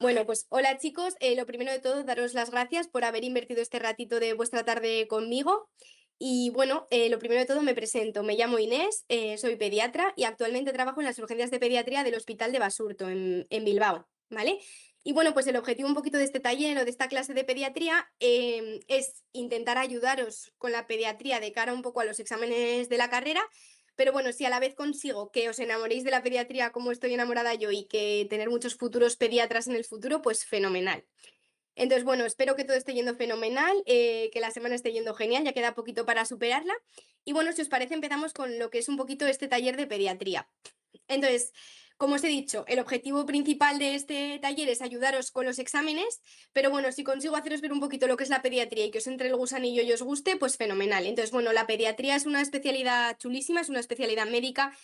Bueno, pues hola chicos, lo primero de todo, daros las gracias por haber invertido este ratito de vuestra tarde conmigo. Y bueno, lo primero de todo me presento, me llamo Inés, soy pediatra y actualmente trabajo en las urgencias de pediatría del Hospital de Basurto, en Bilbao, ¿vale? Y bueno, pues el objetivo un poquito de este taller o de esta clase de pediatría es intentar ayudaros con la pediatría de cara un poco a los exámenes de la carrera, pero bueno, si a la vez consigo que os enamoréis de la pediatría como estoy enamorada yo y que tener muchos futuros pediatras en el futuro, pues fenomenal. Entonces, bueno, espero que todo esté yendo fenomenal, que la semana esté yendo genial, ya queda poquito para superarla. Y bueno, si os parece, empezamos con lo que es un poquito este taller de pediatría. Entonces, como os he dicho, el objetivo principal de este taller es ayudaros con los exámenes, pero bueno, si consigo haceros ver un poquito lo que es la pediatría y que os entre el gusanillo y os guste, pues fenomenal. Entonces, bueno, la pediatría es una especialidad chulísima, es una especialidad médica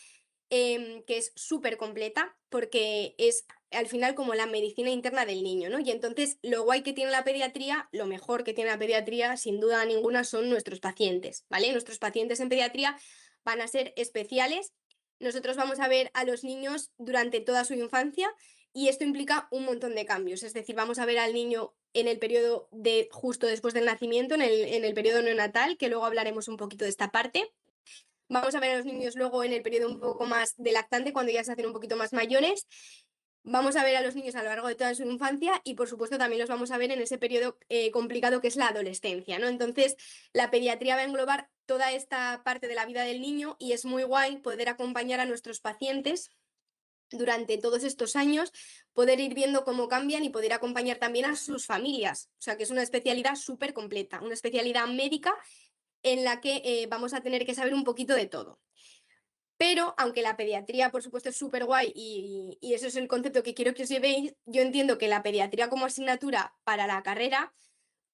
que es súper completa porque es al final como la medicina interna del niño, ¿no? Y entonces lo guay que tiene la pediatría, lo mejor que tiene la pediatría, sin duda ninguna, son nuestros pacientes, ¿vale? Nuestros pacientes en pediatría van a ser especiales. Nosotros vamos a ver a los niños durante toda su infancia y esto implica un montón de cambios. Es decir, vamos a ver al niño en el periodo de justo después del nacimiento, en el periodo neonatal, que luego hablaremos un poquito de esta parte. Vamos a ver a los niños luego en el periodo un poco más de lactante, cuando ya se hacen un poquito más mayores. Vamos a ver a los niños a lo largo de toda su infancia y, por supuesto, también los vamos a ver en ese periodo complicado que es la adolescencia, ¿no? Entonces, la pediatría va a englobar toda esta parte de la vida del niño y es muy guay poder acompañar a nuestros pacientes durante todos estos años, poder ir viendo cómo cambian y poder acompañar también a sus familias. O sea, que es una especialidad súper completa, una especialidad médica en la que vamos a tener que saber un poquito de todo. Pero, aunque la pediatría, por supuesto, es súper guay y eso es el concepto que quiero que os llevéis, yo entiendo que la pediatría como asignatura para la carrera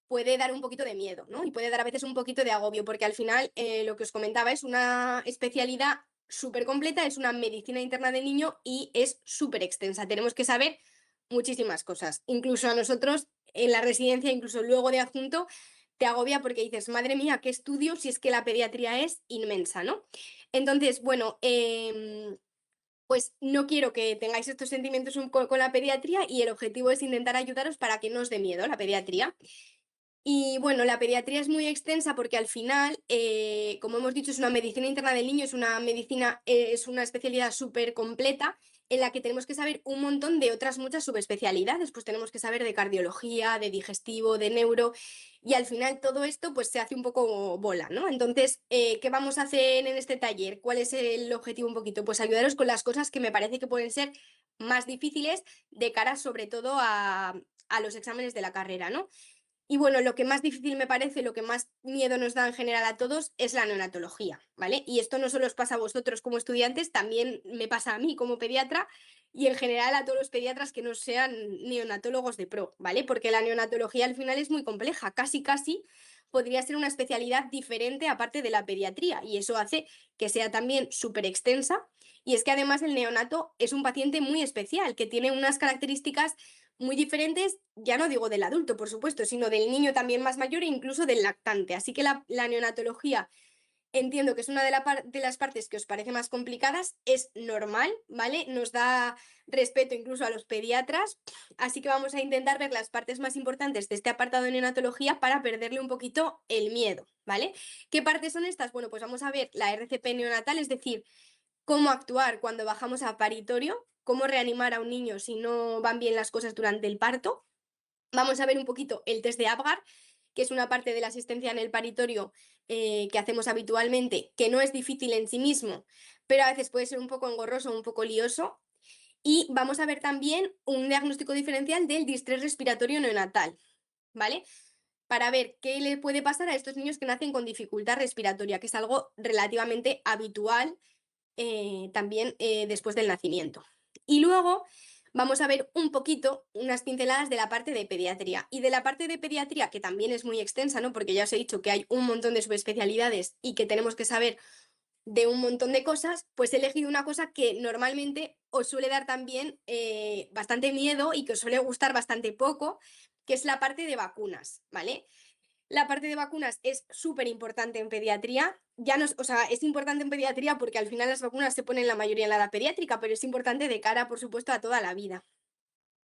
puede dar un poquito de miedo, ¿no? Y puede dar a veces un poquito de agobio, porque al final, lo que os comentaba, es una especialidad súper completa, es una medicina interna del niño y es súper extensa. Tenemos que saber muchísimas cosas. Incluso a nosotros en la residencia, incluso luego de adjunto, te agobia porque dices, madre mía, qué estudio si es que la pediatría es inmensa, ¿no? Entonces, bueno, pues no quiero que tengáis estos sentimientos con la pediatría y el objetivo es intentar ayudaros para que no os dé miedo la pediatría. Y bueno, la pediatría es muy extensa porque al final, como hemos dicho, es una medicina interna del niño, es una medicina, es una especialidad súper completa en la que tenemos que saber un montón de otras muchas subespecialidades. Pues tenemos que saber de cardiología, de digestivo, de neuro, y al final todo esto pues se hace un poco bola, ¿no? Entonces, ¿qué vamos a hacer en este taller? ¿Cuál es el objetivo un poquito? Pues ayudaros con las cosas que me parece que pueden ser más difíciles de cara sobre todo a los exámenes de la carrera, ¿no? Y bueno, lo que más difícil me parece, lo que más miedo nos da en general a todos es la neonatología, ¿vale? Y esto no solo os pasa a vosotros como estudiantes, también me pasa a mí como pediatra y en general a todos los pediatras que no sean neonatólogos de pro, ¿vale? Porque la neonatología al final es muy compleja, casi casi podría ser una especialidad diferente aparte de la pediatría y eso hace que sea también súper extensa. Y es que además el neonato es un paciente muy especial, que tiene unas características muy diferentes, ya no digo del adulto, por supuesto, sino del niño también más mayor e incluso del lactante. Así que la neonatología entiendo que es una de las partes que os parece más complicadas, es normal, ¿vale? Nos da respeto incluso a los pediatras, así que vamos a intentar ver las partes más importantes de este apartado de neonatología para perderle un poquito el miedo, ¿vale? ¿Qué partes son estas? Bueno, pues vamos a ver la RCP neonatal, es decir, cómo actuar cuando bajamos a paritorio, cómo reanimar a un niño si no van bien las cosas durante el parto. Vamos a ver un poquito el test de Apgar, que es una parte de la asistencia en el paritorio que hacemos habitualmente, que no es difícil en sí mismo, pero a veces puede ser un poco engorroso, un poco lioso. Y vamos a ver también un diagnóstico diferencial del distrés respiratorio neonatal, ¿vale? Para ver qué le puede pasar a estos niños que nacen con dificultad respiratoria, que es algo relativamente habitual también después del nacimiento. Y luego vamos a ver un poquito, unas pinceladas de la parte de pediatría. Y de la parte de pediatría, que también es muy extensa, ¿no? Porque ya os he dicho que hay un montón de subespecialidades y que tenemos que saber de un montón de cosas, pues he elegido una cosa que normalmente os suele dar también bastante miedo y que os suele gustar bastante poco, que es la parte de vacunas, ¿vale? La parte de vacunas es súper importante en pediatría. Ya no, o sea, es importante en pediatría porque al final las vacunas se ponen la mayoría en la edad pediátrica, pero es importante de cara, por supuesto, a toda la vida.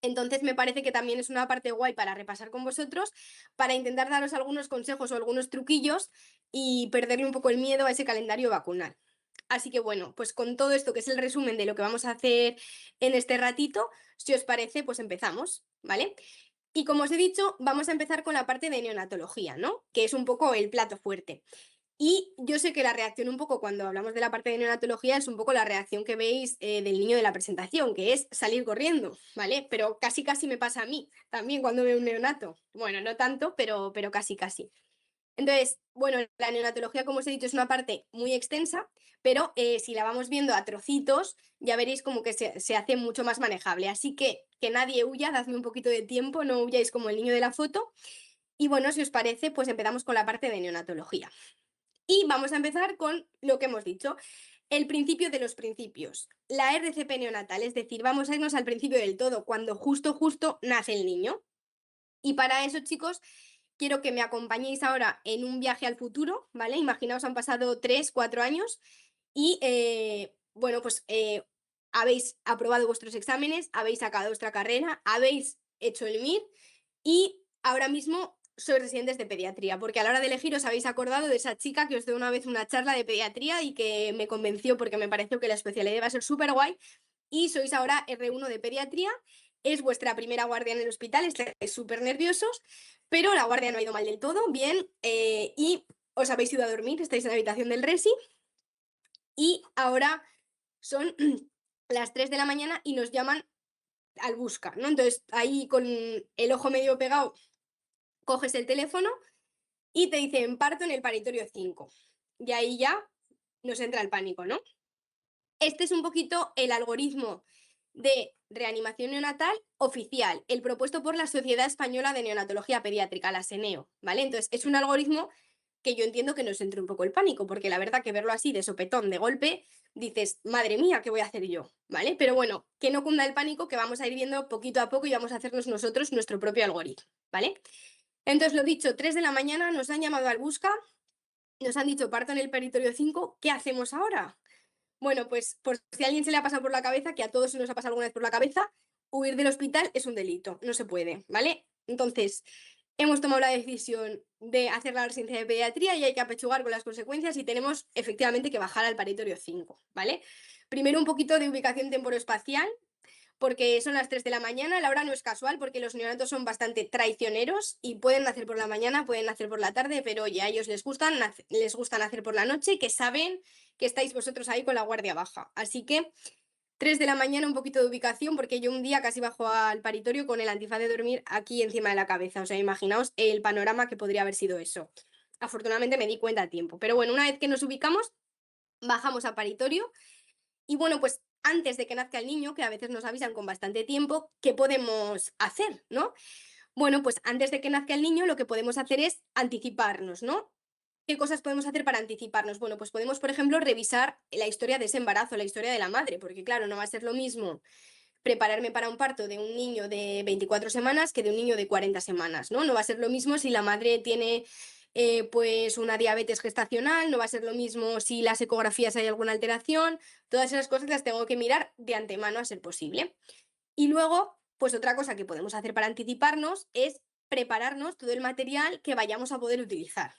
Entonces me parece que también es una parte guay para repasar con vosotros, para intentar daros algunos consejos o algunos truquillos y perderle un poco el miedo a ese calendario vacunal. Así que bueno, pues con todo esto que es el resumen de lo que vamos a hacer en este ratito, si os parece, pues empezamos, ¿vale? Y como os he dicho, vamos a empezar con la parte de neonatología, ¿no? Que es un poco el plato fuerte. Y yo sé que la reacción un poco cuando hablamos de la parte de neonatología es un poco la reacción que veis del niño de la presentación, que es salir corriendo, ¿vale? Pero casi casi me pasa a mí también cuando veo un neonato. Bueno, no tanto, pero casi casi. Entonces, bueno, la neonatología, como os he dicho, es una parte muy extensa, pero si la vamos viendo a trocitos, ya veréis como que se hace mucho más manejable. Así que nadie huya, dadme un poquito de tiempo, no huyáis como el niño de la foto. Y bueno, si os parece, pues empezamos con la parte de neonatología. Y vamos a empezar con lo que hemos dicho, el principio de los principios, la RCP neonatal, es decir, vamos a irnos al principio del todo, cuando justo nace el niño. Y para eso, chicos, quiero que me acompañéis ahora en un viaje al futuro, ¿vale? Imaginaos, han pasado 3, 4 años y, bueno, pues habéis aprobado vuestros exámenes, habéis sacado vuestra carrera, habéis hecho el MIR y ahora mismo sois residentes de pediatría, porque a la hora de elegir os habéis acordado de esa chica que os dio una vez una charla de pediatría y que me convenció porque me pareció que la especialidad iba a ser súper guay y sois ahora R1 de pediatría. Es vuestra primera guardia en el hospital, estáis súper nerviosos, pero la guardia no ha ido mal del todo, bien, y os habéis ido a dormir, estáis en la habitación del resi y ahora son las 3 de la mañana y nos llaman al busca, ¿no? Entonces ahí con el ojo medio pegado coges el teléfono y te dicen parto en el paritorio 5. Y ahí ya nos entra el pánico, ¿no? Este es un poquito el algoritmo de reanimación neonatal oficial, el propuesto por la Sociedad Española de Neonatología Pediátrica, la SENEO, ¿vale? Entonces es un algoritmo que yo entiendo que nos entre un poco el pánico, porque la verdad que verlo así de sopetón, de golpe, dices, madre mía, ¿qué voy a hacer yo? ¿Vale? Pero bueno, que no cunda el pánico, que vamos a ir viendo poquito a poco y vamos a hacernos nosotros nuestro propio algoritmo, ¿vale? Entonces, lo dicho, 3 de la mañana nos han llamado al busca, nos han dicho parto en el peritorio 5, ¿qué hacemos ahora? Bueno, pues por si a alguien se le ha pasado por la cabeza, que a todos se nos ha pasado alguna vez por la cabeza, huir del hospital es un delito, no se puede, ¿vale? Entonces, hemos tomado la decisión de hacer la residencia de pediatría y hay que apechugar con las consecuencias y tenemos efectivamente que bajar al paritorio 5, ¿vale? Primero un poquito de ubicación temporoespacial, porque son las 3 de la mañana, la hora no es casual porque los neonatos son bastante traicioneros y pueden nacer por la mañana, pueden nacer por la tarde, pero oye, a ellos les gusta nacer por la noche, que saben que estáis vosotros ahí con la guardia baja. Así que 3 de la mañana, un poquito de ubicación, porque yo un día casi bajo al paritorio con el antifaz de dormir aquí encima de la cabeza. O sea, imaginaos el panorama que podría haber sido eso. Afortunadamente me di cuenta a tiempo. Pero bueno, una vez que nos ubicamos, bajamos a paritorio y bueno, pues antes de que nazca el niño, que a veces nos avisan con bastante tiempo, ¿qué podemos hacer, no? Bueno, pues antes de que nazca el niño, lo que podemos hacer es anticiparnos, ¿no? ¿Qué cosas podemos hacer para anticiparnos? Bueno, pues podemos, por ejemplo, revisar la historia de ese embarazo, la historia de la madre, porque claro, no va a ser lo mismo prepararme para un parto de un niño de 24 semanas que de un niño de 40 semanas, ¿no? No va a ser lo mismo si la madre tiene pues una diabetes gestacional, no va a ser lo mismo si las ecografías hay alguna alteración, todas esas cosas las tengo que mirar de antemano a ser posible. Y luego, pues otra cosa que podemos hacer para anticiparnos es prepararnos todo el material que vayamos a poder utilizar.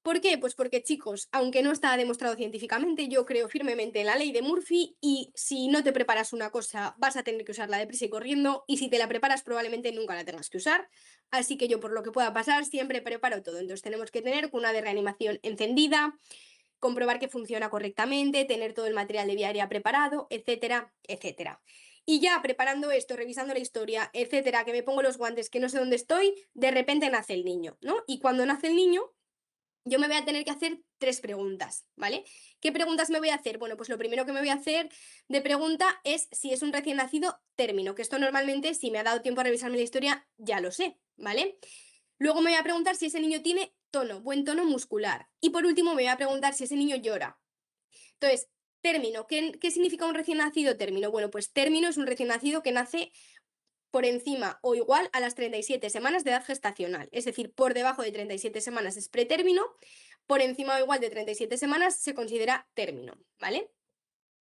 ¿Por qué? Pues porque, chicos, aunque no está demostrado científicamente, yo creo firmemente en la ley de Murphy y si no te preparas una cosa, vas a tener que usarla deprisa y corriendo y si te la preparas probablemente nunca la tengas que usar. Así que yo por lo que pueda pasar siempre preparo todo. Entonces tenemos que tener una de reanimación encendida, comprobar que funciona correctamente, tener todo el material de viaria preparado, etcétera, etcétera. Y ya preparando esto, revisando la historia, etcétera, que me pongo los guantes, que no sé dónde estoy, de repente nace el niño, ¿no? Y cuando nace el niño, yo me voy a tener que hacer 3 preguntas, ¿vale? ¿Qué preguntas me voy a hacer? Bueno, pues lo primero que me voy a hacer de pregunta es si es un recién nacido término, que esto normalmente, si me ha dado tiempo a revisarme la historia, ya lo sé, ¿vale? Luego me voy a preguntar si ese niño tiene tono, buen tono muscular. Y por último me voy a preguntar si ese niño llora. Entonces, término, ¿qué significa un recién nacido término? Bueno, pues término es un recién nacido que nace por encima o igual a las 37 semanas de edad gestacional. Es decir, por debajo de 37 semanas es pretérmino, por encima o igual de 37 semanas se considera término, ¿vale?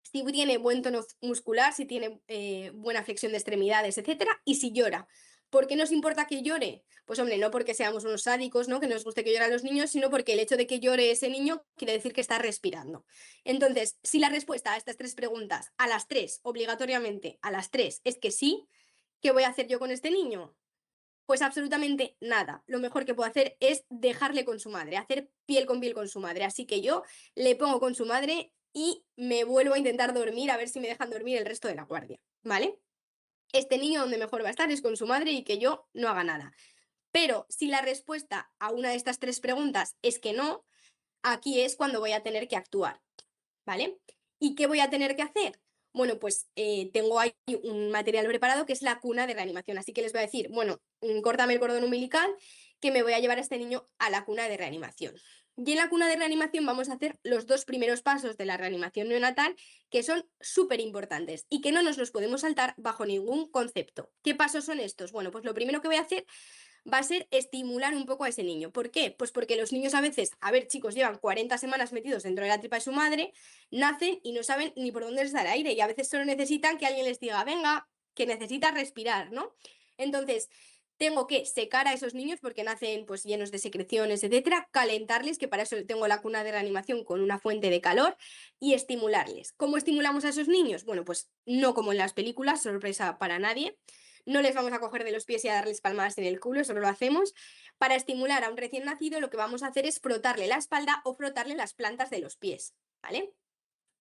si tiene buen tono muscular, si tiene buena flexión de extremidades, etcétera, y si llora. ¿Por qué nos importa que llore? Pues hombre, no porque seamos unos sádicos, ¿no? Que nos guste que lloren los niños, sino porque el hecho de que llore ese niño quiere decir que está respirando. Entonces, si la respuesta a estas tres preguntas, a las tres, obligatoriamente, a las tres, es que sí, ¿qué voy a hacer yo con este niño? Pues absolutamente nada. Lo mejor que puedo hacer es dejarle con su madre, hacer piel con piel con su madre. Así que yo le pongo con su madre y me vuelvo a intentar dormir, a ver si me dejan dormir el resto de la guardia, ¿vale? Este niño donde mejor va a estar es con su madre y que yo no haga nada. Pero si la respuesta a una de estas tres preguntas es que no, aquí es cuando voy a tener que actuar, ¿vale? ¿Y qué voy a tener que hacer? Bueno, pues tengo ahí un material preparado que es la cuna de reanimación. Así que les voy a decir, bueno, córtame el cordón umbilical, que me voy a llevar a este niño a la cuna de reanimación. Y en la cuna de reanimación vamos a hacer los dos primeros pasos de la reanimación neonatal, que son súper importantes y que no nos los podemos saltar bajo ningún concepto. ¿Qué pasos son estos? Bueno, pues lo primero que voy a hacer va a ser estimular un poco a ese niño. ¿Por qué? Pues porque los niños a veces, a ver chicos, llevan 40 semanas metidos dentro de la tripa de su madre, nacen y no saben ni por dónde les da el aire y a veces solo necesitan que alguien les diga, venga, que necesitas respirar, ¿no? Entonces, tengo que secar a esos niños porque nacen pues llenos de secreciones, etcétera, calentarles, que para eso tengo la cuna de reanimación con una fuente de calor y estimularles. ¿Cómo estimulamos a esos niños? Bueno, pues no como en las películas, sorpresa para nadie. No les vamos a coger de los pies y a darles palmadas en el culo, eso no lo hacemos. Para estimular a un recién nacido, lo que vamos a hacer es frotarle la espalda o frotarle las plantas de los pies, ¿vale?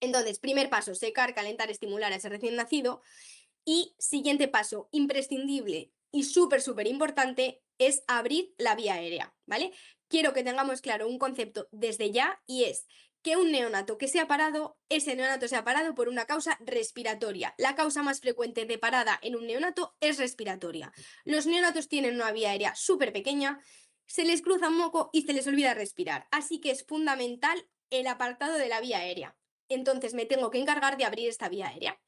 Entonces, primer paso, secar, calentar, estimular a ese recién nacido. Y siguiente paso, imprescindible y súper, súper importante, es abrir la vía aérea, ¿vale? Quiero que tengamos claro un concepto desde ya y es que un neonato que se ha parado, ese neonato se ha parado por una causa respiratoria. La causa más frecuente de parada en un neonato es respiratoria. Los neonatos tienen una vía aérea súper pequeña, se les cruza un moco y se les olvida respirar. Así que es fundamental el apartado de la vía aérea. Entonces me tengo que encargar de abrir esta vía aérea.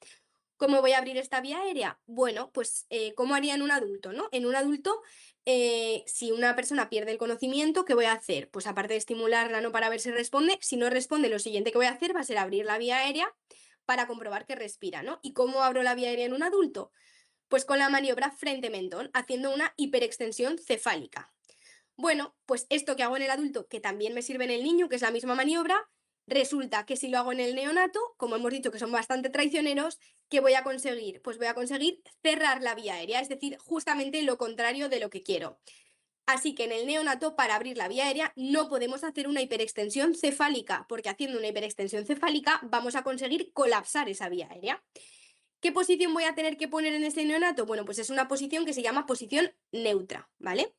¿Cómo voy a abrir esta vía aérea? Bueno, pues ¿cómo haría en un adulto, no? En un adulto, si una persona pierde el conocimiento, ¿qué voy a hacer? Pues aparte de estimularla, ¿no? Para ver si responde, si no responde, lo siguiente que voy a hacer va a ser abrir la vía aérea para comprobar que respira, ¿no? ¿Y cómo abro la vía aérea en un adulto? Pues con la maniobra frente-mentón, haciendo una hiperextensión cefálica. Bueno, pues esto que hago en el adulto, que también me sirve en el niño, que es la misma maniobra, resulta que si lo hago en el neonato, como hemos dicho que son bastante traicioneros, ¿qué voy a conseguir? Pues voy a conseguir cerrar la vía aérea, es decir, justamente lo contrario de lo que quiero. Así que en el neonato, para abrir la vía aérea, no podemos hacer una hiperextensión cefálica, porque haciendo una hiperextensión cefálica vamos a conseguir colapsar esa vía aérea. ¿Qué posición voy a tener que poner en ese neonato? Bueno, pues es una posición que se llama posición neutra, ¿vale?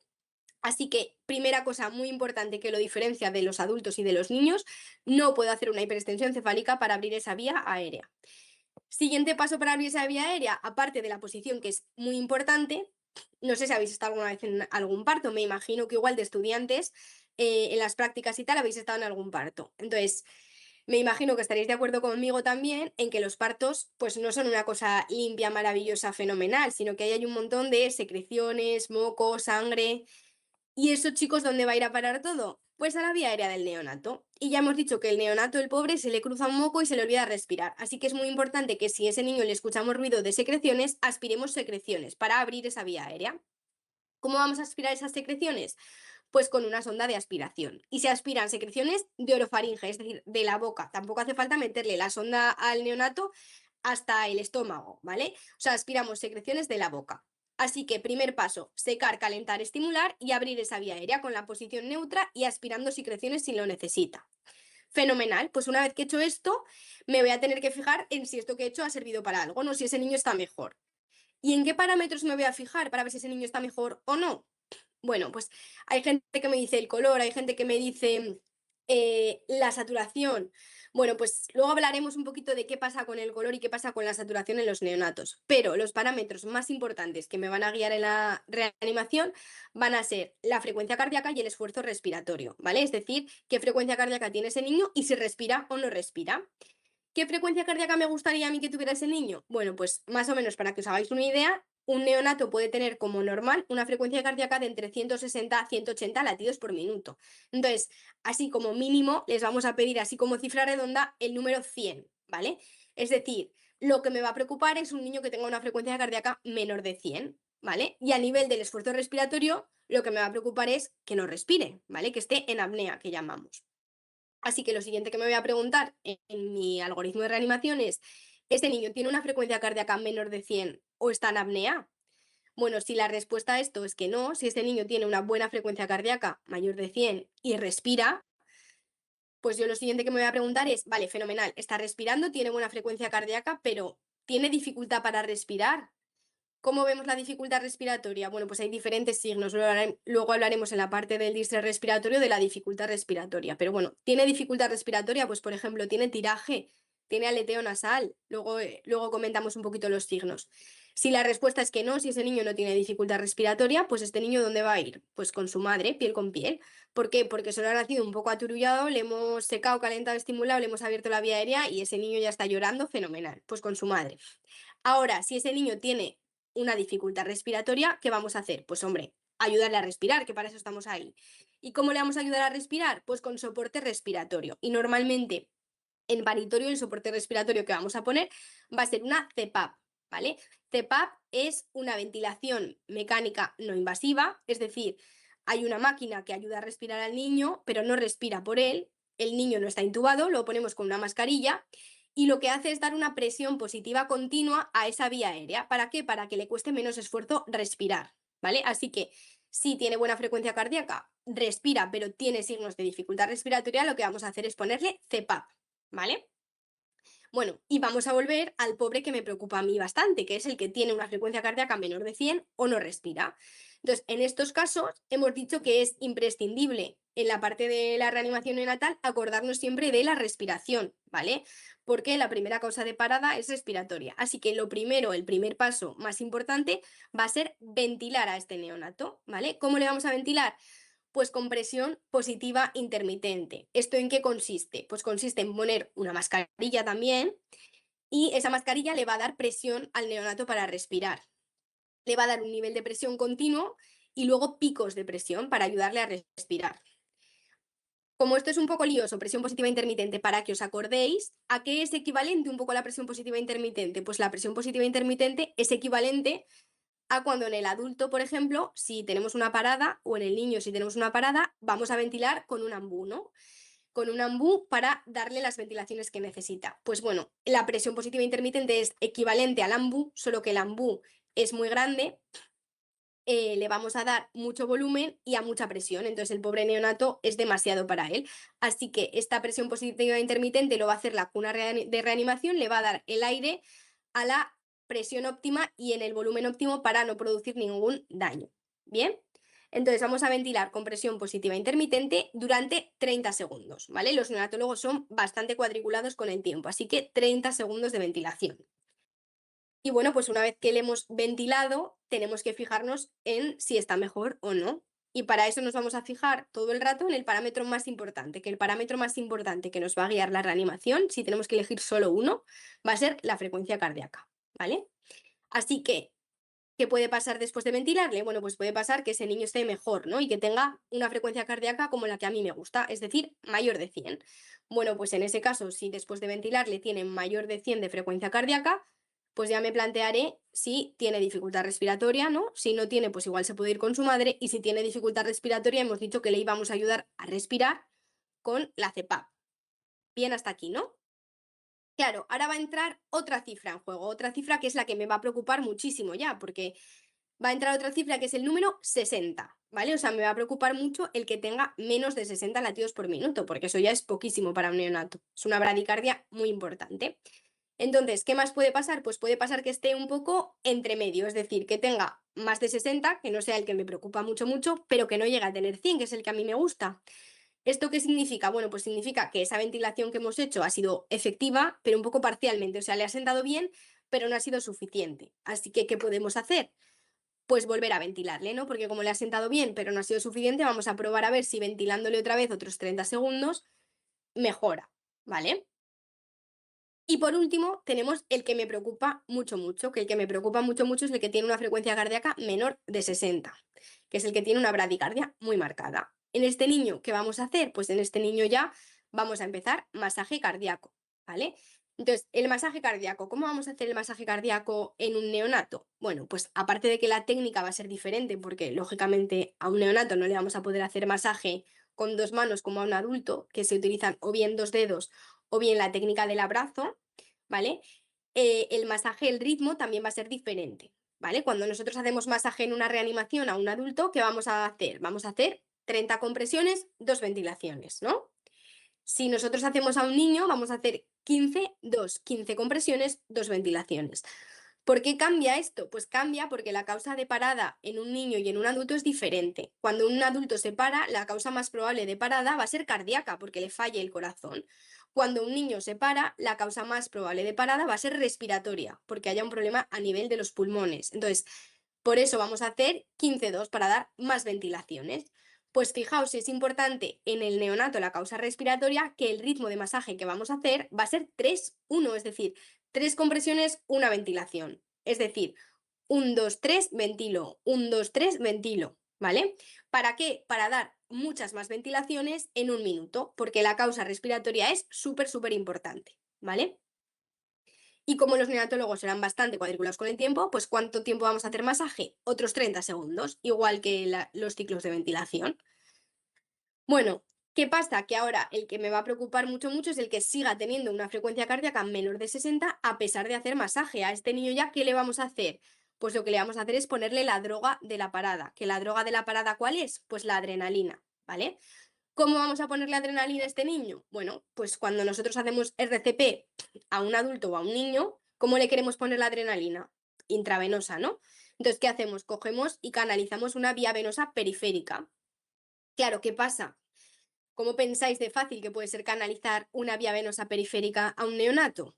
Así que, primera cosa muy importante que lo diferencia de los adultos y de los niños, no puedo hacer una hiperextensión cefálica para abrir esa vía aérea. Siguiente paso para abrir esa vía aérea, aparte de la posición que es muy importante, no sé si habéis estado alguna vez en algún parto, me imagino que igual de estudiantes, en las prácticas y tal habéis estado en algún parto. Entonces, me imagino que estaréis de acuerdo conmigo también en que los partos pues no son una cosa limpia, maravillosa, fenomenal, sino que ahí hay un montón de secreciones, moco, sangre. ¿Y eso, chicos, dónde va a ir a parar todo? Pues a la vía aérea del neonato. Y ya hemos dicho que el neonato, el pobre, se le cruza un moco y se le olvida respirar. Así que es muy importante que si a ese niño le escuchamos ruido de secreciones, aspiremos secreciones para abrir esa vía aérea. ¿Cómo vamos a aspirar esas secreciones? Pues con una sonda de aspiración. Y se aspiran secreciones de orofaringe, es decir, de la boca. Tampoco hace falta meterle la sonda al neonato hasta el estómago, ¿vale? O sea, aspiramos secreciones de la boca. Así que primer paso, secar, calentar, estimular y abrir esa vía aérea con la posición neutra y aspirando secreciones si lo necesita. Fenomenal, pues una vez que he hecho esto, me voy a tener que fijar en si esto que he hecho ha servido para algo, no si ese niño está mejor. ¿Y en qué parámetros me voy a fijar para ver si ese niño está mejor o no? Bueno, pues hay gente que me dice el color, hay gente que me dice la saturación. Bueno, pues luego hablaremos un poquito de qué pasa con el color y qué pasa con la saturación en los neonatos. Pero los parámetros más importantes que me van a guiar en la reanimación van a ser la frecuencia cardíaca y el esfuerzo respiratorio, ¿vale? Es decir, qué frecuencia cardíaca tiene ese niño y si respira o no respira. ¿Qué frecuencia cardíaca me gustaría a mí que tuviera ese niño? Bueno, pues más o menos para que os hagáis una idea, un neonato puede tener como normal una frecuencia cardíaca de entre 160 a 180 latidos por minuto. Entonces, así como mínimo, les vamos a pedir, así como cifra redonda, el número 100, ¿vale? Es decir, lo que me va a preocupar es un niño que tenga una frecuencia cardíaca menor de 100, ¿vale? Y a nivel del esfuerzo respiratorio, lo que me va a preocupar es que no respire, ¿vale? Que esté en apnea, que llamamos. Así que lo siguiente que me voy a preguntar en mi algoritmo de reanimación es, ¿este niño tiene una frecuencia cardíaca menor de 100 o está en apnea? Bueno, si la respuesta a esto es que no, si este niño tiene una buena frecuencia cardíaca mayor de 100 y respira, pues yo lo siguiente que me voy a preguntar es, vale, fenomenal, está respirando, tiene buena frecuencia cardíaca, pero ¿tiene dificultad para respirar? ¿Cómo vemos la dificultad respiratoria? Bueno, pues hay diferentes signos. Luego hablaremos en la parte del distrés respiratorio de la dificultad respiratoria. Pero bueno, ¿tiene dificultad respiratoria? Pues por ejemplo, tiene tiraje, tiene aleteo nasal. Luego comentamos un poquito los signos. Si la respuesta es que no, si ese niño no tiene dificultad respiratoria, pues este niño ¿dónde va a ir? Pues con su madre, piel con piel. ¿Por qué? Porque solo ha nacido un poco aturullado, le hemos secado, calentado, estimulado, le hemos abierto la vía aérea y ese niño ya está llorando, fenomenal. Pues con su madre. Ahora, si ese niño tiene una dificultad respiratoria, ¿qué vamos a hacer? Pues hombre, ayudarle a respirar, que para eso estamos ahí. ¿Y cómo le vamos a ayudar a respirar? Pues con soporte respiratorio. Y normalmente en paritorio el soporte respiratorio que vamos a poner va a ser una CPAP, ¿vale? CPAP es una ventilación mecánica no invasiva, es decir, hay una máquina que ayuda a respirar al niño, pero no respira por él, el niño no está intubado, lo ponemos con una mascarilla y lo que hace es dar una presión positiva continua a esa vía aérea. ¿Para qué? Para que le cueste menos esfuerzo respirar, ¿vale? Así que si tiene buena frecuencia cardíaca, respira, pero tiene signos de dificultad respiratoria, lo que vamos a hacer es ponerle CPAP, ¿vale? Bueno, y vamos a volver al pobre que me preocupa a mí bastante, que es el que tiene una frecuencia cardíaca menor de 100 o no respira. Entonces, en estos casos hemos dicho que es imprescindible en la parte de la reanimación neonatal acordarnos siempre de la respiración, ¿vale? Porque la primera causa de parada es respiratoria. Así que lo primero, el primer paso más importante va a ser ventilar a este neonato, ¿vale? ¿Cómo le vamos a ventilar? Pues con presión positiva intermitente. ¿Esto en qué consiste? Pues consiste en poner una mascarilla también y esa mascarilla le va a dar presión al neonato para respirar. Le va a dar un nivel de presión continuo y luego picos de presión para ayudarle a respirar. Como esto es un poco lioso, presión positiva intermitente, para que os acordéis, ¿a qué es equivalente un poco la presión positiva intermitente? Pues la presión positiva intermitente es equivalente a cuando en el adulto, por ejemplo, si tenemos una parada, o en el niño si tenemos una parada, vamos a ventilar con un ambú, ¿no? Con un ambú para darle las ventilaciones que necesita. Pues bueno, la presión positiva intermitente es equivalente al ambú, solo que el ambú es muy grande, le vamos a dar mucho volumen y a mucha presión, entonces el pobre neonato es demasiado para él. Así que esta presión positiva intermitente lo va a hacer la cuna de reanimación, le va a dar el aire a la presión óptima y en el volumen óptimo para no producir ningún daño. ¿Bien? Entonces vamos a ventilar con presión positiva intermitente durante 30 segundos, ¿vale? Los neonatólogos son bastante cuadriculados con el tiempo, así que 30 segundos de ventilación. Y bueno, pues una vez que le hemos ventilado, tenemos que fijarnos en si está mejor o no. Y para eso nos vamos a fijar todo el rato en el parámetro más importante, que el parámetro más importante que nos va a guiar la reanimación, si tenemos que elegir solo uno, va a ser la frecuencia cardíaca, ¿vale? Así que, ¿qué puede pasar después de ventilarle? Bueno, pues puede pasar que ese niño esté mejor, ¿no? Y que tenga una frecuencia cardíaca como la que a mí me gusta, es decir, mayor de 100. Bueno, pues en ese caso, si después de ventilarle tiene mayor de 100 de frecuencia cardíaca, pues ya me plantearé si tiene dificultad respiratoria, ¿no? Si no tiene, pues igual se puede ir con su madre. Y si tiene dificultad respiratoria, hemos dicho que le íbamos a ayudar a respirar con la CPAP. Bien hasta aquí, ¿no? Claro, ahora va a entrar otra cifra en juego, otra cifra que es la que me va a preocupar muchísimo ya, porque va a entrar otra cifra que es el número 60, ¿vale? O sea, me va a preocupar mucho el que tenga menos de 60 latidos por minuto, porque eso ya es poquísimo para un neonato. Es una bradicardia muy importante. Entonces, ¿qué más puede pasar? Pues puede pasar que esté un poco entre medio, es decir, que tenga más de 60, que no sea el que me preocupa mucho, mucho, pero que no llegue a tener 100, que es el que a mí me gusta. ¿Esto qué significa? Bueno, pues significa que esa ventilación que hemos hecho ha sido efectiva, pero un poco parcialmente, o sea, le ha sentado bien, pero no ha sido suficiente. Así que, ¿qué podemos hacer? Pues volver a ventilarle, ¿no? Porque como le ha sentado bien, pero no ha sido suficiente, vamos a probar a ver si ventilándole otra vez otros 30 segundos mejora, ¿vale? Y por último, tenemos el que me preocupa mucho, mucho, que el que me preocupa mucho, mucho es el que tiene una frecuencia cardíaca menor de 60, que es el que tiene una bradicardia muy marcada. En este niño, ¿qué vamos a hacer? Pues en este niño ya vamos a empezar masaje cardíaco, ¿vale? Entonces, el masaje cardíaco. ¿Cómo vamos a hacer el masaje cardíaco en un neonato? Bueno, pues aparte de que la técnica va a ser diferente, porque lógicamente a un neonato no le vamos a poder hacer masaje con dos manos como a un adulto, que se utilizan o bien dos dedos o bien la técnica del abrazo, ¿vale? El masaje, el ritmo también va a ser diferente, ¿vale? Cuando nosotros hacemos masaje en una reanimación a un adulto, ¿qué vamos a hacer? Vamos a hacer 30 compresiones, 2 ventilaciones, ¿no? Si nosotros hacemos a un niño, vamos a hacer 15 compresiones, 2 ventilaciones. ¿Por qué cambia esto? Pues cambia porque la causa de parada en un niño y en un adulto es diferente. Cuando un adulto se para, la causa más probable de parada va a ser cardíaca, porque le falle el corazón. Cuando un niño se para, la causa más probable de parada va a ser respiratoria, porque haya un problema a nivel de los pulmones. Entonces, por eso vamos a hacer 15-2 para dar más ventilaciones. Pues fijaos, es importante en el neonato la causa respiratoria que el ritmo de masaje que vamos a hacer va a ser 3-1, es decir, 3 compresiones, una ventilación. Es decir, 1, 2, 3, ventilo, 1, 2, 3, ventilo, ¿vale? ¿Para qué? Para dar muchas más ventilaciones en un minuto, porque la causa respiratoria es súper, súper importante, ¿vale? Y como los neonatólogos serán bastante cuadriculados con el tiempo, pues ¿cuánto tiempo vamos a hacer masaje? Otros 30 segundos, igual que los ciclos de ventilación. Bueno, ¿qué pasa? Que ahora el que me va a preocupar mucho, mucho es el que siga teniendo una frecuencia cardíaca menor de 60 a pesar de hacer masaje. A este niño ya, ¿qué le vamos a hacer? Pues lo que le vamos a hacer es ponerle la droga de la parada. ¿Que la droga de la parada cuál es? Pues la adrenalina, ¿vale? ¿Cómo vamos a ponerle adrenalina a este niño? Bueno, pues cuando nosotros hacemos RCP a un adulto o a un niño, ¿cómo le queremos poner la adrenalina? Intravenosa, ¿no? Entonces, ¿qué hacemos? Cogemos y canalizamos una vía venosa periférica. Claro, ¿qué pasa? ¿Cómo pensáis de fácil que puede ser canalizar una vía venosa periférica a un neonato?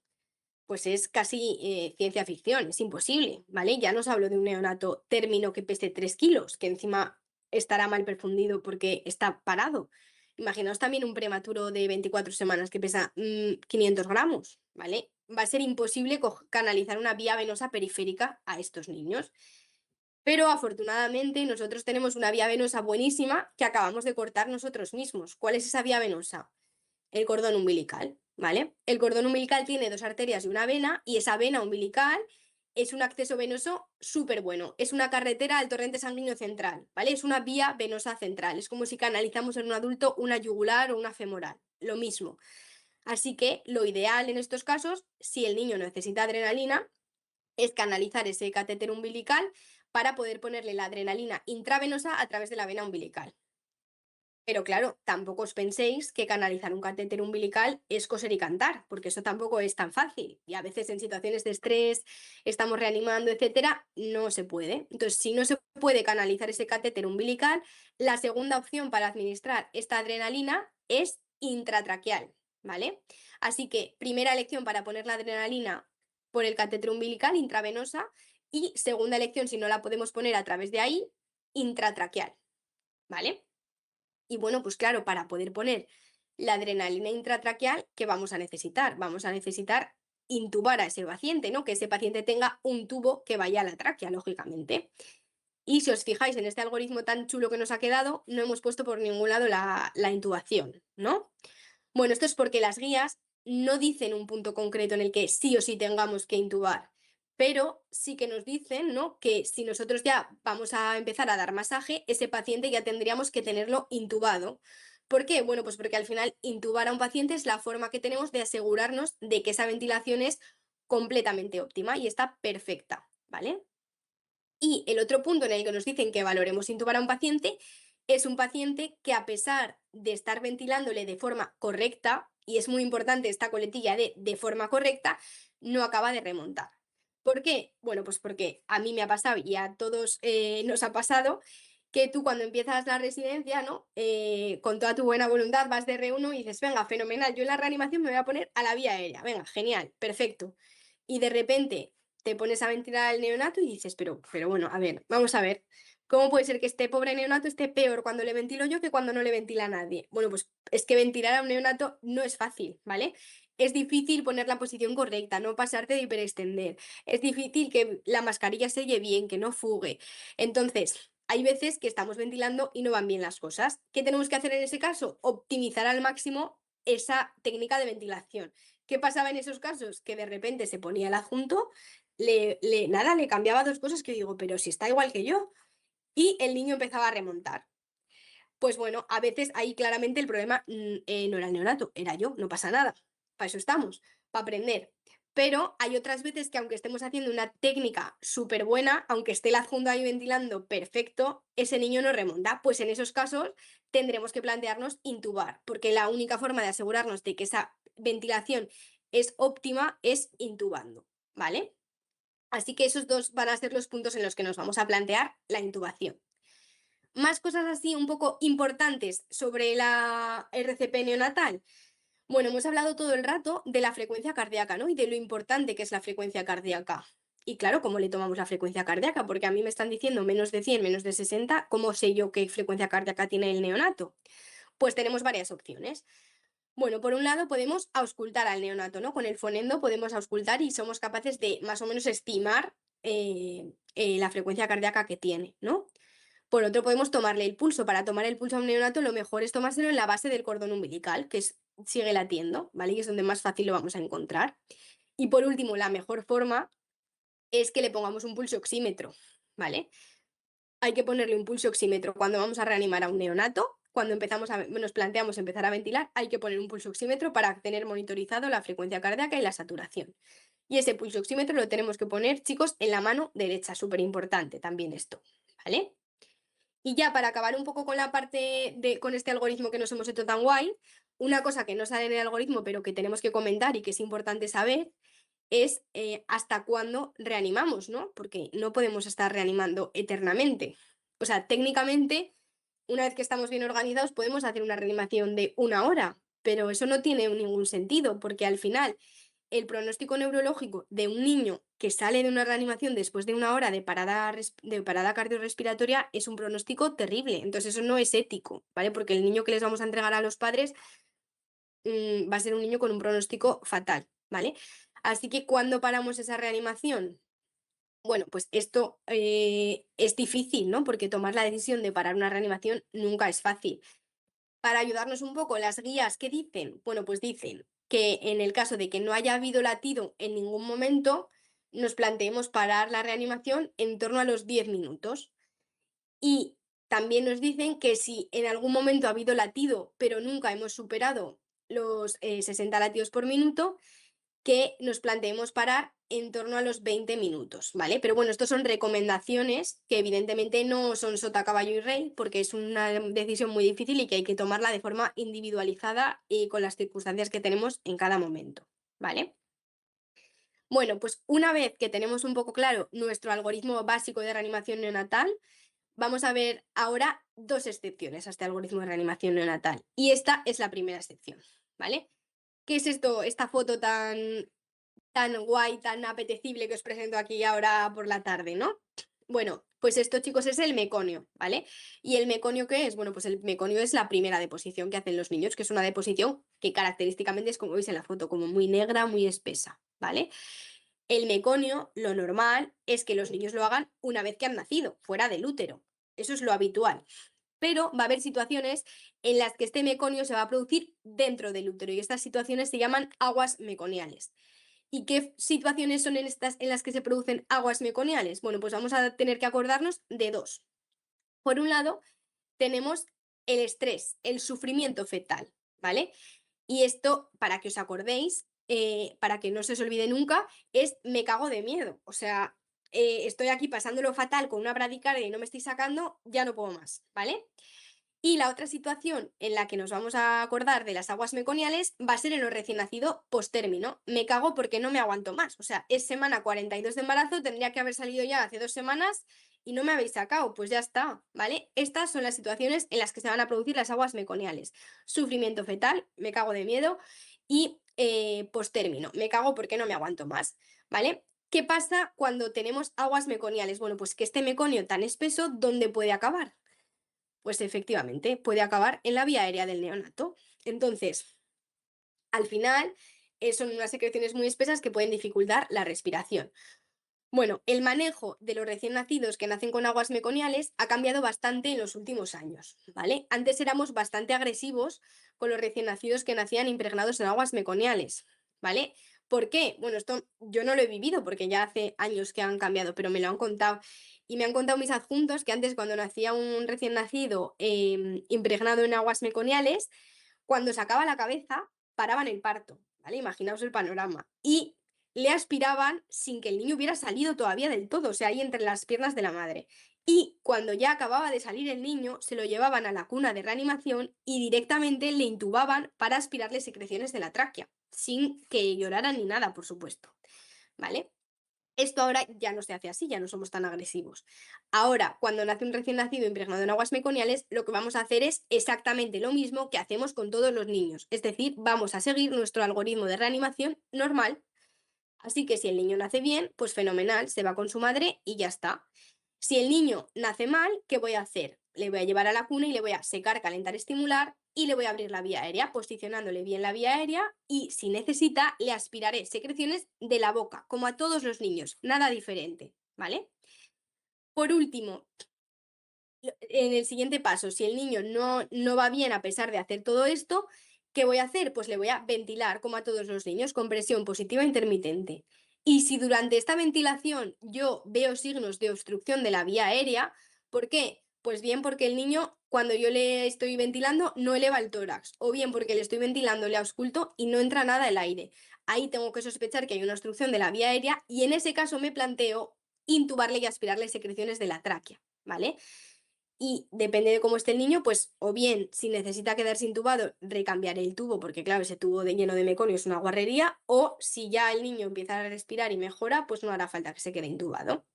Pues es casi ciencia ficción, es imposible, ¿vale? Ya no os hablo de un neonato término que pese 3 kilos, que encima estará mal perfundido porque está parado. Imaginaos también un prematuro de 24 semanas que pesa 500 gramos, ¿vale? Va a ser imposible canalizar una vía venosa periférica a estos niños. Pero afortunadamente nosotros tenemos una vía venosa buenísima que acabamos de cortar nosotros mismos. ¿Cuál es esa vía venosa? El cordón umbilical, ¿vale? El cordón umbilical tiene dos arterias y una vena, y esa vena umbilical es un acceso venoso súper bueno. Es una carretera al torrente sanguíneo central, ¿vale? Es una vía venosa central. Es como si canalizamos en un adulto una yugular o una femoral. Lo mismo. Así que lo ideal en estos casos, si el niño necesita adrenalina, es canalizar ese catéter umbilical para poder ponerle la adrenalina intravenosa a través de la vena umbilical. Pero claro, tampoco os penséis que canalizar un catéter umbilical es coser y cantar, porque eso tampoco es tan fácil. Y a veces en situaciones de estrés, estamos reanimando, etcétera, no se puede. Entonces, si no se puede canalizar ese catéter umbilical, la segunda opción para administrar esta adrenalina es intratraqueal, ¿vale? Así que primera elección para poner la adrenalina por el catéter umbilical, intravenosa, y segunda elección, si no la podemos poner a través de ahí, intratraqueal, ¿vale? Y bueno, pues claro, para poder poner la adrenalina intratraqueal, ¿qué vamos a necesitar? Vamos a necesitar intubar a ese paciente, ¿no? Que ese paciente tenga un tubo que vaya a la tráquea, lógicamente. Y si os fijáis en este algoritmo tan chulo que nos ha quedado, no hemos puesto por ningún lado la intubación, ¿no? Bueno, esto es porque las guías no dicen un punto concreto en el que sí o sí tengamos que intubar, pero sí que nos dicen, ¿no? Que si nosotros ya vamos a empezar a dar masaje, ese paciente ya tendríamos que tenerlo intubado. ¿Por qué? Bueno, pues porque al final intubar a un paciente es la forma que tenemos de asegurarnos de que esa ventilación es completamente óptima y está perfecta, ¿vale? Y el otro punto en el que nos dicen que valoremos intubar a un paciente es un paciente que, a pesar de estar ventilándole de forma correcta, y es muy importante esta coletilla de forma correcta, no acaba de remontar. ¿Por qué? Bueno, pues porque a mí me ha pasado y a todos nos ha pasado que tú, cuando empiezas la residencia, ¿no? Con toda tu buena voluntad vas de R1 y dices, venga, fenomenal, yo en la reanimación me voy a poner a la vía aérea, venga, genial, perfecto. Y de repente te pones a ventilar al neonato y dices, pero bueno, a ver, vamos a ver, ¿cómo puede ser que este pobre neonato esté peor cuando le ventilo yo que cuando no le ventila a nadie? Bueno, pues es que ventilar a un neonato no es fácil, ¿vale? Es difícil poner la posición correcta, no pasarte de hiperextender. Es difícil que la mascarilla selle bien, que no fugue. Entonces, hay veces que estamos ventilando y no van bien las cosas. ¿Qué tenemos que hacer en ese caso? Optimizar al máximo esa técnica de ventilación. ¿Qué pasaba en esos casos? Que de repente se ponía el adjunto, nada, le cambiaba dos cosas que digo, pero si está igual que yo. Y el niño empezaba a remontar. Pues bueno, a veces ahí claramente el problema no era el neonato, era yo, no pasa nada. Para eso estamos, para aprender. Pero hay otras veces que aunque estemos haciendo una técnica súper buena, aunque esté el adjunto ahí ventilando perfecto, ese niño no remonta. Pues en esos casos tendremos que plantearnos intubar, porque la única forma de asegurarnos de que esa ventilación es óptima es intubando, ¿vale? Así que esos dos van a ser los puntos en los que nos vamos a plantear la intubación. Más cosas así un poco importantes sobre la RCP neonatal. Bueno, hemos hablado todo el rato de la frecuencia cardíaca, ¿no? Y de lo importante que es la frecuencia cardíaca. Y claro, ¿cómo le tomamos la frecuencia cardíaca? Porque a mí me están diciendo menos de 100, menos de 60, ¿cómo sé yo qué frecuencia cardíaca tiene el neonato? Pues tenemos varias opciones. Bueno, por un lado podemos auscultar al neonato, ¿no? Con el fonendo podemos auscultar y somos capaces de más o menos estimar la frecuencia cardíaca que tiene, ¿no? Por otro, podemos tomarle el pulso. Para tomar el pulso a un neonato, lo mejor es tomárselo en la base del cordón umbilical, sigue latiendo, ¿vale? Y es donde más fácil lo vamos a encontrar. Y por último, la mejor forma es que le pongamos un pulso oxímetro, ¿vale? Hay que ponerle un pulso oxímetro cuando vamos a reanimar a un neonato. Cuando nos planteamos empezar a ventilar, hay que poner un pulso oxímetro para tener monitorizado la frecuencia cardíaca y la saturación. Y ese pulso oxímetro lo tenemos que poner, chicos, en la mano derecha, súper importante también esto, ¿vale? Y ya para acabar un poco con la parte con este algoritmo que nos hemos hecho tan guay, una cosa que no sale en el algoritmo, pero que tenemos que comentar y que es importante saber, es hasta cuándo reanimamos, ¿no? Porque no podemos estar reanimando eternamente. O sea, técnicamente, una vez que estamos bien organizados, podemos hacer una reanimación de 1 hora, pero eso no tiene ningún sentido, porque al final el pronóstico neurológico de un niño que sale de una reanimación después de 1 hora de parada cardiorrespiratoria es un pronóstico terrible. Entonces eso no es ético, ¿vale? Porque el niño que les vamos a entregar a los padres va a ser un niño con un pronóstico fatal, ¿vale? Así que ¿cuándo paramos esa reanimación? Bueno, pues esto es difícil, ¿no? Porque tomar la decisión de parar una reanimación nunca es fácil. Para ayudarnos un poco, las guías, ¿qué dicen? Bueno, pues dicen que en el caso de que no haya habido latido en ningún momento, nos planteemos parar la reanimación en torno a los 10 minutos. Y también nos dicen que si en algún momento ha habido latido, pero nunca hemos superado los 60 latidos por minuto, que nos planteemos parar en torno a los 20 minutos, ¿vale? Pero bueno, estos son recomendaciones que evidentemente no son sota, caballo y rey, porque es una decisión muy difícil y que hay que tomarla de forma individualizada y con las circunstancias que tenemos en cada momento, ¿vale? Bueno, pues una vez que tenemos un poco claro nuestro algoritmo básico de reanimación neonatal, vamos a ver ahora dos excepciones a este algoritmo de reanimación neonatal. Y esta es la primera excepción, ¿vale? ¿Qué es esto, esta foto tan guay, tan apetecible que os presento aquí ahora por la tarde, ¿no? Bueno, pues esto, chicos, es el meconio, ¿vale? ¿Y el meconio qué es? Bueno, pues el meconio es la primera deposición que hacen los niños, que es una deposición que característicamente es, como veis en la foto, como muy negra, muy espesa, ¿vale? El meconio, lo normal es que los niños lo hagan una vez que han nacido, fuera del útero. Eso es lo habitual. Pero va a haber situaciones en las que este meconio se va a producir dentro del útero y estas situaciones se llaman aguas meconiales. ¿Y qué situaciones son estas en las que se producen aguas meconiales? Bueno, pues vamos a tener que acordarnos de dos. Por un lado, tenemos el estrés, el sufrimiento fetal, ¿vale? Y esto, para que os acordéis, para que no se os olvide nunca, es me cago de miedo. O sea, estoy aquí pasándolo fatal con una bradicardia y no me estoy sacando, ya no puedo más, ¿vale? Y la otra situación en la que nos vamos a acordar de las aguas meconiales va a ser en lo recién nacido postérmino. Me cago porque no me aguanto más. O sea, es semana 42 de embarazo, tendría que haber salido ya hace 2 semanas y no me habéis sacado. Pues ya está, ¿vale? Estas son las situaciones en las que se van a producir las aguas meconiales. Sufrimiento fetal, me cago de miedo, y postérmino, me cago porque no me aguanto más, ¿vale? ¿Qué pasa cuando tenemos aguas meconiales? Bueno, pues que este meconio tan espeso, ¿dónde puede acabar? Pues efectivamente, puede acabar en la vía aérea del neonato. Entonces, al final, son unas secreciones muy espesas que pueden dificultar la respiración. Bueno, el manejo de los recién nacidos que nacen con aguas meconiales ha cambiado bastante en los últimos años, ¿vale? Antes éramos bastante agresivos con los recién nacidos que nacían impregnados en aguas meconiales, ¿vale? ¿Por qué? Bueno, esto yo no lo he vivido porque ya hace años que han cambiado, pero me lo han contado. Y me han contado mis adjuntos que antes cuando nacía un recién nacido impregnado en aguas meconiales, cuando sacaba la cabeza, paraban el parto, ¿vale? Imaginaos el panorama. Y le aspiraban sin que el niño hubiera salido todavía del todo, o sea, ahí entre las piernas de la madre. Y cuando ya acababa de salir el niño, se lo llevaban a la cuna de reanimación y directamente le intubaban para aspirarle secreciones de la tráquea, sin que llorara ni nada, por supuesto, ¿vale? Esto ahora ya no se hace así, ya no somos tan agresivos. Ahora, cuando nace un recién nacido impregnado en aguas meconiales, lo que vamos a hacer es exactamente lo mismo que hacemos con todos los niños. Es decir, vamos a seguir nuestro algoritmo de reanimación normal. Así que si el niño nace bien, pues fenomenal, se va con su madre y ya está. Si el niño nace mal, ¿qué voy a hacer? Le voy a llevar a la cuna y le voy a secar, calentar, estimular y le voy a abrir la vía aérea, posicionándole bien la vía aérea y si necesita, le aspiraré secreciones de la boca, como a todos los niños, nada diferente, ¿vale? Por último, en el siguiente paso, si el niño no va bien a pesar de hacer todo esto, ¿qué voy a hacer? Pues le voy a ventilar, como a todos los niños, con presión positiva intermitente. Y si durante esta ventilación yo veo signos de obstrucción de la vía aérea, ¿por qué? Pues bien porque el niño, cuando yo le estoy ventilando, no eleva el tórax, o bien porque le estoy ventilando, le ausculto y no entra nada el aire. Ahí tengo que sospechar que hay una obstrucción de la vía aérea y en ese caso me planteo intubarle y aspirarle secreciones de la tráquea, ¿vale? Y depende de cómo esté el niño, pues o bien si necesita quedarse intubado, recambiar el tubo, porque claro, ese tubo lleno de meconio es una guarrería, o si ya el niño empieza a respirar y mejora, pues no hará falta que se quede intubado.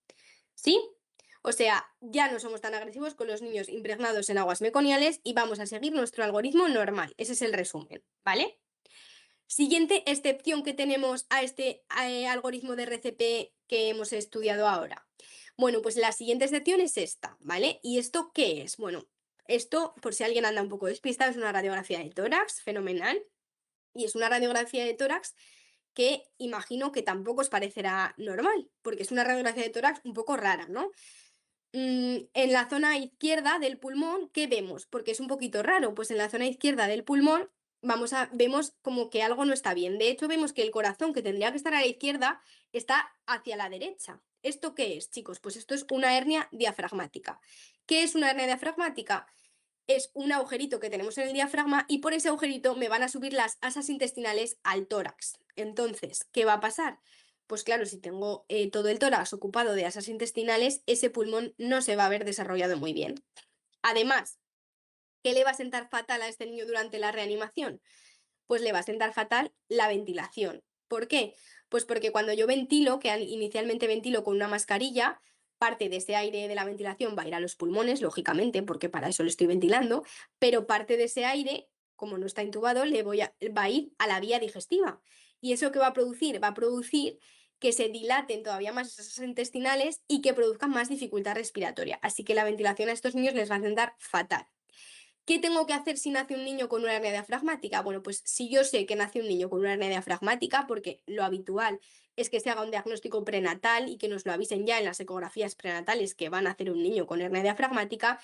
¿Sí? O sea, ya no somos tan agresivos con los niños impregnados en aguas meconiales y vamos a seguir nuestro algoritmo normal. Ese es el resumen, ¿vale? Siguiente excepción que tenemos a este algoritmo de RCP que hemos estudiado ahora. Bueno, pues la siguiente excepción es esta, ¿vale? ¿Y esto qué es? Bueno, esto, por si alguien anda un poco despistado, es una radiografía de tórax, fenomenal. Y es una radiografía de tórax que imagino que tampoco os parecerá normal, porque es una radiografía de tórax un poco rara, ¿no? En la zona izquierda del pulmón, ¿qué vemos? Porque es un poquito raro, pues en la zona izquierda del pulmón vemos como que algo no está bien. De hecho, vemos que el corazón que tendría que estar a la izquierda está hacia la derecha. ¿Esto qué es, chicos? Pues esto es una hernia diafragmática. ¿Qué es una hernia diafragmática? Es un agujerito que tenemos en el diafragma y por ese agujerito me van a subir las asas intestinales al tórax. Entonces, ¿qué va a pasar? Pues claro, si tengo todo el tórax ocupado de asas intestinales, ese pulmón no se va a ver desarrollado muy bien. Además, ¿qué le va a sentar fatal a este niño durante la reanimación? Pues le va a sentar fatal la ventilación. ¿Por qué? Pues porque cuando yo ventilo, que inicialmente ventilo con una mascarilla, parte de ese aire de la ventilación va a ir a los pulmones, lógicamente, porque para eso lo estoy ventilando, pero parte de ese aire, como no está intubado, va a ir a la vía digestiva. ¿Y eso qué va a producir? Va a producir que se dilaten todavía más esas intestinales y que produzcan más dificultad respiratoria. Así que la ventilación a estos niños les va a sentar fatal. ¿Qué tengo que hacer si nace un niño con una hernia diafragmática? Bueno, pues si yo sé que nace un niño con una hernia diafragmática, porque lo habitual es que se haga un diagnóstico prenatal y que nos lo avisen ya en las ecografías prenatales que van a hacer un niño con hernia diafragmática,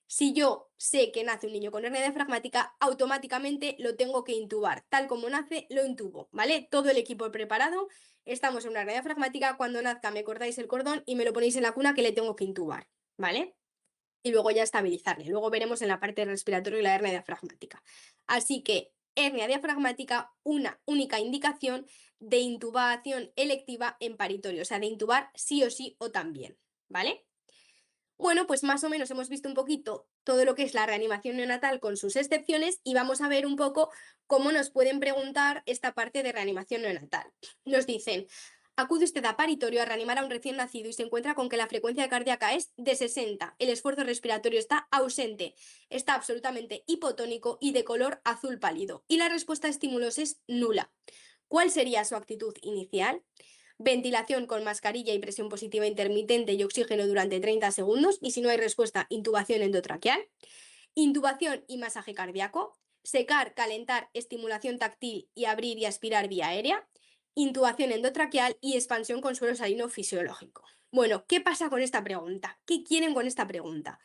si yo sé que nace un niño con hernia diafragmática, automáticamente lo tengo que intubar. Tal como nace, lo intubo, ¿vale? Todo el equipo preparado, estamos en una hernia diafragmática, cuando nazca me cortáis el cordón y me lo ponéis en la cuna que le tengo que intubar, ¿vale? Y luego ya estabilizarle. Luego veremos en la parte respiratoria la hernia diafragmática. Así que hernia diafragmática, una única indicación de intubación electiva en paritorio, o sea, de intubar sí o sí o también, ¿vale? Bueno, pues más o menos hemos visto un poquito todo lo que es la reanimación neonatal con sus excepciones y vamos a ver un poco cómo nos pueden preguntar esta parte de reanimación neonatal. Nos dicen, acude usted a paritorio a reanimar a un recién nacido y se encuentra con que la frecuencia cardíaca es de 60, el esfuerzo respiratorio está ausente, está absolutamente hipotónico y de color azul pálido y la respuesta a estímulos es nula. ¿Cuál sería su actitud inicial? Ventilación con mascarilla y presión positiva intermitente y oxígeno durante 30 segundos y si no hay respuesta, intubación endotraqueal. Intubación y masaje cardíaco. Secar, calentar, estimulación táctil y abrir y aspirar vía aérea. Intubación endotraqueal y expansión con suelo salino fisiológico. Bueno, ¿qué pasa con esta pregunta? ¿Qué quieren con esta pregunta?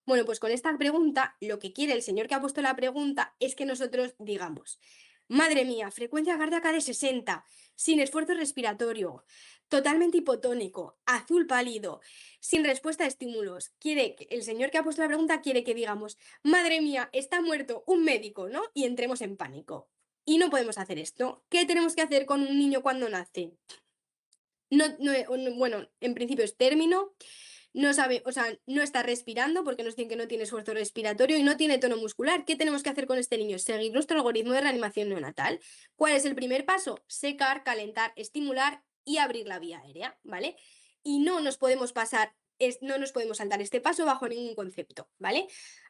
Bueno, pues con esta pregunta, lo que quiere el señor que ha puesto la pregunta es que nosotros digamos, Madre mía, frecuencia cardíaca de 60, sin esfuerzo respiratorio, totalmente hipotónico, azul pálido, sin respuesta a estímulos. El señor que ha puesto la pregunta quiere que digamos, madre mía, está muerto un médico, ¿no? Y entremos en pánico. Y no podemos hacer esto. ¿Qué tenemos que hacer con un niño cuando nace? Bueno, en principio es término, no sabe, o sea, no está respirando porque nos dicen que no tiene esfuerzo respiratorio y no tiene tono muscular. ¿Qué tenemos que hacer con este niño? Seguir nuestro algoritmo de reanimación neonatal. ¿Cuál es el primer paso? Secar, calentar, estimular y abrir la vía aérea, ¿vale? Y no nos podemos saltar este paso bajo ningún concepto, ¿vale?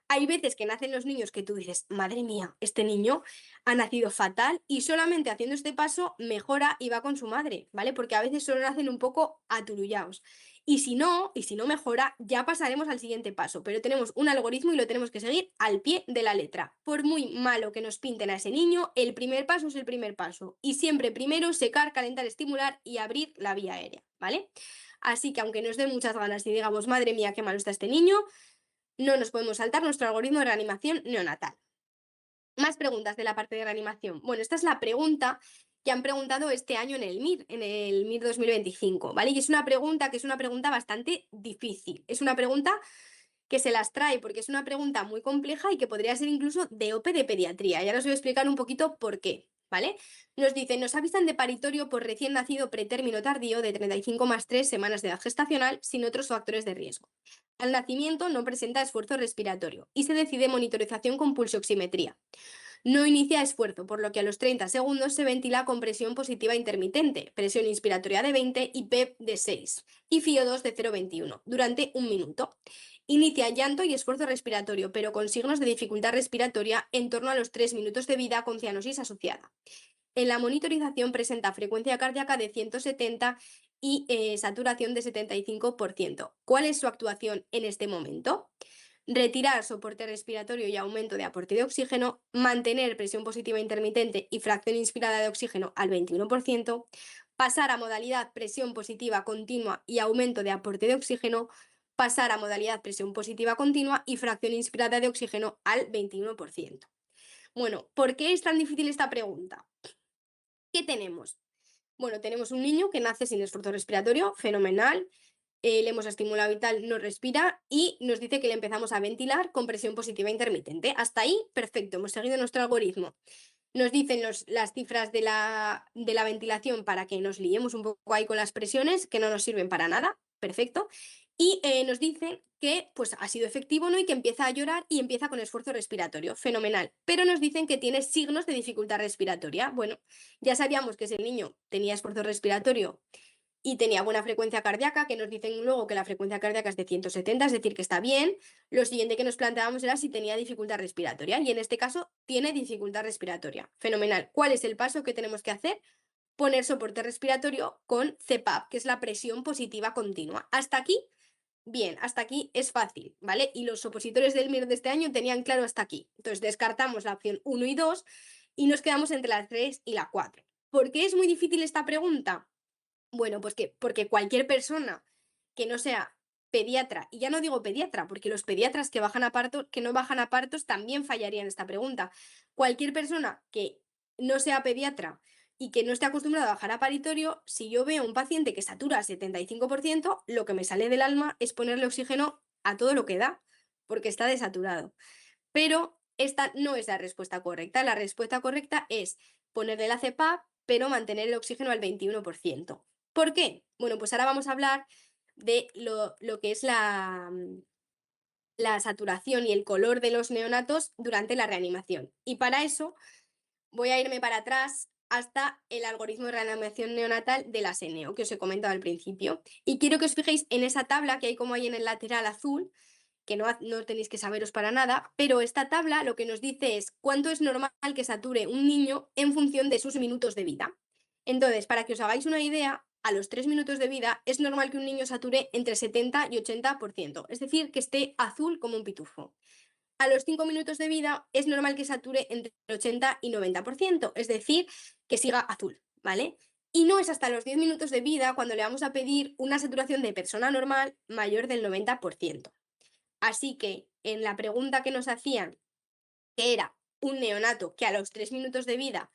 Hay veces que nacen los niños que tú dices, madre mía, este niño ha nacido fatal y solamente haciendo este paso mejora y va con su madre, ¿vale? Porque a veces solo nacen un poco aturullados. Y si no mejora, ya pasaremos al siguiente paso, pero tenemos un algoritmo y lo tenemos que seguir al pie de la letra. Por muy malo que nos pinten a ese niño, el primer paso es el primer paso. Y siempre primero secar, calentar, estimular y abrir la vía aérea, ¿vale? Así que aunque nos den muchas ganas y digamos, madre mía, qué malo está este niño, no nos podemos saltar nuestro algoritmo de reanimación neonatal. Más preguntas de la parte de reanimación. Bueno, esta es la pregunta que han preguntado este año en el MIR 2025, ¿vale? Y es una pregunta que es una pregunta bastante difícil. Es una pregunta que se las trae porque es una pregunta muy compleja y que podría ser incluso de OPE de pediatría. Y ahora os voy a explicar un poquito por qué, ¿vale? Nos dicen, nos avisan de paritorio por recién nacido pretérmino tardío de 35 más 3 semanas de edad gestacional sin otros factores de riesgo. Al nacimiento no presenta esfuerzo respiratorio y se decide monitorización con pulsioximetría. No inicia esfuerzo, por lo que a los 30 segundos se ventila con presión positiva intermitente, presión inspiratoria de 20 y PEP de 6 y FIO2 de 0,21 durante un minuto. Inicia llanto y esfuerzo respiratorio, pero con signos de dificultad respiratoria en torno a los 3 minutos de vida con cianosis asociada. En la monitorización presenta frecuencia cardíaca de 170 y saturación de 75%. ¿Cuál es su actuación en este momento? Retirar soporte respiratorio y aumento de aporte de oxígeno, mantener presión positiva intermitente y fracción inspirada de oxígeno al 21%, pasar a modalidad presión positiva continua y aumento de aporte de oxígeno, pasar a modalidad presión positiva continua y fracción inspirada de oxígeno al 21%. Bueno, ¿por qué es tan difícil esta pregunta? ¿Qué tenemos? Bueno, tenemos un niño que nace sin esfuerzo respiratorio, fenomenal, le hemos estimulado y tal, no respira y nos dice que le empezamos a ventilar con presión positiva intermitente. Hasta ahí, perfecto, hemos seguido nuestro algoritmo. Nos dicen las cifras de la ventilación para que nos liemos un poco ahí con las presiones, que no nos sirven para nada, perfecto. Y nos dicen que pues, ha sido efectivo, ¿no? Y que empieza a llorar y empieza con esfuerzo respiratorio, fenomenal. Pero nos dicen que tiene signos de dificultad respiratoria. Bueno, ya sabíamos que ese niño tenía esfuerzo respiratorio y tenía buena frecuencia cardíaca, que nos dicen luego que la frecuencia cardíaca es de 170, es decir, que está bien. Lo siguiente que nos planteábamos era si tenía dificultad respiratoria y en este caso tiene dificultad respiratoria. Fenomenal. ¿Cuál es el paso que tenemos que hacer? Poner soporte respiratorio con CPAP, que es la presión positiva continua. Hasta aquí, bien, hasta aquí es fácil, ¿vale? Y los opositores del MIR de este año tenían claro hasta aquí. Entonces descartamos la opción 1 y 2 y nos quedamos entre la 3 y la 4. ¿Por qué es muy difícil esta pregunta? Bueno, pues porque cualquier persona que no sea pediatra, y ya no digo pediatra, porque los pediatras que no bajan a partos también fallarían esta pregunta. Cualquier persona que no sea pediatra y que no esté acostumbrado a bajar a paritorio, si yo veo un paciente que satura 75%, lo que me sale del alma es ponerle oxígeno a todo lo que da, porque está desaturado. Pero esta no es la respuesta correcta. La respuesta correcta es ponerle la CPAP, pero mantener el oxígeno al 21%. ¿Por qué? Bueno, pues ahora vamos a hablar de lo que es la saturación y el color de los neonatos durante la reanimación. Y para eso voy a irme para atrás hasta el algoritmo de reanimación neonatal de la SENEO, que os he comentado al principio. Y quiero que os fijéis en esa tabla que hay como ahí en el lateral azul, que no tenéis que saberos para nada, pero esta tabla lo que nos dice es cuánto es normal que sature un niño en función de sus minutos de vida. Entonces, para que os hagáis una idea, a los 3 minutos de vida es normal que un niño sature entre 70 y 80%, es decir, que esté azul como un pitufo. A los 5 minutos de vida es normal que sature entre 80 y 90%, es decir, que siga azul, ¿vale? Y no es hasta los 10 minutos de vida cuando le vamos a pedir una saturación de persona normal mayor del 90%. Así que en la pregunta que nos hacían, que era un neonato que a los 3 minutos de vida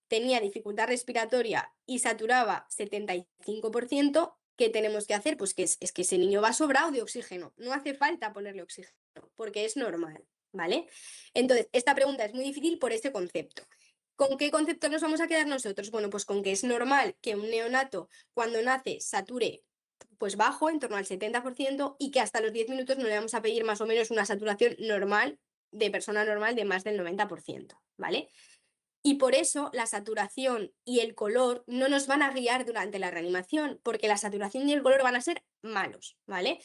tenía dificultad respiratoria y saturaba 75%, ¿qué tenemos que hacer? Pues que es que ese niño va sobrado de oxígeno, no hace falta ponerle oxígeno, porque es normal, ¿vale? Entonces, esta pregunta es muy difícil por ese concepto. ¿Con qué concepto nos vamos a quedar nosotros? Bueno, pues con que es normal que un neonato cuando nace sature pues bajo, en torno al 70%, y que hasta los 10 minutos no le vamos a pedir más o menos una saturación normal de persona normal de más del 90%, ¿vale? Y por eso la saturación y el color no nos van a guiar durante la reanimación, porque la saturación y el color van a ser malos, ¿vale?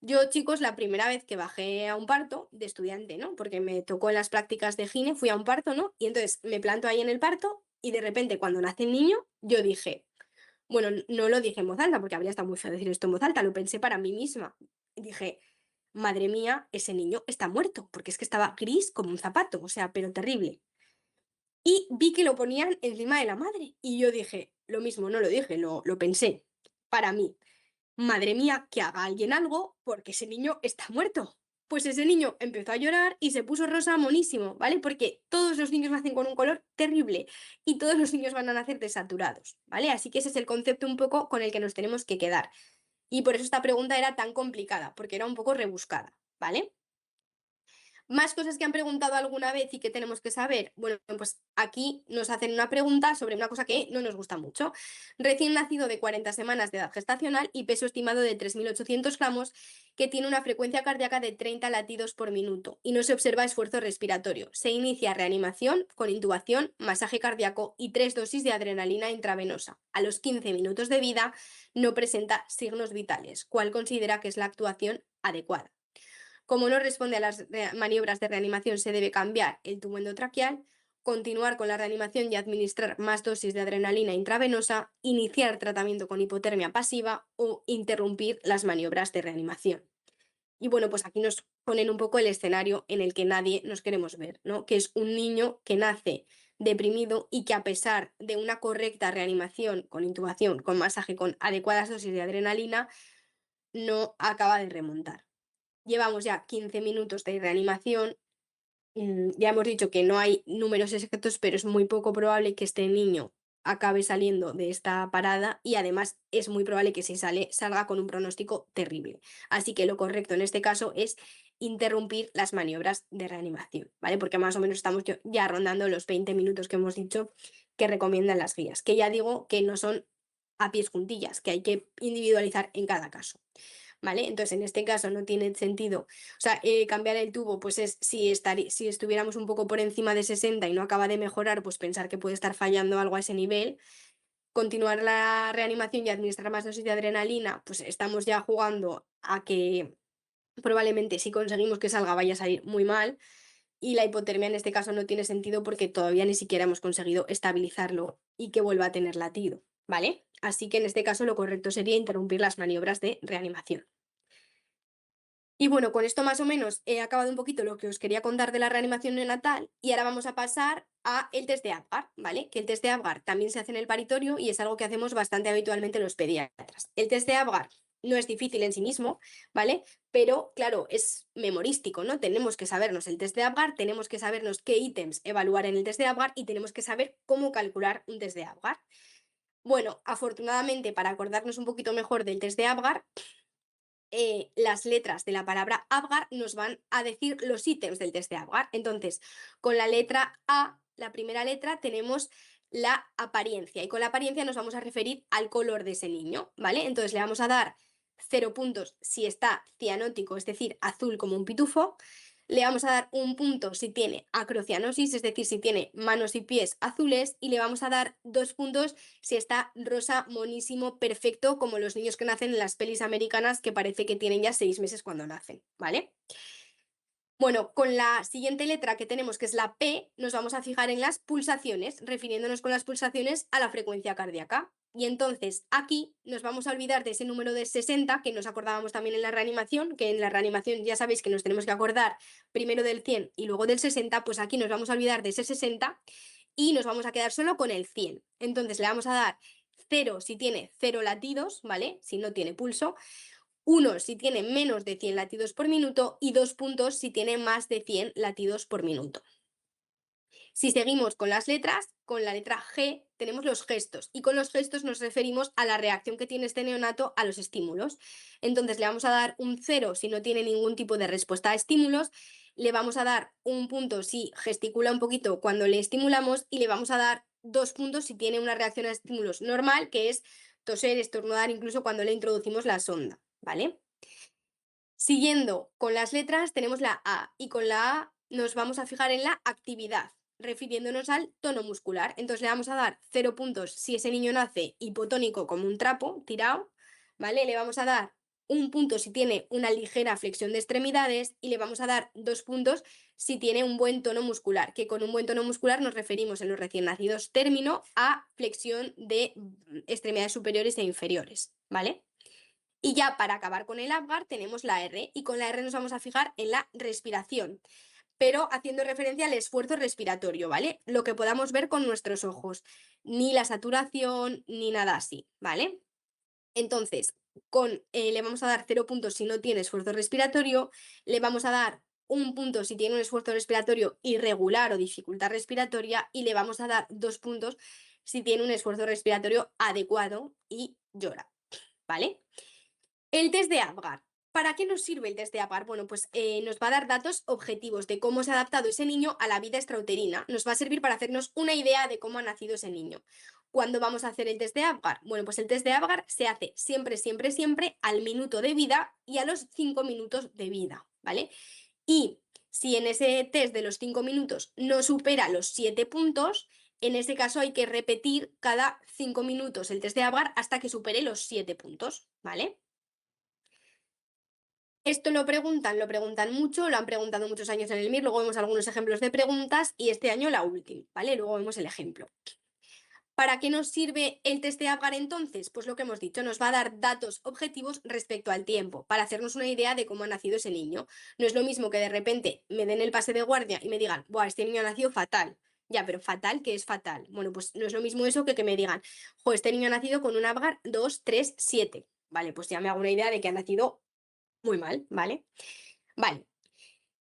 Yo, chicos, la primera vez que bajé a un parto de estudiante, ¿no? Porque me tocó en las prácticas de gine, fui a un parto, ¿no? Y entonces me planto ahí en el parto y de repente cuando nace el niño, yo dije, bueno, no lo dije en voz alta, porque habría estado muy feo decir esto en voz alta, lo pensé para mí misma. Y dije, madre mía, ese niño está muerto, porque es que estaba gris como un zapato, o sea, pero terrible. Y vi que lo ponían encima de la madre. Y yo dije, lo mismo, no lo dije, lo pensé para mí. Madre mía, que haga alguien algo porque ese niño está muerto. Pues ese niño empezó a llorar y se puso rosa monísimo, ¿vale? Porque todos los niños nacen con un color terrible y todos los niños van a nacer desaturados, ¿vale? Así que ese es el concepto un poco con el que nos tenemos que quedar. Y por eso esta pregunta era tan complicada, porque era un poco rebuscada, ¿vale? Más cosas que han preguntado alguna vez y que tenemos que saber. Bueno, pues aquí nos hacen una pregunta sobre una cosa que no nos gusta mucho. Recién nacido de 40 semanas de edad gestacional y peso estimado de 3.800 gramos, que tiene una frecuencia cardíaca de 30 latidos por minuto y no se observa esfuerzo respiratorio. Se inicia reanimación con intubación, masaje cardíaco y 3 dosis de adrenalina intravenosa. A los 15 minutos de vida no presenta signos vitales. ¿Cuál considera que es la actuación adecuada? Como no responde a las maniobras de reanimación, se debe cambiar el tubo endotraqueal, continuar con la reanimación y administrar más dosis de adrenalina intravenosa, iniciar tratamiento con hipotermia pasiva o interrumpir las maniobras de reanimación. Y bueno, pues aquí nos ponen un poco el escenario en el que nadie nos queremos ver, ¿no? Que es un niño que nace deprimido y que a pesar de una correcta reanimación con intubación, con masaje, con adecuadas dosis de adrenalina, no acaba de remontar. Llevamos ya 15 minutos de reanimación. Ya hemos dicho que no hay números exactos, pero es muy poco probable que este niño acabe saliendo de esta parada y además es muy probable que si sale, salga con un pronóstico terrible. Así que lo correcto en este caso es interrumpir las maniobras de reanimación, ¿vale? Porque más o menos estamos ya rondando los 20 minutos que hemos dicho que recomiendan las guías, que ya digo que no son a pies juntillas, que hay que individualizar en cada caso. ¿Vale? Entonces, en este caso no tiene sentido, o sea, cambiar el tubo, pues es si estuviéramos un poco por encima de 60 y no acaba de mejorar, pues pensar que puede estar fallando algo a ese nivel. Continuar la reanimación y administrar más dosis de adrenalina, pues estamos ya jugando a que probablemente si conseguimos que salga vaya a salir muy mal. Y la hipotermia en este caso no tiene sentido porque todavía ni siquiera hemos conseguido estabilizarlo y que vuelva a tener latido, ¿vale? Así que en este caso lo correcto sería interrumpir las maniobras de reanimación. Y bueno, con esto más o menos he acabado un poquito lo que os quería contar de la reanimación neonatal y ahora vamos a pasar a el test de Apgar, ¿vale? Que el test de Apgar también se hace en el paritorio y es algo que hacemos bastante habitualmente los pediatras. El test de Apgar no es difícil en sí mismo, ¿vale? Pero claro, es memorístico, ¿no? Tenemos que sabernos el test de Apgar, tenemos que sabernos qué ítems evaluar en el test de Apgar y tenemos que saber cómo calcular un test de Apgar. Bueno, afortunadamente para acordarnos un poquito mejor del test de Apgar, las letras de la palabra Apgar nos van a decir los ítems del test de Apgar. Entonces, con la letra A, la primera letra, tenemos la apariencia y con la apariencia nos vamos a referir al color de ese niño, ¿vale? Entonces le vamos a dar 0 puntos si está cianótico, es decir, azul como un pitufo. Le vamos a dar un punto si tiene acrocianosis, es decir, si tiene manos y pies azules, y le vamos a dar 2 puntos si está rosa, monísimo, perfecto, como los niños que nacen en las pelis americanas que parece que tienen ya 6 meses cuando nacen, ¿vale? Bueno, con la siguiente letra que tenemos, que es la P, nos vamos a fijar en las pulsaciones, refiriéndonos con las pulsaciones a la frecuencia cardíaca. Y entonces aquí nos vamos a olvidar de ese número de 60 que nos acordábamos también en la reanimación, que en la reanimación ya sabéis que nos tenemos que acordar primero del 100 y luego del 60, pues aquí nos vamos a olvidar de ese 60 y nos vamos a quedar solo con el 100. Entonces le vamos a dar 0 si tiene 0 latidos, ¿vale? Si no tiene pulso. 1 si tiene menos de 100 latidos por minuto y 2 puntos si tiene más de 100 latidos por minuto. Si seguimos con las letras, con la letra G tenemos los gestos y con los gestos nos referimos a la reacción que tiene este neonato a los estímulos. Entonces le vamos a dar un 0 si no tiene ningún tipo de respuesta a estímulos, le vamos a dar un punto si gesticula un poquito cuando le estimulamos y le vamos a dar 2 puntos si tiene una reacción a estímulos normal, que es toser, estornudar, incluso cuando le introducimos la sonda, ¿vale? Siguiendo con las letras tenemos la A y con la A nos vamos a fijar en la actividad, refiriéndonos al tono muscular. Entonces le vamos a dar 0 puntos si ese niño nace hipotónico como un trapo, tirado, ¿vale? Le vamos a dar un punto si tiene una ligera flexión de extremidades y le vamos a dar 2 puntos si tiene un buen tono muscular, que con un buen tono muscular nos referimos en los recién nacidos término a flexión de extremidades superiores e inferiores, ¿vale? Y ya para acabar con el Apgar tenemos la R y con la R nos vamos a fijar en la respiración, pero haciendo referencia al esfuerzo respiratorio, ¿vale? Lo que podamos ver con nuestros ojos, ni la saturación ni nada así, ¿vale? Entonces, le vamos a dar 0 puntos si no tiene esfuerzo respiratorio, le vamos a dar un punto si tiene un esfuerzo respiratorio irregular o dificultad respiratoria y le vamos a dar 2 puntos si tiene un esfuerzo respiratorio adecuado y llora, ¿vale? El test de Apgar. ¿Para qué nos sirve el test de Apgar? Bueno, pues nos va a dar datos objetivos de cómo se ha adaptado ese niño a la vida extrauterina. Nos va a servir para hacernos una idea de cómo ha nacido ese niño. ¿Cuándo vamos a hacer el test de Apgar? Bueno, pues el test de Apgar se hace siempre, siempre, siempre al minuto de vida y a los 5 minutos de vida, ¿vale? Y si en ese test de los 5 minutos no supera los 7 puntos, en ese caso hay que repetir cada 5 minutos el test de Apgar hasta que supere los 7 puntos, ¿vale? Esto lo preguntan mucho, lo han preguntado muchos años en el MIR, luego vemos algunos ejemplos de preguntas y este año la última, ¿vale? Luego vemos el ejemplo. ¿Para qué nos sirve el test de Apgar entonces? Pues lo que hemos dicho, nos va a dar datos objetivos respecto al tiempo, para hacernos una idea de cómo ha nacido ese niño. No es lo mismo que de repente me den el pase de guardia y me digan, ¡buah, este niño ha nacido fatal! Ya, pero fatal, ¿qué es fatal? Bueno, pues no es lo mismo eso que me digan, ¡jo, este niño ha nacido con un Apgar 2, 3, 7! Vale, pues ya me hago una idea de que ha nacido muy mal, ¿vale? Vale.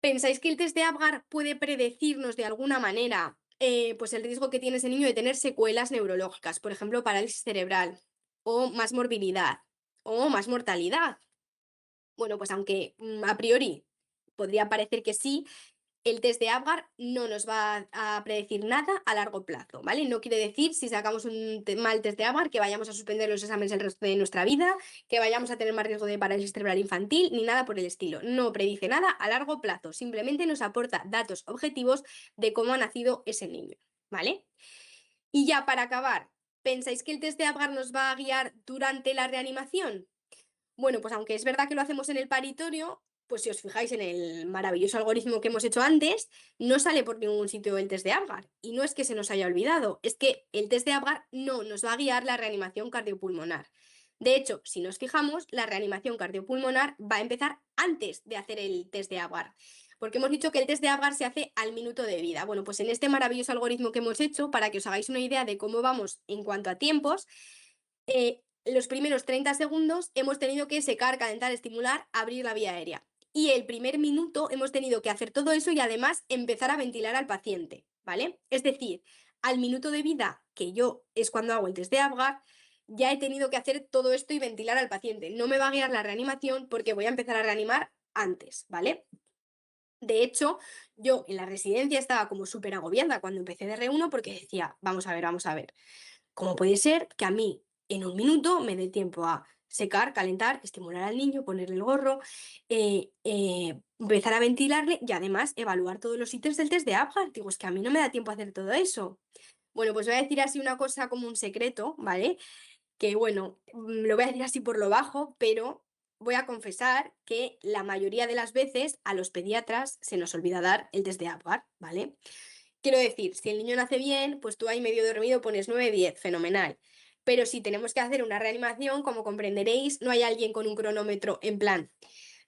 ¿Pensáis que el test de Apgar puede predecirnos de alguna manera pues el riesgo que tiene ese niño de tener secuelas neurológicas, por ejemplo, parálisis cerebral, o más morbilidad, o más mortalidad? Bueno, pues aunque a priori podría parecer que sí, el test de Apgar no nos va a predecir nada a largo plazo, ¿vale? No quiere decir, si sacamos un mal test de Apgar, que vayamos a suspender los exámenes el resto de nuestra vida, que vayamos a tener más riesgo de parálisis cerebral infantil, ni nada por el estilo. No predice nada a largo plazo, simplemente nos aporta datos objetivos de cómo ha nacido ese niño, ¿vale? Y ya para acabar, ¿pensáis que el test de Apgar nos va a guiar durante la reanimación? Bueno, pues aunque es verdad que lo hacemos en el paritorio, pues si os fijáis en el maravilloso algoritmo que hemos hecho antes, no sale por ningún sitio el test de Apgar. Y no es que se nos haya olvidado, es que el test de Apgar no nos va a guiar la reanimación cardiopulmonar. De hecho, si nos fijamos, la reanimación cardiopulmonar va a empezar antes de hacer el test de Apgar. Porque hemos dicho que el test de Apgar se hace al minuto de vida. Bueno, pues en este maravilloso algoritmo que hemos hecho, para que os hagáis una idea de cómo vamos en cuanto a tiempos, los primeros 30 segundos hemos tenido que secar, calentar, estimular, abrir la vía aérea. Y el primer minuto hemos tenido que hacer todo eso y además empezar a ventilar al paciente, ¿vale? Es decir, al minuto de vida, que yo es cuando hago el test de Apgar, ya he tenido que hacer todo esto y ventilar al paciente. No me va a guiar la reanimación porque voy a empezar a reanimar antes, ¿vale? De hecho, yo en la residencia estaba como súper agobiada cuando empecé de R1 porque decía, vamos a ver. ¿Cómo puede ser que a mí en un minuto me dé tiempo a secar, calentar, estimular al niño, ponerle el gorro, empezar a ventilarle y además evaluar todos los ítems del test de Apgar? Digo, es que a mí no me da tiempo a hacer todo eso. Bueno, pues voy a decir así una cosa como un secreto, ¿vale? Que bueno, lo voy a decir así por lo bajo, pero voy a confesar que la mayoría de las veces a los pediatras se nos olvida dar el test de Apgar, ¿vale? Quiero decir, si el niño nace bien, pues tú ahí medio dormido pones 9, 10, fenomenal. Pero si tenemos que hacer una reanimación, como comprenderéis, no hay alguien con un cronómetro en plan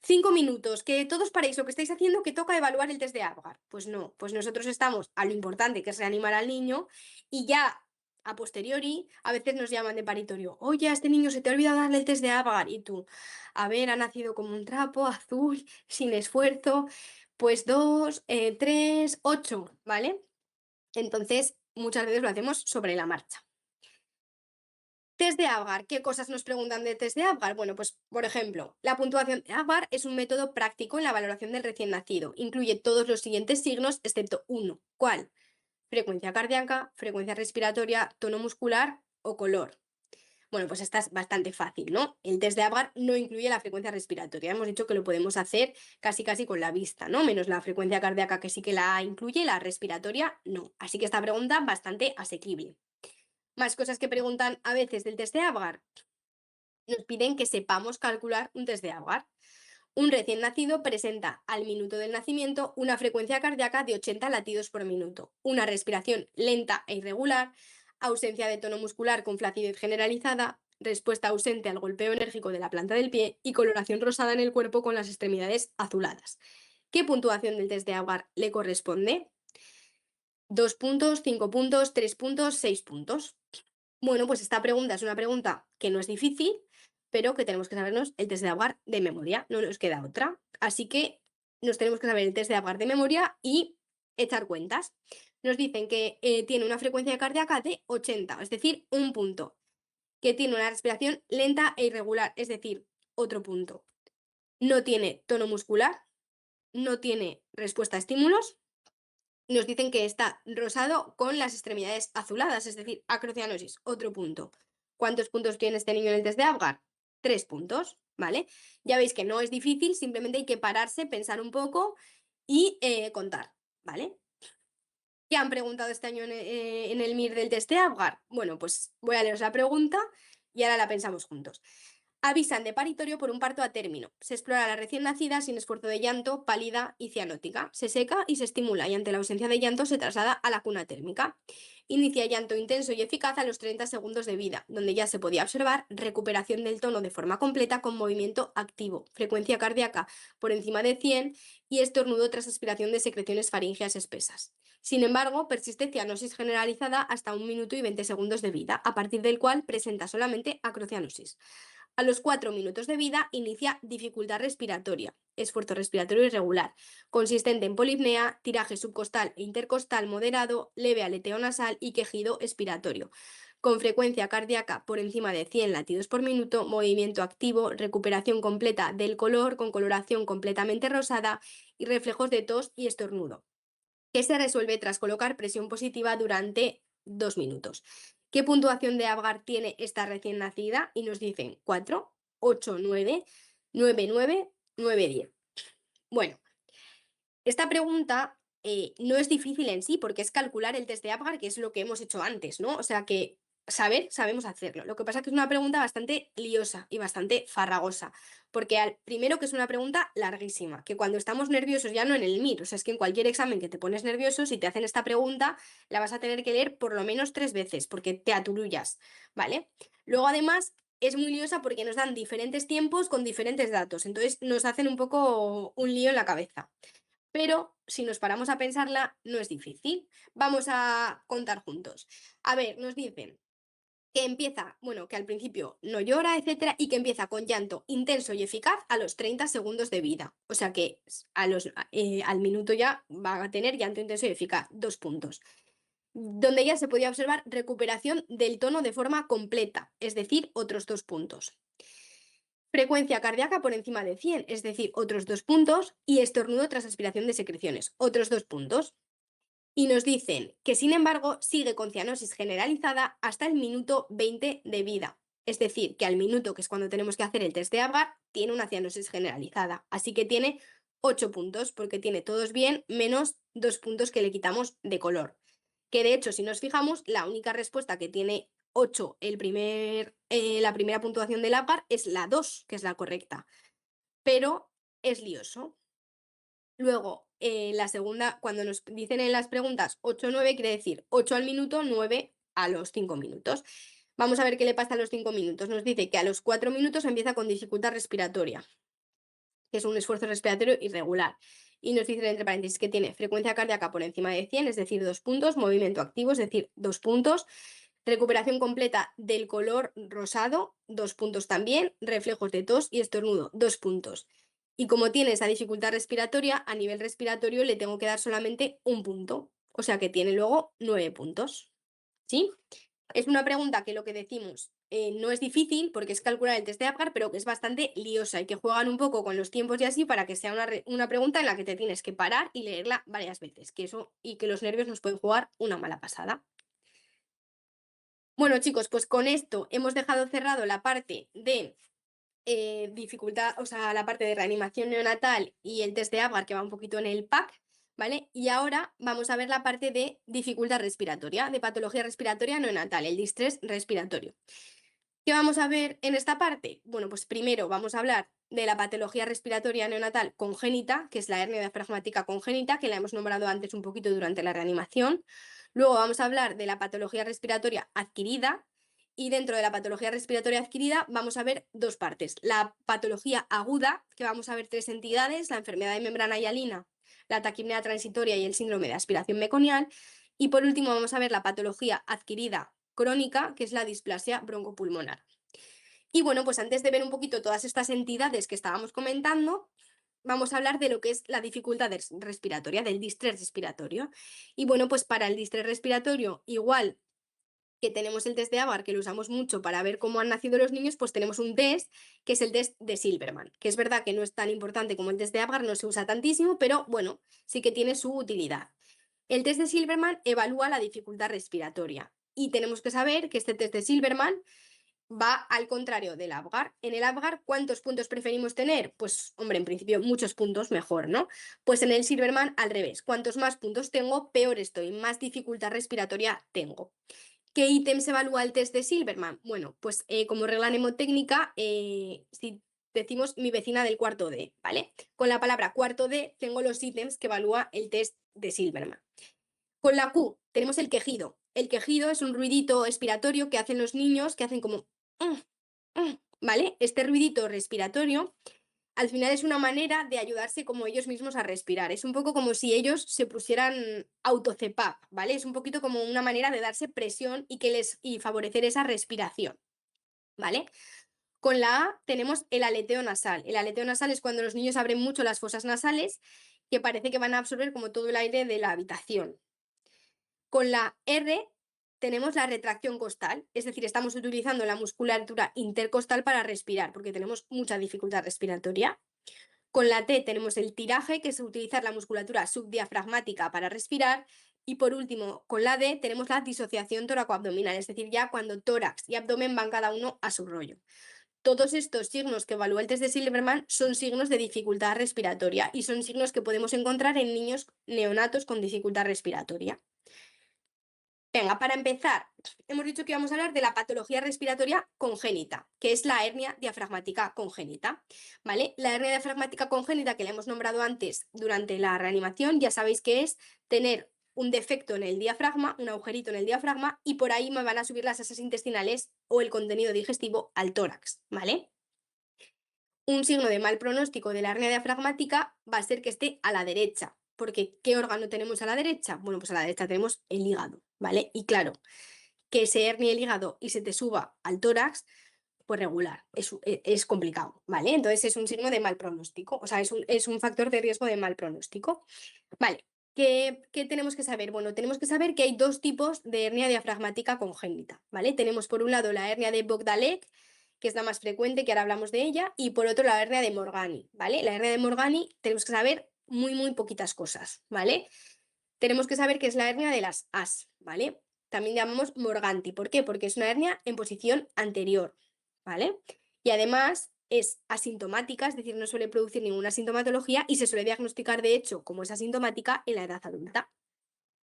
5 minutos, que todos paréis lo que estáis haciendo, que toca evaluar el test de Apgar. Pues no, pues nosotros estamos a lo importante que es reanimar al niño y ya a posteriori a veces nos llaman de paritorio, oye, a este niño se te ha olvidado darle el test de Apgar y tú, a ver, ha nacido como un trapo, azul, sin esfuerzo, pues 2, 3, 8, ¿vale? Entonces, muchas veces lo hacemos sobre la marcha. Test de Apgar. ¿Qué cosas nos preguntan de test de Apgar? Bueno, pues por ejemplo, la puntuación de Apgar es un método práctico en la valoración del recién nacido. Incluye todos los siguientes signos excepto uno. ¿Cuál? Frecuencia cardíaca, frecuencia respiratoria, tono muscular o color. Bueno, pues esta es bastante fácil, ¿no? El test de Apgar no incluye la frecuencia respiratoria. Hemos dicho que lo podemos hacer casi casi con la vista, ¿no? Menos la frecuencia cardíaca que sí que la incluye, la respiratoria no. Así que esta pregunta bastante asequible. Más cosas que preguntan a veces del test de Apgar. Nos piden que sepamos calcular un test de Apgar. Un recién nacido presenta al minuto del nacimiento una frecuencia cardíaca de 80 latidos por minuto, una respiración lenta e irregular, ausencia de tono muscular con flacidez generalizada, respuesta ausente al golpeo enérgico de la planta del pie y coloración rosada en el cuerpo con las extremidades azuladas. ¿Qué puntuación del test de Apgar le corresponde? 2 puntos, 5 puntos, 3 puntos, 6 puntos. Bueno, pues esta pregunta es una pregunta que no es difícil, pero que tenemos que sabernos el test de Apgar de memoria, no nos queda otra. Así que nos tenemos que saber el test de Apgar de memoria y echar cuentas. Nos dicen que tiene una frecuencia cardíaca de 80, es decir, un punto. Que tiene una respiración lenta e irregular, es decir, otro punto. No tiene tono muscular, no tiene respuesta a estímulos. Nos dicen que está rosado con las extremidades azuladas, es decir, acrocianosis, otro punto. ¿Cuántos puntos tiene este niño en el test de Apgar? 3 puntos, ¿vale? Ya veis que no es difícil, simplemente hay que pararse, pensar un poco y contar, ¿vale? ¿Qué han preguntado este año en el MIR del test de Apgar? Bueno, pues voy a leeros la pregunta y ahora la pensamos juntos. Avisan de paritorio por un parto a término. Se explora a la recién nacida sin esfuerzo de llanto, pálida y cianótica. Se seca y se estimula y ante la ausencia de llanto se traslada a la cuna térmica. Inicia llanto intenso y eficaz a los 30 segundos de vida, donde ya se podía observar recuperación del tono de forma completa con movimiento activo, frecuencia cardíaca por encima de 100 y estornudo tras aspiración de secreciones faríngeas espesas. Sin embargo, persiste cianosis generalizada hasta 1 minuto y 20 segundos de vida, a partir del cual presenta solamente acrocianosis. A los 4 minutos de vida inicia dificultad respiratoria, esfuerzo respiratorio irregular, consistente en polipnea, tiraje subcostal e intercostal moderado, leve aleteo nasal y quejido expiratorio, con frecuencia cardíaca por encima de 100 latidos por minuto, movimiento activo, recuperación completa del color con coloración completamente rosada y reflejos de tos y estornudo, que se resuelve tras colocar presión positiva durante 2 minutos. ¿Qué puntuación de Apgar tiene esta recién nacida? Y nos dicen 4, 8, 9, 9, 9, 9, 10. Bueno, esta pregunta no es difícil en sí, porque es calcular el test de Apgar, que es lo que hemos hecho antes, ¿no? O sea que sabemos hacerlo. Lo que pasa es que es una pregunta bastante liosa y bastante farragosa, porque primero que es una pregunta larguísima, que cuando estamos nerviosos, ya no en el MIR, o sea, es que en cualquier examen que te pones nervioso, si te hacen esta pregunta, la vas a tener que leer por lo menos 3 veces, porque te aturullas, ¿vale? Luego, además, es muy liosa porque nos dan diferentes tiempos con diferentes datos, entonces nos hacen un poco un lío en la cabeza. Pero si nos paramos a pensarla, no es difícil. Vamos a contar juntos. A ver, nos dicen que empieza, bueno, que al principio no llora, etcétera, y que empieza con llanto intenso y eficaz a los 30 segundos de vida. O sea que al minuto ya va a tener llanto intenso y eficaz, 2 puntos. Donde ya se podía observar recuperación del tono de forma completa, es decir, otros 2 puntos. Frecuencia cardíaca por encima de 100, es decir, otros 2 puntos, y estornudo tras aspiración de secreciones, otros 2 puntos. Y nos dicen que, sin embargo, sigue con cianosis generalizada hasta el minuto 20 de vida. Es decir, que al minuto, que es cuando tenemos que hacer el test de Apgar, tiene una cianosis generalizada. Así que tiene 8 puntos, porque tiene todos bien, menos 2 puntos que le quitamos de color. Que de hecho, si nos fijamos, la única respuesta que tiene 8 la primera puntuación del Apgar es la 2, que es la correcta. Pero es lioso. Luego, la segunda, cuando nos dicen en las preguntas 8 9, quiere decir 8 al minuto, 9 a los 5 minutos. Vamos a ver qué le pasa a los 5 minutos. Nos dice que a los 4 minutos empieza con dificultad respiratoria, que es un esfuerzo respiratorio irregular. Y nos dicen entre paréntesis que tiene frecuencia cardíaca por encima de 100, es decir, 2 puntos, movimiento activo, es decir, 2 puntos, recuperación completa del color rosado, 2 puntos también, reflejos de tos y estornudo, 2 puntos. Y como tiene esa dificultad respiratoria, a nivel respiratorio le tengo que dar solamente 1 punto. O sea que tiene luego 9 puntos, ¿sí? Es una pregunta que lo que decimos no es difícil porque es calcular el test de Apgar, pero que es bastante liosa y que juegan un poco con los tiempos y así para que sea una pregunta en la que te tienes que parar y leerla varias veces, que eso y que los nervios nos pueden jugar una mala pasada. Bueno, chicos, pues con esto hemos dejado cerrado la parte de dificultad, o sea, la parte de reanimación neonatal y el test de Apgar que va un poquito en el pack, ¿vale? Y ahora vamos a ver la parte de dificultad respiratoria, de patología respiratoria neonatal, el distrés respiratorio. ¿Qué vamos a ver en esta parte? Bueno, pues primero vamos a hablar de la patología respiratoria neonatal congénita, que es la hernia diafragmática congénita, que la hemos nombrado antes un poquito durante la reanimación. Luego vamos a hablar de la patología respiratoria adquirida, y dentro de la patología respiratoria adquirida vamos a ver dos partes. La patología aguda, que vamos a ver tres entidades, la enfermedad de membrana hialina, la taquipnea transitoria y el síndrome de aspiración meconial. Y por último vamos a ver la patología adquirida crónica, que es la displasia broncopulmonar. Y bueno, pues antes de ver un poquito todas estas entidades que estábamos comentando, vamos a hablar de lo que es la dificultad respiratoria, del distrés respiratorio. Y bueno, pues para el distrés respiratorio, igual que tenemos el test de Agar, que lo usamos mucho para ver cómo han nacido los niños, pues tenemos un test, que es el test de Silberman, que es verdad que no es tan importante como el test de Agar, no se usa tantísimo, pero bueno, sí que tiene su utilidad. El test de Silberman evalúa la dificultad respiratoria y tenemos que saber que este test de Silberman va al contrario del Apgar. En el Apgar, ¿cuántos puntos preferimos tener? Pues, hombre, en principio muchos puntos mejor, ¿no? Pues en el Silberman al revés. Cuantos más puntos tengo, peor estoy, más dificultad respiratoria tengo. ¿Qué ítems evalúa el test de Silberman? Bueno, pues como regla mnemotécnica, si decimos mi vecina del cuarto D, ¿vale? Con la palabra cuarto D tengo los ítems que evalúa el test de Silberman. Con la Q tenemos el quejido. El quejido es un ruidito expiratorio que hacen los niños, que hacen como... ¿vale? Este ruidito respiratorio al final es una manera de ayudarse como ellos mismos a respirar. Es un poco como si ellos se pusieran autocepap, ¿vale? Es un poquito como una manera de darse presión y favorecer esa respiración, ¿vale? Con la A tenemos el aleteo nasal. El aleteo nasal es cuando los niños abren mucho las fosas nasales, que parece que van a absorber como todo el aire de la habitación. Con la R tenemos la retracción costal, es decir, estamos utilizando la musculatura intercostal para respirar, porque tenemos mucha dificultad respiratoria. Con la T tenemos el tiraje, que es utilizar la musculatura subdiafragmática para respirar. Y por último, con la D tenemos la disociación toracoabdominal, es decir, ya cuando tórax y abdomen van cada uno a su rollo. Todos estos signos que evalúa el test de Silberman son signos de dificultad respiratoria y son signos que podemos encontrar en niños neonatos con dificultad respiratoria. Venga, para empezar, hemos dicho que íbamos a hablar de la patología respiratoria congénita, que es la hernia diafragmática congénita, ¿vale? La hernia diafragmática congénita, que la hemos nombrado antes durante la reanimación, ya sabéis que es tener un defecto en el diafragma, un agujerito en el diafragma, y por ahí me van a subir las asas intestinales o el contenido digestivo al tórax, ¿vale? Un signo de mal pronóstico de la hernia diafragmática va a ser que esté a la derecha, porque ¿qué órgano tenemos a la derecha? Bueno, pues a la derecha tenemos el hígado, ¿vale? Y claro, que se hernie el hígado y se te suba al tórax, pues regular, es complicado, ¿vale? Entonces es un signo de mal pronóstico, o sea, es un factor de riesgo de mal pronóstico. Vale, ¿qué tenemos que saber? Bueno, tenemos que saber que hay dos tipos de hernia diafragmática congénita, ¿vale? Tenemos por un lado la hernia de Bogdalek, que es la más frecuente, que ahora hablamos de ella, y por otro la hernia de Morgani, ¿vale? La hernia de Morgani tenemos que saber muy poquitas cosas, ¿vale? Tenemos que saber que es la hernia de las as, ¿vale? También llamamos Morganti. ¿Por qué? Porque es una hernia en posición anterior, ¿vale? Y además es asintomática, es decir, no suele producir ninguna sintomatología y se suele diagnosticar, de hecho, como es asintomática en la edad adulta.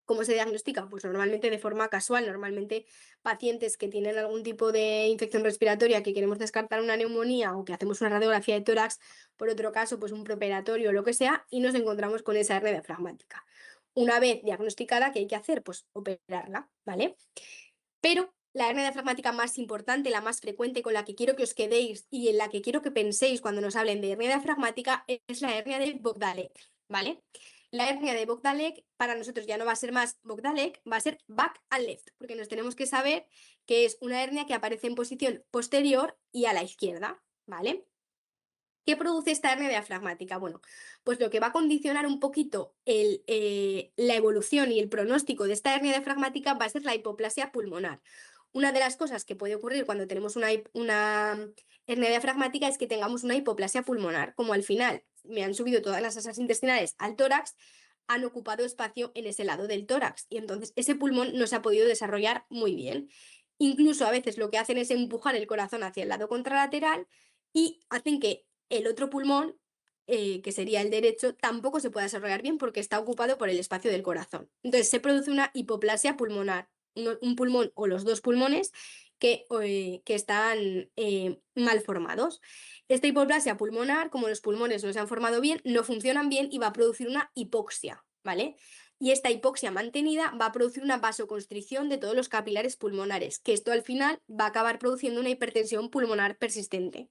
¿Cómo se diagnostica? Pues normalmente de forma casual, normalmente pacientes que tienen algún tipo de infección respiratoria que queremos descartar una neumonía o que hacemos una radiografía de tórax, por otro caso, pues un preoperatorio o lo que sea, y nos encontramos con esa hernia diafragmática. Una vez diagnosticada, ¿qué hay que hacer? Pues operarla, ¿vale? Pero la hernia diafragmática más importante, la más frecuente, con la que quiero que os quedéis y en la que quiero que penséis cuando nos hablen de hernia diafragmática es la hernia de Bogdalek, ¿vale? La hernia de Bogdalek para nosotros ya no va a ser más Bogdalek, va a ser back and left, porque nos tenemos que saber que es una hernia que aparece en posición posterior y a la izquierda, ¿vale? ¿Qué produce esta hernia diafragmática? Bueno, pues lo que va a condicionar un poquito la evolución y el pronóstico de esta hernia diafragmática va a ser la hipoplasia pulmonar. Una de las cosas que puede ocurrir cuando tenemos una hernia diafragmática es que tengamos una hipoplasia pulmonar, como al final me han subido todas las asas intestinales al tórax, han ocupado espacio en ese lado del tórax y entonces ese pulmón no se ha podido desarrollar muy bien. Incluso a veces lo que hacen es empujar el corazón hacia el lado contralateral y hacen que el otro pulmón, que sería el derecho, tampoco se puede desarrollar bien porque está ocupado por el espacio del corazón. Entonces se produce una hipoplasia pulmonar, un pulmón o los dos pulmones que están mal formados. Esta hipoplasia pulmonar, como los pulmones no se han formado bien, no funcionan bien y va a producir una hipoxia, ¿vale? Y esta hipoxia mantenida va a producir una vasoconstricción de todos los capilares pulmonares, que esto al final va a acabar produciendo una hipertensión pulmonar persistente.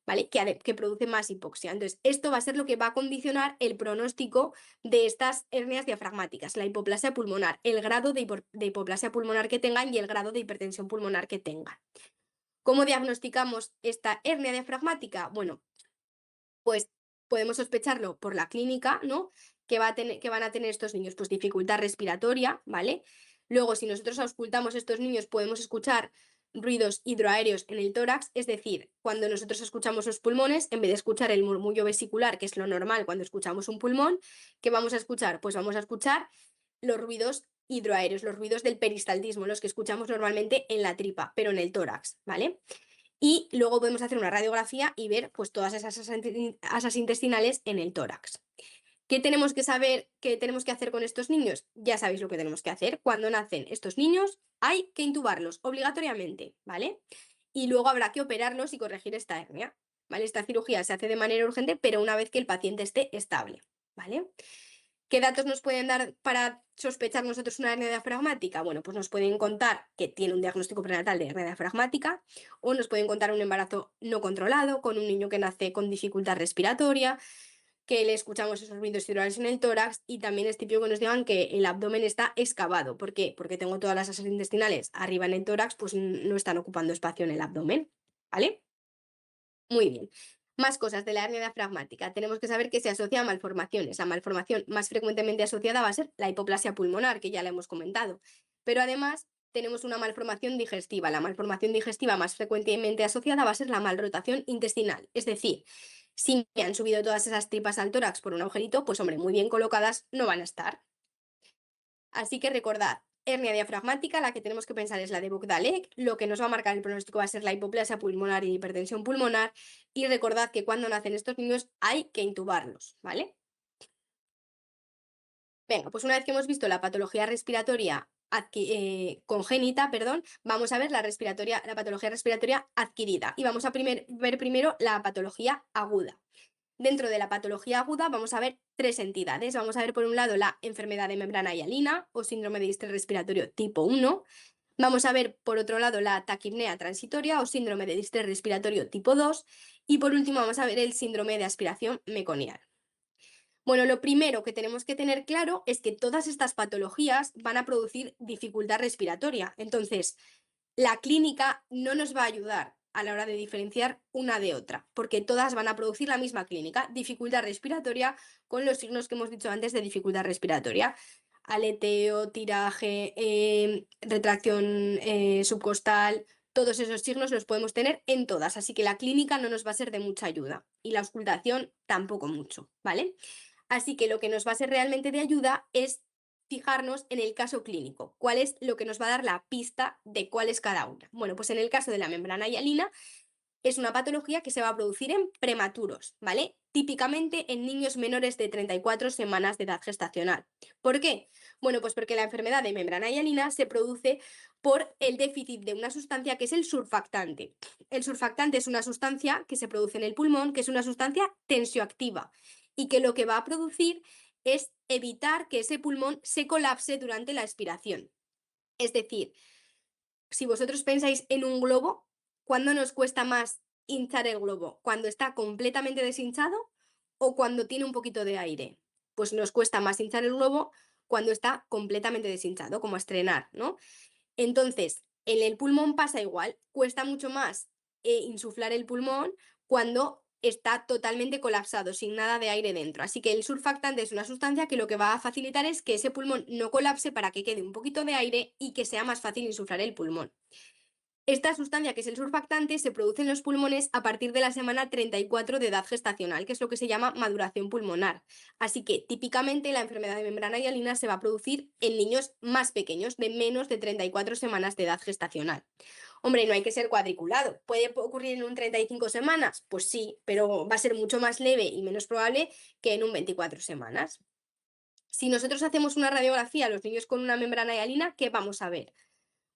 ¿Vale? Que produce más hipoxia. Entonces, esto va a ser lo que va a condicionar el pronóstico de estas hernias diafragmáticas, la hipoplasia pulmonar, el grado de hipoplasia pulmonar que tengan y el grado de hipertensión pulmonar que tengan. ¿Cómo diagnosticamos esta hernia diafragmática? Bueno, pues podemos sospecharlo por la clínica, ¿no? Que van a tener estos niños, pues dificultad respiratoria, ¿vale? Luego, si nosotros auscultamos a estos niños, podemos escuchar ruidos hidroaéreos en el tórax, es decir, cuando nosotros escuchamos los pulmones, en vez de escuchar el murmullo vesicular, que es lo normal cuando escuchamos un pulmón, ¿qué vamos a escuchar? Pues vamos a escuchar los ruidos hidroaéreos, los ruidos del peristaltismo, los que escuchamos normalmente en la tripa, pero en el tórax, ¿vale? Y luego podemos hacer una radiografía y ver pues todas esas asas intestinales en el tórax. ¿Qué tenemos que saber, qué tenemos que hacer con estos niños? Ya sabéis lo que tenemos que hacer. Cuando nacen estos niños hay que intubarlos obligatoriamente, ¿vale? Y luego habrá que operarlos y corregir esta hernia, ¿vale? Esta cirugía se hace de manera urgente, pero una vez que el paciente esté estable, ¿vale? ¿Qué datos nos pueden dar para sospechar nosotros una hernia diafragmática? Bueno, pues nos pueden contar que tiene un diagnóstico prenatal de hernia diafragmática o nos pueden contar un embarazo no controlado con un niño que nace con dificultad respiratoria, que le escuchamos esos ruidos hidrales en el tórax y también es típico que nos digan que el abdomen está excavado. ¿Por qué? Porque tengo todas las asas intestinales arriba en el tórax, pues no están ocupando espacio en el abdomen, ¿vale? Muy bien. Más cosas de la hernia diafragmática. Tenemos que saber que se asocia a malformaciones. La malformación más frecuentemente asociada va a ser la hipoplasia pulmonar, que ya la hemos comentado. Pero además tenemos una malformación digestiva. La malformación digestiva más frecuentemente asociada va a ser la malrotación intestinal. Es decir, si me han subido todas esas tripas al tórax por un agujerito, pues hombre, muy bien colocadas no van a estar. Así que recordad, hernia diafragmática, la que tenemos que pensar es la de Bogdalek, lo que nos va a marcar el pronóstico va a ser la hipoplasia pulmonar y hipertensión pulmonar, y recordad que cuando nacen estos niños hay que intubarlos, ¿vale? Venga, pues una vez que hemos visto la patología respiratoria congénita, perdón, vamos a ver la patología respiratoria adquirida y vamos a ver primero la patología aguda. Dentro de la patología aguda vamos a ver tres entidades. Vamos a ver por un lado la enfermedad de membrana hialina o síndrome de distrés respiratorio tipo 1. Vamos a ver por otro lado la taquipnea transitoria o síndrome de distrés respiratorio tipo 2. Y por último vamos a ver el síndrome de aspiración meconial. Bueno, lo primero que tenemos que tener claro es que todas estas patologías van a producir dificultad respiratoria. Entonces, la clínica no nos va a ayudar a la hora de diferenciar una de otra, porque todas van a producir la misma clínica, dificultad respiratoria, con los signos que hemos dicho antes de dificultad respiratoria. Aleteo, tiraje, retracción subcostal, todos esos signos los podemos tener en todas, así que la clínica no nos va a ser de mucha ayuda y la auscultación tampoco mucho, ¿vale? Así que lo que nos va a ser realmente de ayuda es fijarnos en el caso clínico, cuál es lo que nos va a dar la pista de cuál es cada una. Bueno, pues en el caso de la membrana hialina es una patología que se va a producir en prematuros, ¿vale? Típicamente en niños menores de 34 semanas de edad gestacional. ¿Por qué? Bueno, pues porque la enfermedad de membrana hialina se produce por el déficit de una sustancia que es el surfactante. El surfactante es una sustancia que se produce en el pulmón, que es una sustancia tensioactiva y que lo que va a producir es evitar que ese pulmón se colapse durante la expiración. Es decir, si vosotros pensáis en un globo, ¿cuándo nos cuesta más hinchar el globo? ¿Cuando está completamente deshinchado o cuando tiene un poquito de aire? Pues nos cuesta más hinchar el globo cuando está completamente deshinchado, como a estrenar, ¿no? Entonces, en el pulmón pasa igual, cuesta mucho más insuflar el pulmón cuando está totalmente colapsado, sin nada de aire dentro. Así que el surfactante es una sustancia que lo que va a facilitar es que ese pulmón no colapse para que quede un poquito de aire y que sea más fácil insuflar el pulmón. Esta sustancia, que es el surfactante, se produce en los pulmones a partir de la semana 34 de edad gestacional, que es lo que se llama maduración pulmonar. Así que típicamente la enfermedad de membrana hialina se va a producir en niños más pequeños, de menos de 34 semanas de edad gestacional. Hombre, no hay que ser cuadriculado. ¿Puede ocurrir en un 35 semanas? Pues sí, pero va a ser mucho más leve y menos probable que en un 24 semanas. Si nosotros hacemos una radiografía a los niños con una membrana hialina, ¿qué vamos a ver?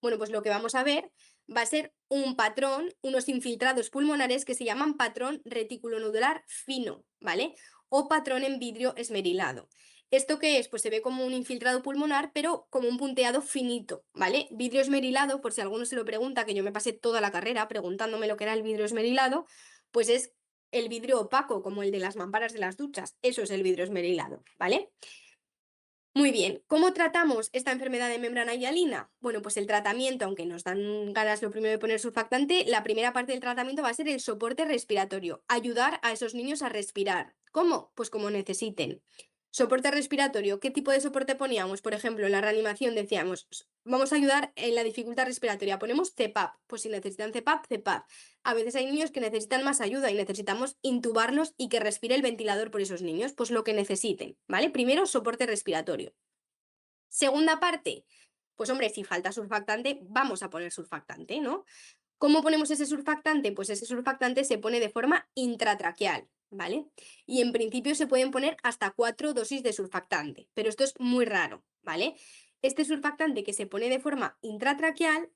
Bueno, pues lo que vamos a ver va a ser un patrón, unos infiltrados pulmonares que se llaman patrón reticulonodular fino, ¿vale? O patrón en vidrio esmerilado. ¿Esto qué es? Pues se ve como un infiltrado pulmonar, pero como un punteado finito, ¿vale? Vidrio esmerilado, por si alguno se lo pregunta, que yo me pasé toda la carrera preguntándome lo que era el vidrio esmerilado, pues es el vidrio opaco, como el de las mamparas de las duchas. Eso es el vidrio esmerilado, ¿vale? Muy bien, ¿cómo tratamos esta enfermedad de membrana hialina? Bueno, pues el tratamiento, aunque nos dan ganas lo primero de poner surfactante, la primera parte del tratamiento va a ser el soporte respiratorio, ayudar a esos niños a respirar. ¿Cómo? Pues como necesiten. Soporte respiratorio, ¿qué tipo de soporte poníamos? Por ejemplo, en la reanimación decíamos, vamos a ayudar en la dificultad respiratoria, ponemos CPAP, pues si necesitan CPAP, CPAP. A veces hay niños que necesitan más ayuda y necesitamos intubarlos y que respire el ventilador por esos niños, pues lo que necesiten, ¿vale? Primero, soporte respiratorio. Segunda parte, pues hombre, si falta surfactante, vamos a poner surfactante, ¿no? ¿Cómo ponemos ese surfactante? Pues ese surfactante se pone de forma intratraqueal, ¿vale? Y en principio se pueden poner hasta 4 dosis de surfactante, pero esto es muy raro, ¿vale? Este surfactante que se pone de forma intratraqueal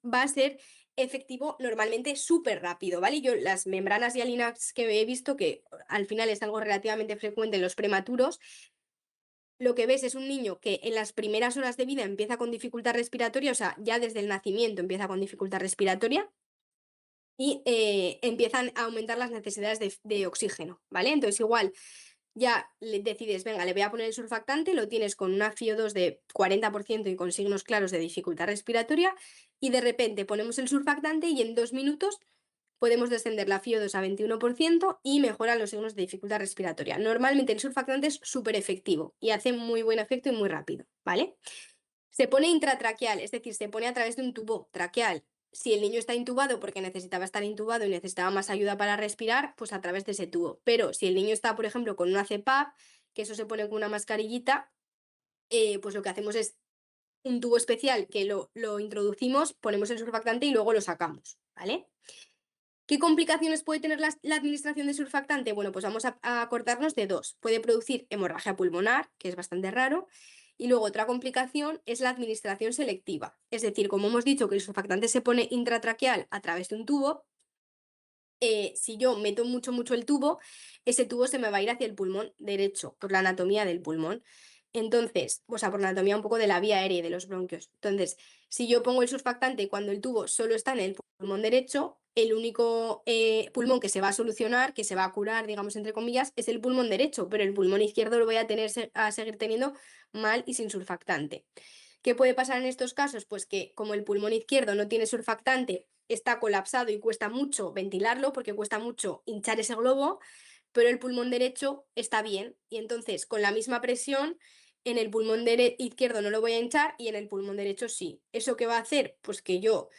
va a ser efectivo normalmente súper rápido, ¿vale? Yo las membranas hialinas que he visto, que al final es algo relativamente frecuente en los prematuros, lo que ves es un niño que en las primeras horas de vida empieza con dificultad respiratoria, o sea, ya desde el nacimiento empieza con dificultad respiratoria y empiezan a aumentar las necesidades de oxígeno, ¿vale? Entonces igual ya le decides, venga, le voy a poner el surfactante, lo tienes con una FiO2 de 40% y con signos claros de dificultad respiratoria y de repente ponemos el surfactante y en 2 minutos podemos descender la FiO2 a 21% y mejoran los signos de dificultad respiratoria. Normalmente el surfactante es súper efectivo y hace muy buen efecto y muy rápido, ¿vale? Se pone intratraqueal, es decir, se pone a través de un tubo traqueal. Si el niño está intubado porque necesitaba estar intubado y necesitaba más ayuda para respirar, pues a través de ese tubo. Pero si el niño está, por ejemplo, con una CPAP, que eso se pone con una mascarillita, pues lo que hacemos es un tubo especial que lo introducimos, ponemos el surfactante y luego lo sacamos, ¿vale? ¿Qué complicaciones puede tener la administración de surfactante? Bueno, pues vamos a acordarnos de dos. Puede producir hemorragia pulmonar, que es bastante raro, y luego otra complicación es la administración selectiva. Es decir, como hemos dicho que el surfactante se pone intratraqueal a través de un tubo, si yo meto mucho el tubo, ese tubo se me va a ir hacia el pulmón derecho, por la anatomía del pulmón. Entonces, o sea, por la anatomía un poco de la vía aérea y de los bronquios. Entonces, si yo pongo el surfactante cuando el tubo solo está en el pulmón derecho, el único pulmón que se va a solucionar, que se va a curar, digamos, entre comillas, es el pulmón derecho, pero el pulmón izquierdo lo voy a tener a seguir teniendo mal y sin surfactante. ¿Qué puede pasar en estos casos? Pues que como el pulmón izquierdo no tiene surfactante, está colapsado y cuesta mucho ventilarlo porque cuesta mucho hinchar ese globo, pero el pulmón derecho está bien y entonces con la misma presión en el pulmón izquierdo no lo voy a hinchar y en el pulmón derecho sí. ¿Eso qué va a hacer? Pues que yo,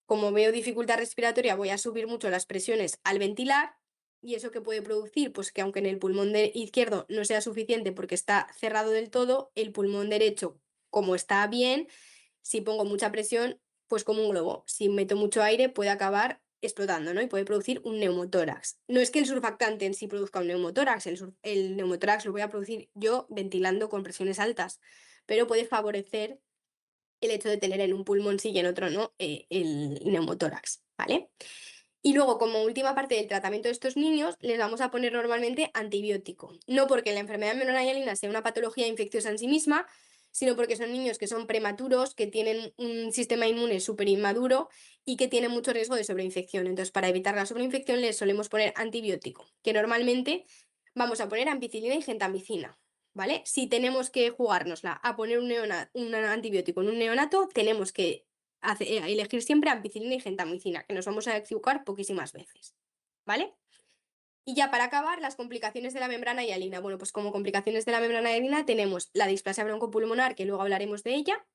como veo dificultad respiratoria, voy a subir mucho las presiones al ventilar. ¿Y eso qué puede producir? Pues que aunque en el pulmón izquierdo no sea suficiente porque está cerrado del todo, el pulmón derecho, como está bien, si pongo mucha presión, pues como un globo. Si meto mucho aire, puede acabar explotando, ¿no? Y puede producir un neumotórax. No es que el surfactante en sí produzca un neumotórax, el neumotórax lo voy a producir yo ventilando con presiones altas, pero puede favorecer el hecho de tener en un pulmón sí y en otro no el neumotórax, ¿vale? Y luego, como última parte del tratamiento de estos niños, les vamos a poner normalmente antibiótico. No porque la enfermedad membrana sea una patología infecciosa en sí misma, sino porque son niños que son prematuros, que tienen un sistema inmune súper inmaduro y que tienen mucho riesgo de sobreinfección. Entonces, para evitar la sobreinfección, les solemos poner antibiótico, que normalmente vamos a poner ampicilina y gentamicina. ¿Vale? Si tenemos que jugárnosla a poner un antibiótico en un neonato, tenemos que elegir siempre ampicilina y gentamicina, que nos vamos a equivocar poquísimas veces, ¿vale? Y ya para acabar, las complicaciones de la membrana hialina. Bueno, pues como complicaciones de la membrana hialina tenemos la displasia broncopulmonar, que luego hablaremos de ella.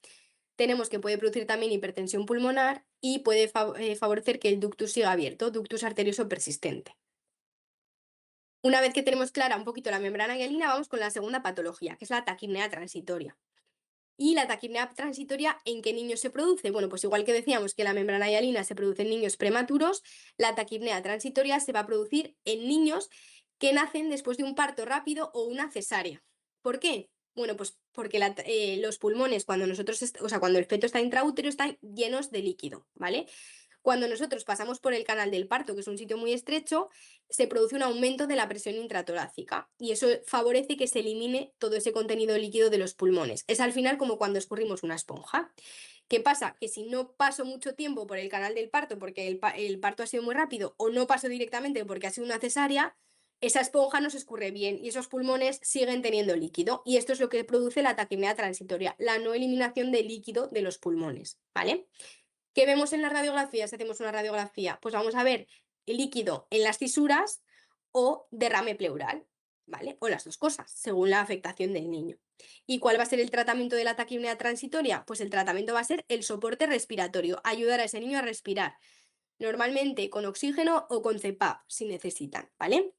Tenemos que puede producir también hipertensión pulmonar y puede favorecer que el ductus siga abierto, ductus arterioso persistente. Una vez que tenemos clara un poquito la membrana hialina, vamos con la segunda patología, que es la taquipnea transitoria. ¿Y la taquipnea transitoria en qué niños se produce? Bueno, pues igual que decíamos que la membrana hialina se produce en niños prematuros, la taquipnea transitoria se va a producir en niños que nacen después de un parto rápido o una cesárea. ¿Por qué? Bueno, pues porque los pulmones, cuando cuando el feto está intraútero, están llenos de líquido, ¿vale? Cuando nosotros pasamos por el canal del parto, que es un sitio muy estrecho, se produce un aumento de la presión intratorácica y eso favorece que se elimine todo ese contenido líquido de los pulmones. Es al final como cuando escurrimos una esponja. ¿Qué pasa? Que si no paso mucho tiempo por el canal del parto porque el parto ha sido muy rápido o no paso directamente porque ha sido una cesárea, esa esponja no se escurre bien y esos pulmones siguen teniendo líquido. Y esto es lo que produce la taquipnea transitoria, la no eliminación de líquido de los pulmones, ¿vale? ¿Qué vemos en las radiografías si hacemos una radiografía? Pues vamos a ver el líquido en las fisuras o derrame pleural, ¿vale? O las dos cosas, según la afectación del niño. ¿Y cuál va a ser el tratamiento de la taquipnea transitoria? Pues el tratamiento va a ser el soporte respiratorio, ayudar a ese niño a respirar, normalmente con oxígeno o con CPAP, si necesitan, ¿vale?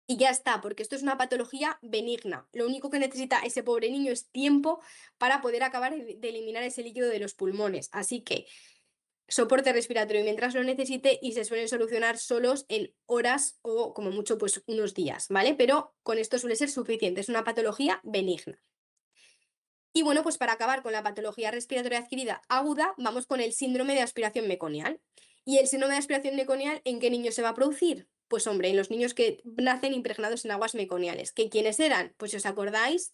Y ya está, porque esto es una patología benigna. Lo único que necesita ese pobre niño es tiempo para poder acabar de eliminar ese líquido de los pulmones. Así que soporte respiratorio mientras lo necesite y se suelen solucionar solos en horas o como mucho pues unos días, ¿vale? Pero con esto suele ser suficiente, es una patología benigna. Y bueno, pues para acabar con la patología respiratoria adquirida aguda, vamos con el síndrome de aspiración meconial. ¿Y el síndrome de aspiración meconial en qué niños se va a producir? Pues hombre, en los niños que nacen impregnados en aguas meconiales. ¿Que quiénes eran? Pues si os acordáis,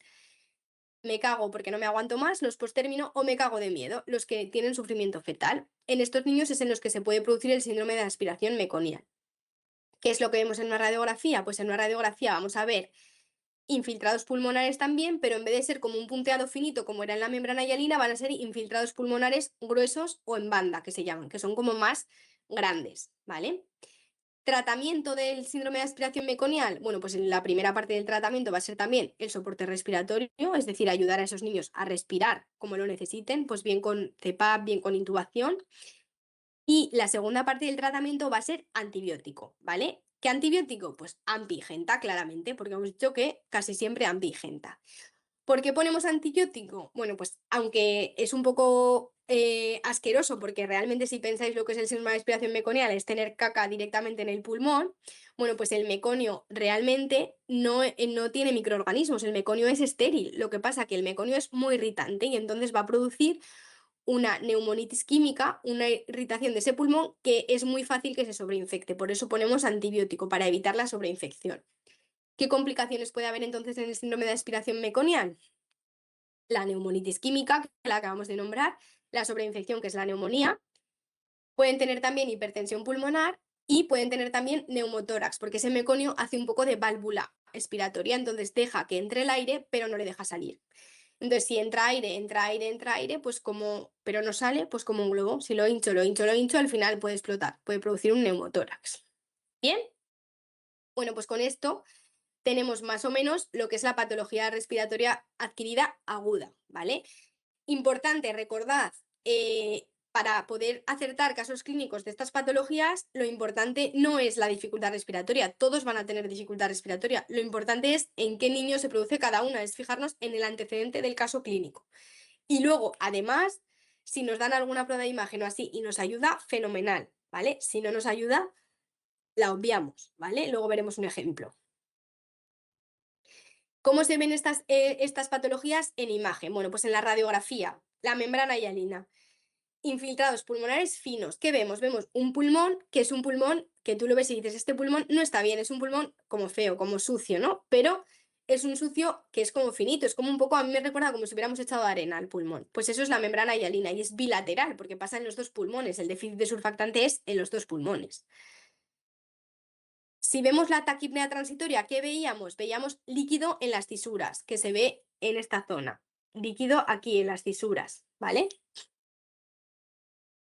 me cago porque no me aguanto más, los postérmino, o me cago de miedo, los que tienen sufrimiento fetal. En estos niños es en los que se puede producir el síndrome de aspiración meconial. ¿Qué es lo que vemos en una radiografía? Pues en una radiografía vamos a ver infiltrados pulmonares también, pero en vez de ser como un punteado finito como era en la membrana hialina, van a ser infiltrados pulmonares gruesos o en banda, que se llaman, que son como más grandes, ¿vale? Tratamiento del síndrome de aspiración meconial. Bueno, pues en la primera parte del tratamiento va a ser también el soporte respiratorio, es decir, ayudar a esos niños a respirar como lo necesiten, pues bien con CPAP, bien con intubación. Y la segunda parte del tratamiento va a ser antibiótico, ¿vale? ¿Qué antibiótico? Pues ampigenta, claramente, porque hemos dicho que casi siempre ampigenta. ¿Por qué ponemos antibiótico? Bueno, pues aunque es un poco asqueroso, porque realmente si pensáis lo que es el síndrome de aspiración meconial es tener caca directamente en el pulmón, bueno, pues el meconio realmente no tiene microorganismos, el meconio es estéril. Lo que pasa que el meconio es muy irritante y entonces va a producir una neumonitis química, una irritación de ese pulmón que es muy fácil que se sobreinfecte. Por eso ponemos antibiótico, para evitar la sobreinfección. ¿Qué complicaciones puede haber entonces en el síndrome de aspiración meconial? La neumonitis química, que la acabamos de nombrar, la sobreinfección, que es la neumonía. Pueden tener también hipertensión pulmonar y pueden tener también neumotórax, porque ese meconio hace un poco de válvula expiratoria, entonces deja que entre el aire, pero no le deja salir. Entonces, si entra aire, entra aire, entra aire, pues como, pero no sale, pues como un globo. Si lo hincho, lo hincho, lo hincho, al final puede explotar, puede producir un neumotórax. ¿Bien? Bueno, pues con esto tenemos más o menos lo que es la patología respiratoria adquirida aguda, ¿vale? Importante, recordad, para poder acertar casos clínicos de estas patologías, lo importante no es la dificultad respiratoria, todos van a tener dificultad respiratoria, lo importante es en qué niño se produce cada una, es fijarnos en el antecedente del caso clínico. Y luego, además, si nos dan alguna prueba de imagen o así y nos ayuda, fenomenal, ¿vale? Si no nos ayuda, la obviamos, ¿vale? Luego veremos un ejemplo. ¿Cómo se ven estas patologías en imagen? Bueno, pues en la radiografía, la membrana hialina. Infiltrados pulmonares finos. ¿Qué vemos? Vemos un pulmón que es un pulmón que tú lo ves y dices, este pulmón no está bien, es un pulmón como feo, como sucio, ¿no? Pero es un sucio que es como finito, es como un poco, a mí me recuerda como si hubiéramos echado arena al pulmón. Pues eso es la membrana hialina y es bilateral porque pasa en los dos pulmones, el déficit de surfactante es en los dos pulmones. Si vemos la taquipnea transitoria, ¿qué veíamos? Veíamos líquido en las fisuras, que se ve en esta zona. Líquido aquí en las fisuras, ¿vale?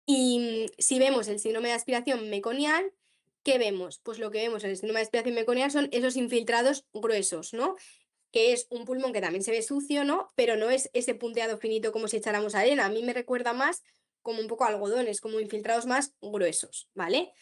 Y si vemos el síndrome de aspiración meconial, ¿Qué vemos? Pues lo que vemos en el síndrome de aspiración meconiana son esos infiltrados gruesos, ¿no? Que es un pulmón que también se ve sucio, ¿no? Pero no es ese punteado finito como si echáramos arena. A mí me recuerda más como un poco a algodones, como infiltrados más gruesos, ¿vale?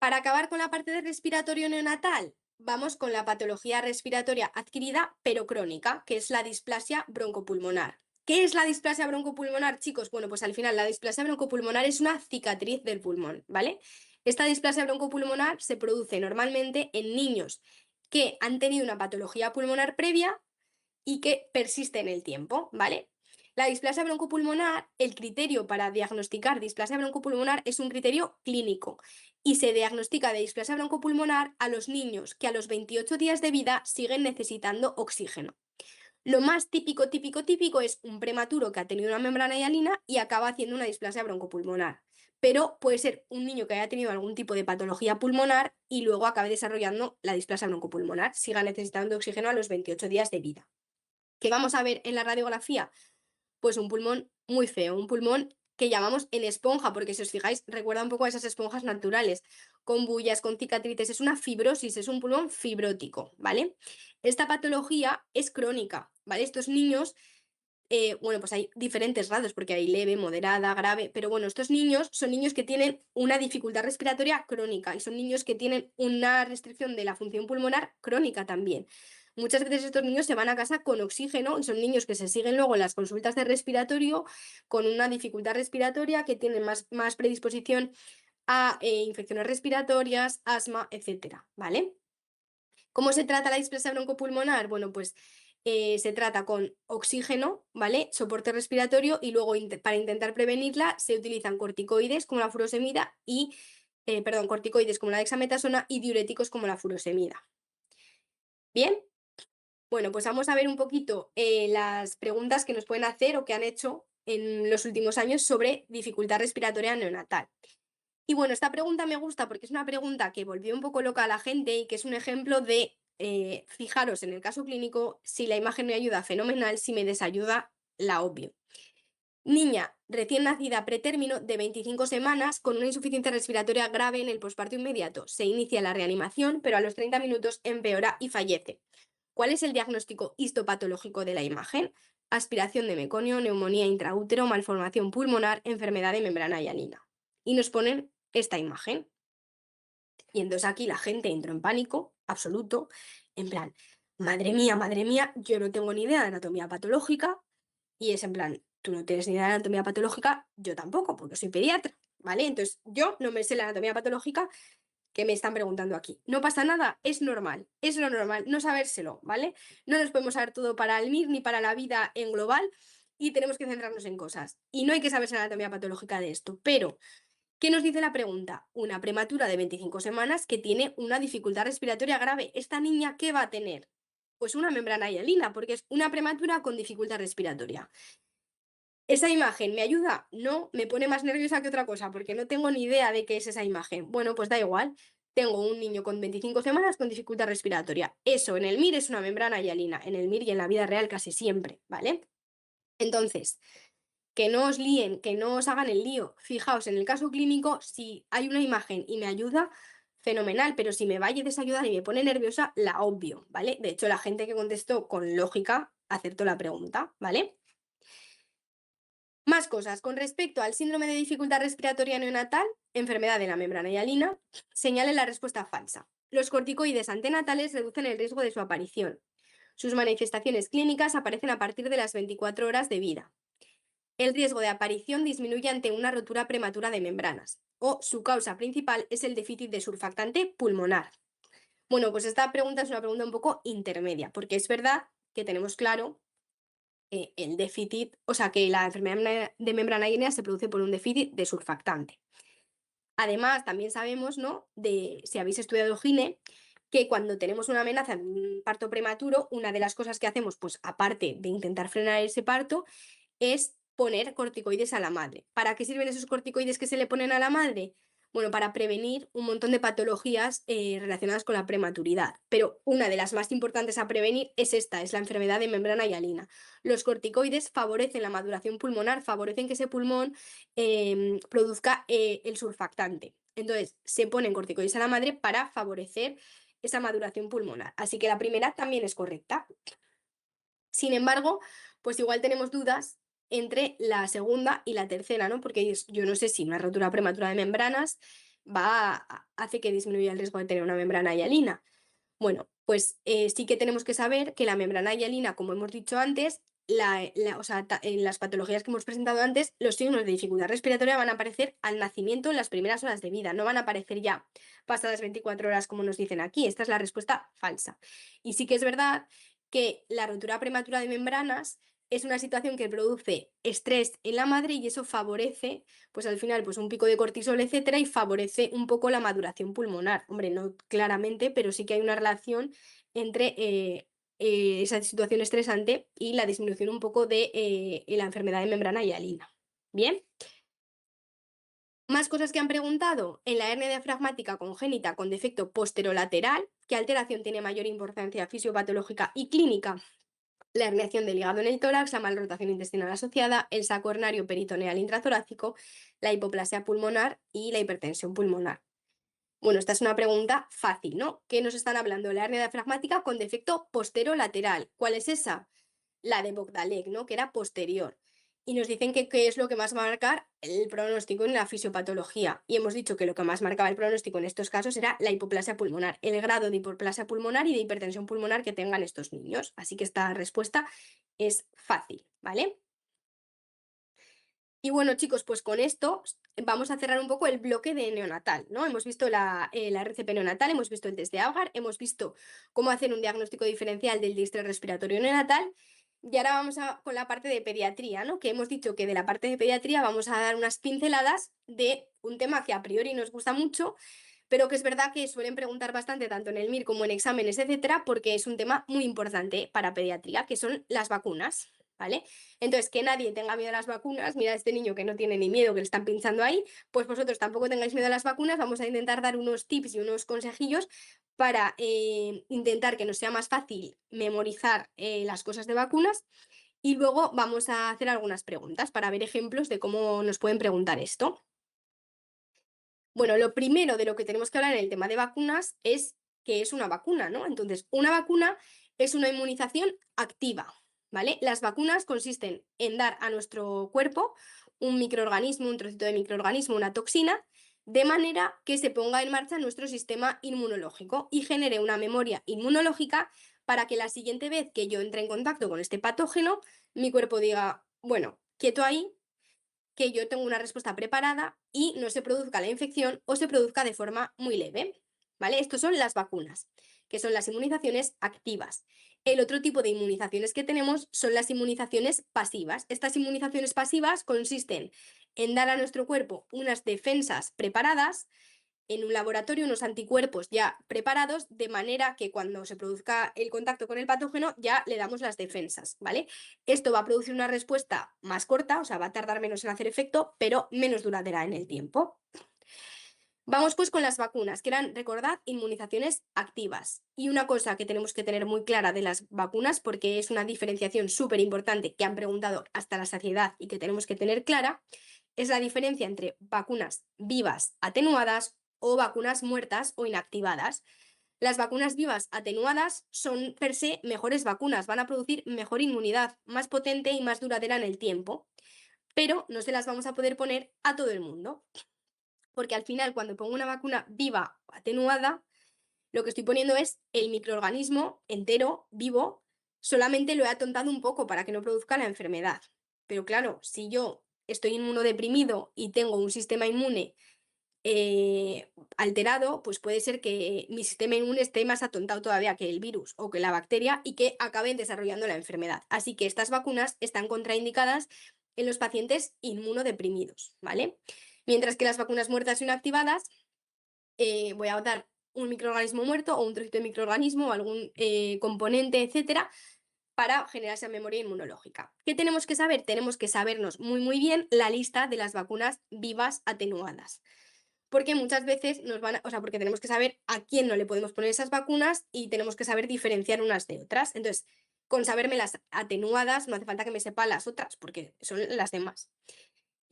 Para acabar con la parte de respiratorio neonatal, vamos con la patología respiratoria adquirida pero crónica, que es la displasia broncopulmonar. ¿Qué es la displasia broncopulmonar, chicos? Bueno, pues al final la displasia broncopulmonar es una cicatriz del pulmón, ¿vale? Esta displasia broncopulmonar se produce normalmente en niños que han tenido una patología pulmonar previa y que persiste en el tiempo, ¿vale? La displasia broncopulmonar, el criterio para diagnosticar displasia broncopulmonar es un criterio clínico y se diagnostica de displasia broncopulmonar a los niños que a los 28 días de vida siguen necesitando oxígeno. Lo más típico es un prematuro que ha tenido una membrana hialina y acaba haciendo una displasia broncopulmonar. Pero puede ser un niño que haya tenido algún tipo de patología pulmonar y luego acabe desarrollando la displasia broncopulmonar, siga necesitando oxígeno a los 28 días de vida. ¿Qué vamos a ver en la radiografía? Pues un pulmón muy feo, un pulmón que llamamos en esponja, porque si os fijáis, recuerda un poco a esas esponjas naturales, con bullas, con cicatrices, es una fibrosis, es un pulmón fibrótico, ¿vale? Esta patología es crónica, ¿vale? Estos niños, bueno, pues hay diferentes grados, porque hay leve, moderada, grave, pero bueno, estos niños son niños que tienen una dificultad respiratoria crónica y son niños que tienen una restricción de la función pulmonar crónica también. Muchas veces estos niños se van a casa con oxígeno y son niños que se siguen luego en las consultas de respiratorio con una dificultad respiratoria, que tienen más predisposición a infecciones respiratorias, asma, etcétera, ¿vale? ¿Cómo se trata la displasia broncopulmonar? Bueno, pues se trata con oxígeno, ¿vale? Soporte respiratorio y luego para intentar prevenirla se utilizan corticoides como la furosemida y, perdón, corticoides como la dexametasona y diuréticos como la furosemida. ¿Bien? Bueno, pues vamos a ver un poquito las preguntas que nos pueden hacer o que han hecho en los últimos años sobre dificultad respiratoria neonatal. Y bueno, esta pregunta me gusta porque es una pregunta que volvió un poco loca a la gente y que es un ejemplo de, fijaros en el caso clínico, si la imagen me ayuda, fenomenal, si me desayuda, la obvio. Niña recién nacida pretérmino de 25 semanas con una insuficiencia respiratoria grave en el posparto inmediato. Se inicia la reanimación, pero a los 30 minutos empeora y fallece. ¿Cuál es el diagnóstico histopatológico de la imagen? Aspiración de meconio, neumonía intraútero, malformación pulmonar, enfermedad de membrana hialina. Y nos ponen esta imagen. Y entonces aquí la gente entró en pánico absoluto, en plan, madre mía, yo no tengo ni idea de anatomía patológica. Y es en plan, tú no tienes ni idea de anatomía patológica, yo tampoco, porque soy pediatra, ¿vale? Entonces yo no me sé la anatomía patológica que me están preguntando aquí. No pasa nada, es normal, es lo normal, no sabérselo, ¿vale? No nos podemos saber todo para el MIR ni para la vida en global y tenemos que centrarnos en cosas. Y no hay que saberse la anatomía patológica de esto, pero ¿qué nos dice la pregunta? Una prematura de 25 semanas que tiene una dificultad respiratoria grave. ¿Esta niña qué va a tener? Pues una membrana hialina, porque es una prematura con dificultad respiratoria. ¿Esa imagen me ayuda? No, me pone más nerviosa que otra cosa, porque no tengo ni idea de qué es esa imagen. Bueno, pues da igual. Tengo un niño con 25 semanas con dificultad respiratoria. Eso en el MIR es una membrana hialina, en el MIR y en la vida real casi siempre, ¿vale? Entonces, que no os líen, que no os hagan el lío. Fijaos, en el caso clínico, si hay una imagen y me ayuda, fenomenal, pero si me vaya a desayudar y me pone nerviosa, la obvio, ¿vale? De hecho, la gente que contestó con lógica acertó la pregunta, ¿vale? Más cosas. Con respecto al síndrome de dificultad respiratoria neonatal, enfermedad de la membrana hialina, señale la respuesta falsa. Los corticoides antenatales reducen el riesgo de su aparición. Sus manifestaciones clínicas aparecen a partir de las 24 horas de vida. El riesgo de aparición disminuye ante una rotura prematura de membranas. O su causa principal es el déficit de surfactante pulmonar. Bueno, pues esta pregunta es una pregunta un poco intermedia, porque es verdad que tenemos claro el déficit, o sea, que la enfermedad de membrana hialina se produce por un déficit de surfactante. Además, también sabemos, ¿no? De si habéis estudiado gine, que cuando tenemos una amenaza de un parto prematuro, una de las cosas que hacemos, pues aparte de intentar frenar ese parto, es poner corticoides a la madre. ¿Para qué sirven esos corticoides que se le ponen a la madre? Bueno, para prevenir un montón de patologías relacionadas con la prematuridad. Pero una de las más importantes a prevenir es esta, es la enfermedad de membrana hialina. Los corticoides favorecen la maduración pulmonar, favorecen que ese pulmón produzca el surfactante. Entonces, se ponen corticoides a la madre para favorecer esa maduración pulmonar. Así que la primera también es correcta. Sin embargo, pues igual tenemos dudas entre la segunda y la tercera, ¿no? Porque yo no sé si una rotura prematura de membranas hace que disminuya el riesgo de tener una membrana hialina. Bueno, pues sí que tenemos que saber que la membrana hialina, como hemos dicho antes, o sea, en las patologías que hemos presentado antes, los signos de dificultad respiratoria van a aparecer al nacimiento en las primeras horas de vida, no van a aparecer ya pasadas 24 horas como nos dicen aquí. Esta es la respuesta falsa. Y sí que es verdad que la rotura prematura de membranas es una situación que produce estrés en la madre y eso favorece, pues al final, pues un pico de cortisol, etcétera, y favorece un poco la maduración pulmonar. Hombre, no claramente, pero sí que hay una relación entre esa situación estresante y la disminución un poco de la enfermedad de membrana hialina. Bien. Más cosas que han preguntado. En la hernia diafragmática congénita con defecto posterolateral, ¿qué alteración tiene mayor importancia fisiopatológica y clínica? La herniación del hígado en el tórax, la malrotación intestinal asociada, el saco hernario peritoneal intratorácico, la hipoplasia pulmonar y la hipertensión pulmonar. Bueno, esta es una pregunta fácil, ¿no? ¿Qué nos están hablando? La hernia diafragmática con defecto posterolateral. ¿Cuál es esa? La de Bogdalek, ¿no? Que era posterior. Y nos dicen que qué es lo que más va a marcar el pronóstico en la fisiopatología. Y hemos dicho que lo que más marcaba el pronóstico en estos casos era la hipoplasia pulmonar, el grado de hipoplasia pulmonar y de hipertensión pulmonar que tengan estos niños. Así que esta respuesta es fácil, ¿vale? Y bueno, chicos, pues con esto vamos a cerrar un poco el bloque de neonatal, ¿no? Hemos visto la RCP neonatal, hemos visto el test de Apgar, hemos visto cómo hacer un diagnóstico diferencial del distrés respiratorio neonatal. Y ahora vamos con la parte de pediatría, ¿no? Que hemos dicho que de la parte de pediatría vamos a dar unas pinceladas de un tema que a priori nos gusta mucho, pero que es verdad que suelen preguntar bastante tanto en el MIR como en exámenes, etcétera, porque es un tema muy importante para pediatría, que son las vacunas, ¿vale? Entonces, que nadie tenga miedo a las vacunas. Mira, este niño que no tiene ni miedo, que le están pinchando ahí, pues vosotros tampoco tengáis miedo a las vacunas. Vamos a intentar dar unos tips y unos consejillos para intentar que nos sea más fácil memorizar las cosas de vacunas. Y luego vamos a hacer algunas preguntas para ver ejemplos de cómo nos pueden preguntar esto. Bueno, lo primero de lo que tenemos que hablar en el tema de vacunas es qué es una vacuna, ¿no? Entonces, una vacuna es una inmunización activa, ¿vale? Las vacunas consisten en dar a nuestro cuerpo un microorganismo, un trocito de microorganismo, una toxina, de manera que se ponga en marcha nuestro sistema inmunológico y genere una memoria inmunológica para que la siguiente vez que yo entre en contacto con este patógeno, mi cuerpo diga, bueno, quieto ahí, que yo tengo una respuesta preparada y no se produzca la infección o se produzca de forma muy leve, ¿vale? Estos son las vacunas, que son las inmunizaciones activas. El otro tipo de inmunizaciones que tenemos son las inmunizaciones pasivas. Estas inmunizaciones pasivas consisten en dar a nuestro cuerpo unas defensas preparadas en un laboratorio unos anticuerpos ya preparados, de manera que cuando se produzca el contacto con el patógeno ya le damos las defensas, ¿vale? Esto va a producir una respuesta más corta, o sea, va a tardar menos en hacer efecto, pero menos duradera en el tiempo. Vamos pues con las vacunas, que eran, recordad, inmunizaciones activas. Y una cosa que tenemos que tener muy clara de las vacunas, porque es una diferenciación súper importante que han preguntado hasta la saciedad y que tenemos que tener clara, es la diferencia entre vacunas vivas atenuadas o vacunas muertas o inactivadas. Las vacunas vivas atenuadas son per se mejores vacunas, van a producir mejor inmunidad, más potente y más duradera en el tiempo, pero no se las vamos a poder poner a todo el mundo, porque al final cuando pongo una vacuna viva o atenuada, lo que estoy poniendo es el microorganismo entero, vivo, solamente lo he atontado un poco para que no produzca la enfermedad. Pero claro, si yo estoy inmunodeprimido y tengo un sistema inmune alterado, pues puede ser que mi sistema inmune esté más atontado todavía que el virus o que la bacteria y que acaben desarrollando la enfermedad. Así que estas vacunas están contraindicadas en los pacientes inmunodeprimidos, ¿vale? Mientras que las vacunas muertas y inactivadas, voy a dar un microorganismo muerto o un trocito de microorganismo o algún componente, etcétera, para generar esa memoria inmunológica. ¿Qué tenemos que saber? Tenemos que sabernos muy bien la lista de las vacunas vivas atenuadas. Porque muchas veces nos van a, o sea, porque tenemos que saber a quién no le podemos poner esas vacunas y tenemos que saber diferenciar unas de otras. Entonces, con saberme las atenuadas, no hace falta que me sepa las otras, porque son las demás.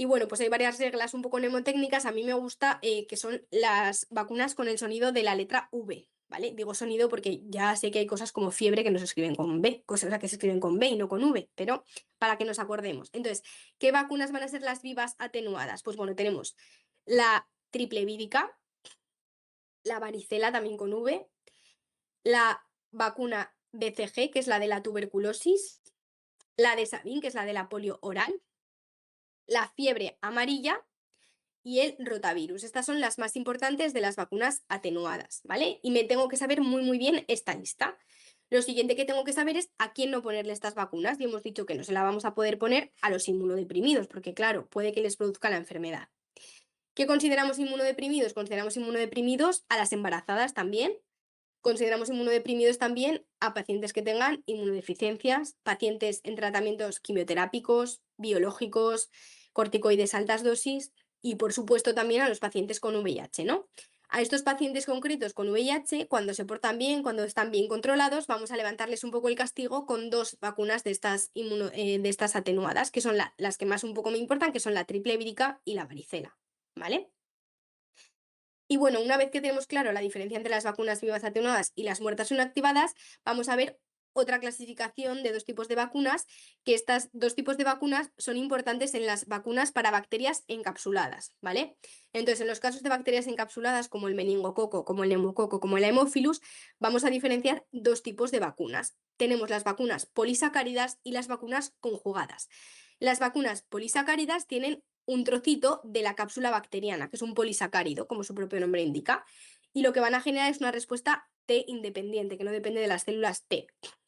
Y bueno, pues hay varias reglas un poco mnemotécnicas. A mí me gusta que son las vacunas con el sonido de la letra V, ¿vale? Digo sonido porque ya sé que hay cosas como fiebre que no se escriben con B, cosas que se escriben con B y no con V, pero para que nos acordemos. Entonces, ¿qué vacunas van a ser las vivas atenuadas? Pues bueno, tenemos la triple vírica, la varicela también con V, la vacuna BCG, que es la de la tuberculosis, la de Sabin, que es la de la polio oral, la fiebre amarilla y el rotavirus. Estas son las más importantes de las vacunas atenuadas, ¿vale? Y me tengo que saber muy, muy bien esta lista. Lo siguiente que tengo que saber es a quién no ponerle estas vacunas. Y hemos dicho que no se la vamos a poder poner a los inmunodeprimidos, porque claro, puede que les produzca la enfermedad. ¿Qué consideramos inmunodeprimidos? Consideramos inmunodeprimidos a las embarazadas también. Consideramos inmunodeprimidos también a pacientes que tengan inmunodeficiencias, pacientes en tratamientos quimioterápicos, biológicos, corticoides altas dosis y, por supuesto, también a los pacientes con VIH, ¿no? A estos pacientes concretos con VIH, cuando se portan bien, cuando están bien controlados, vamos a levantarles un poco el castigo con dos vacunas de estas atenuadas, que son las que más un poco me importan, que son la triple vírica y la varicela, ¿vale? Y bueno, una vez que tenemos claro la diferencia entre las vacunas vivas atenuadas y las muertas inactivadas, vamos a ver otra clasificación de dos tipos de vacunas, que estas dos tipos de vacunas son importantes en las vacunas para bacterias encapsuladas, ¿vale? Entonces, en los casos de bacterias encapsuladas, como el meningococo, como el neumococo, como el Haemophilus, vamos a diferenciar dos tipos de vacunas. Tenemos las vacunas polisacáridas y las vacunas conjugadas. Las vacunas polisacáridas tienen un trocito de la cápsula bacteriana, que es un polisacárido, como su propio nombre indica, y lo que van a generar es una respuesta T independiente, que no depende de las células T.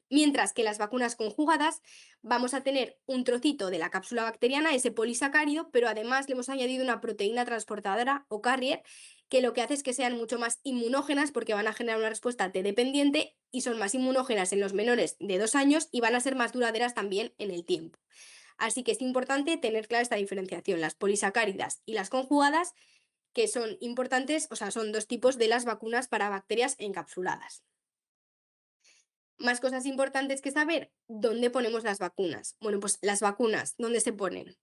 Mientras que las vacunas conjugadas vamos a tener un trocito de la cápsula bacteriana, ese polisacárido, pero además le hemos añadido una proteína transportadora o carrier que lo que hace es que sean mucho más inmunógenas porque van a generar una respuesta T dependiente y son más inmunógenas en los menores de 2 años y van a ser más duraderas también en el tiempo. Así que es importante tener clara esta diferenciación, las polisacáridas y las conjugadas, que son importantes, o sea, son dos tipos de las vacunas para bacterias encapsuladas. Más cosas importantes que saber, ¿dónde ponemos las vacunas? Bueno, pues las vacunas, ¿dónde se ponen?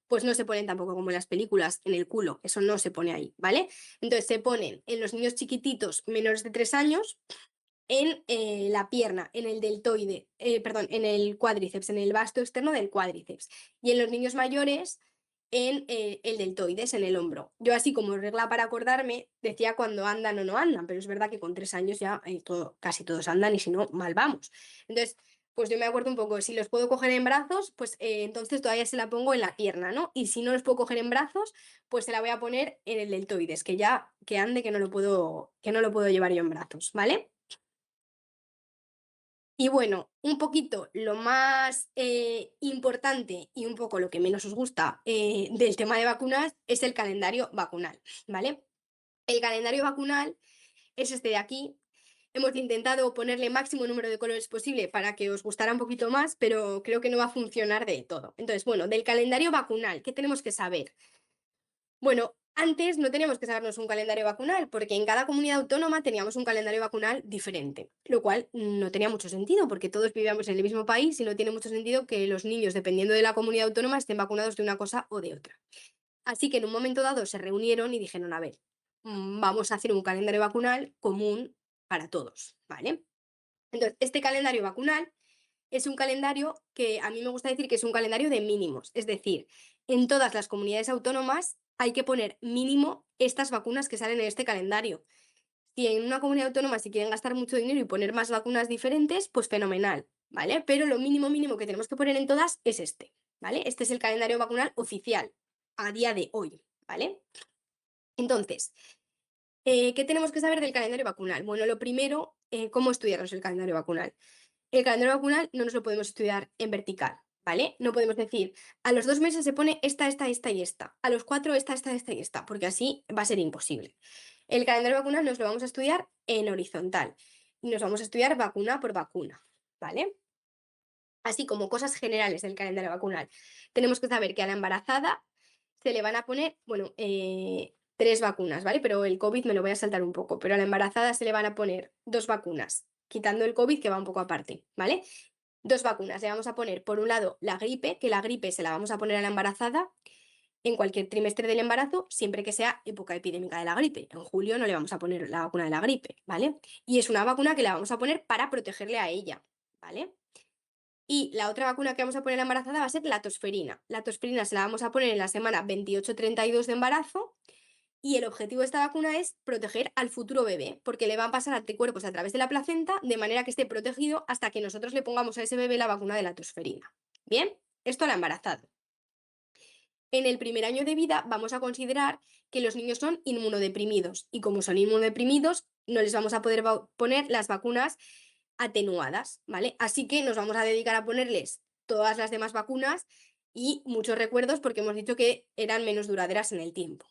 Pues no se ponen tampoco como en las películas, en el culo, eso no se pone ahí, ¿vale? Entonces se ponen en los niños chiquititos menores de 3 años, en la pierna, en el deltoide, perdón, en el cuádriceps, en el vasto externo del cuádriceps. Y en los niños mayores, en el deltoides, en el hombro. Yo así como regla para acordarme, decía cuando andan o no andan, pero es verdad que con 3 años ya casi todos andan y si no, mal vamos. Entonces, pues yo me acuerdo un poco, si los puedo coger en brazos, pues entonces todavía se la pongo en la pierna, ¿no? Y si no los puedo coger en brazos, pues se la voy a poner en el deltoides, que ya que ande, que no lo puedo llevar yo en brazos, ¿vale? Y bueno, un poquito lo más importante y un poco lo que menos os gusta del tema de vacunas es el calendario vacunal, ¿vale? El calendario vacunal es este de aquí. Hemos intentado ponerle máximo número de colores posible para que os gustara un poquito más, pero creo que no va a funcionar del todo. Entonces, bueno, del calendario vacunal, ¿qué tenemos que saber? Bueno, antes no teníamos que sabernos un calendario vacunal, porque en cada comunidad autónoma teníamos un calendario vacunal diferente, lo cual no tenía mucho sentido, porque todos vivíamos en el mismo país y no tiene mucho sentido que los niños, dependiendo de la comunidad autónoma, estén vacunados de una cosa o de otra. Así que en un momento dado se reunieron y dijeron, a ver, vamos a hacer un calendario vacunal común para todos, ¿vale? Entonces, este calendario vacunal es un calendario que a mí me gusta decir que es un calendario de mínimos, es decir, en todas las comunidades autónomas hay que poner mínimo estas vacunas que salen en este calendario. Si en una comunidad autónoma si quieren gastar mucho dinero y poner más vacunas diferentes, pues fenomenal, ¿vale? Pero lo mínimo mínimo que tenemos que poner en todas es este, ¿vale? Este es el calendario vacunal oficial a día de hoy, ¿vale? Entonces, ¿qué tenemos que saber del calendario vacunal? Bueno, lo primero, ¿cómo estudiarnos el calendario vacunal? El calendario vacunal no nos lo podemos estudiar en vertical, ¿vale? No podemos decir, a los 2 meses se pone esta y esta, a los 4 esta y esta, porque así va a ser imposible. El calendario vacunal nos lo vamos a estudiar en horizontal y nos vamos a estudiar vacuna por vacuna, ¿vale? Así como cosas generales del calendario vacunal. Tenemos que saber que a la embarazada se le van a poner, bueno, 3 vacunas, ¿vale? Pero el COVID me lo voy a saltar un poco, pero a la embarazada se le van a poner 2 vacunas, quitando el COVID que va un poco aparte, ¿vale? 2 vacunas. Le vamos a poner, por un lado, la gripe, que la gripe se la vamos a poner a la embarazada, en cualquier trimestre del embarazo, siempre que sea época epidémica de la gripe. En julio no le vamos a poner la vacuna de la gripe, ¿vale? Y es una vacuna que le vamos a poner para protegerle a ella, ¿vale? Y la otra vacuna que vamos a poner a la embarazada va a ser la tosferina. La tosferina se la vamos a poner en la semana 28-32 de embarazo y el objetivo de esta vacuna es proteger al futuro bebé, porque le van a pasar anticuerpos a través de la placenta de manera que esté protegido hasta que nosotros le pongamos a ese bebé la vacuna de la tosferina. Bien, esto la embarazada. En el primer año de vida vamos a considerar que los niños son inmunodeprimidos y como son inmunodeprimidos no les vamos a poder poner las vacunas atenuadas, ¿vale? Así que nos vamos a dedicar a ponerles todas las demás vacunas y muchos recuerdos porque hemos dicho que eran menos duraderas en el tiempo.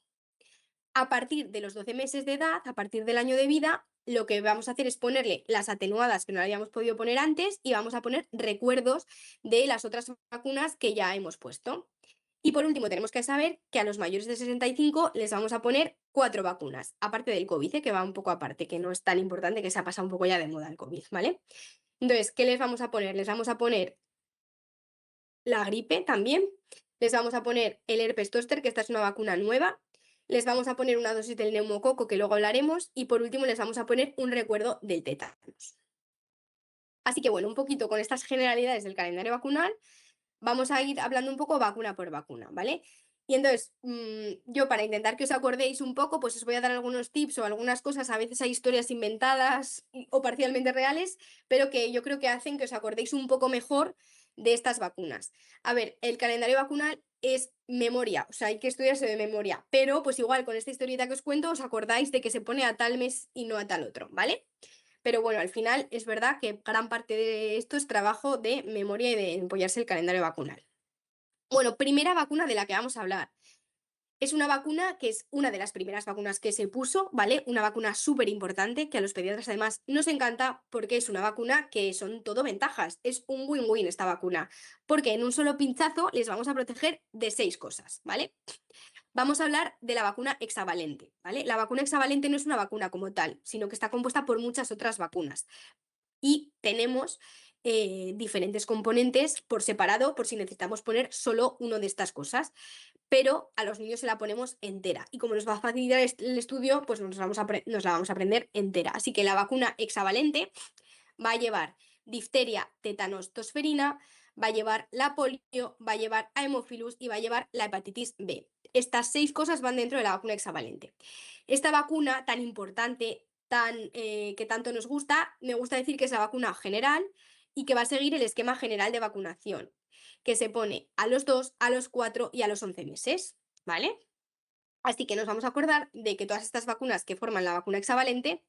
A partir de los 12 meses de edad, a partir del año de vida, lo que vamos a hacer es ponerle las atenuadas que no le habíamos podido poner antes y vamos a poner recuerdos de las otras vacunas que ya hemos puesto. Y por último, tenemos que saber que a los mayores de 65 les vamos a poner 4 vacunas, aparte del COVID, que va un poco aparte, que no es tan importante, que se ha pasado un poco ya de moda el COVID, ¿vale? Entonces, ¿qué les vamos a poner? Les vamos a poner la gripe también, les vamos a poner el herpes zóster, que esta es una vacuna nueva, les vamos a poner una dosis del neumococo, que luego hablaremos, y por último les vamos a poner un recuerdo del tétanos. Así que bueno, un poquito con estas generalidades del calendario vacunal, vamos a ir hablando un poco vacuna por vacuna, ¿vale? Y entonces, yo para intentar que os acordéis un poco, pues os voy a dar algunos tips o algunas cosas, a veces hay historias inventadas o parcialmente reales, pero que yo creo que hacen que os acordéis un poco mejor de estas vacunas. A ver, el calendario vacunal es memoria, o sea, hay que estudiarse de memoria, pero pues igual con esta historieta que os cuento os acordáis de que se pone a tal mes y no a tal otro, ¿vale? Pero bueno, al final es verdad que gran parte de esto es trabajo de memoria y de empollarse el calendario vacunal. Bueno, primera vacuna de la que vamos a hablar. Es una vacuna que es una de las primeras vacunas que se puso, ¿vale? Una vacuna súper importante que a los pediatras además nos encanta porque es una vacuna que son todo ventajas. Es un win-win esta vacuna, porque en un solo pinchazo les vamos a proteger de 6 cosas, ¿vale? Vamos a hablar de la vacuna hexavalente, ¿vale? La vacuna hexavalente no es una vacuna como tal, sino que está compuesta por muchas otras vacunas. Y tenemos diferentes componentes por separado por si necesitamos poner solo uno de estas cosas, pero a los niños se la ponemos entera y como nos va a facilitar el estudio, pues nos la vamos a aprender entera. Así que la vacuna hexavalente va a llevar difteria, tétanos, tosferina, va a llevar la polio, va a llevar a hemófilus y va a llevar la hepatitis B. Estas 6 cosas van dentro de la vacuna hexavalente. Esta vacuna tan importante, que tanto nos gusta, me gusta decir que es la vacuna general y que va a seguir el esquema general de vacunación, que se pone a los 2, a los 4 y a los 11 meses, ¿vale? Así que nos vamos a acordar de que todas estas vacunas que forman la vacuna hexavalente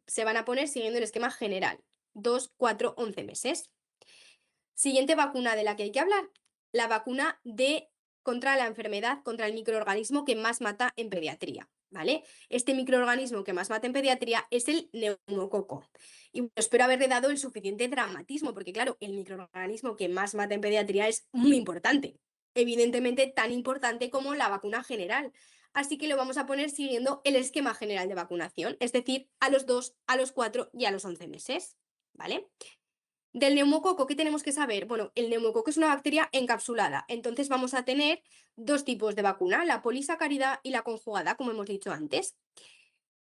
se van a poner siguiendo el esquema general, 2, 4, 11 meses. Siguiente vacuna de la que hay que hablar, la vacuna contra la enfermedad, contra el microorganismo que más mata en pediatría, ¿vale? Este microorganismo que más mata en pediatría es el neumococo. Y espero haberle dado el suficiente dramatismo, porque claro, el microorganismo que más mata en pediatría es muy importante. Evidentemente tan importante como la vacuna general. Así que lo vamos a poner siguiendo el esquema general de vacunación, es decir, a los 2, a los 4 y a los 11 meses, ¿vale? Del neumococo, ¿qué tenemos que saber? Bueno, el neumococo es una bacteria encapsulada, entonces vamos a tener 2 tipos de vacuna, la polisacárida y la conjugada, como hemos dicho antes.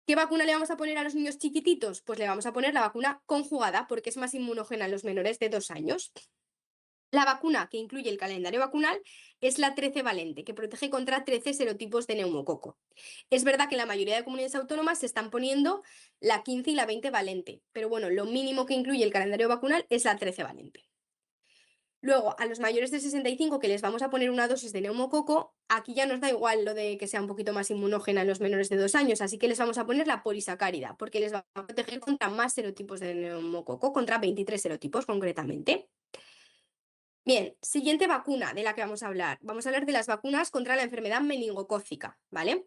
¿Qué vacuna le vamos a poner a los niños chiquititos? Pues le vamos a poner la vacuna conjugada porque es más inmunógena en los menores de 2 años. La vacuna que incluye el calendario vacunal es la 13 valente, que protege contra 13 serotipos de neumococo. Es verdad que en la mayoría de comunidades autónomas se están poniendo la 15 y la 20 valente, pero bueno, lo mínimo que incluye el calendario vacunal es la 13 valente. Luego, a los mayores de 65 que les vamos a poner una dosis de neumococo, aquí ya nos da igual lo de que sea un poquito más inmunógena en los menores de 2 años, así que les vamos a poner la polisacárida, porque les va a proteger contra más serotipos de neumococo, contra 23 serotipos concretamente. Bien, siguiente vacuna de la que vamos a hablar. Vamos a hablar de las vacunas contra la enfermedad meningocócica, ¿vale?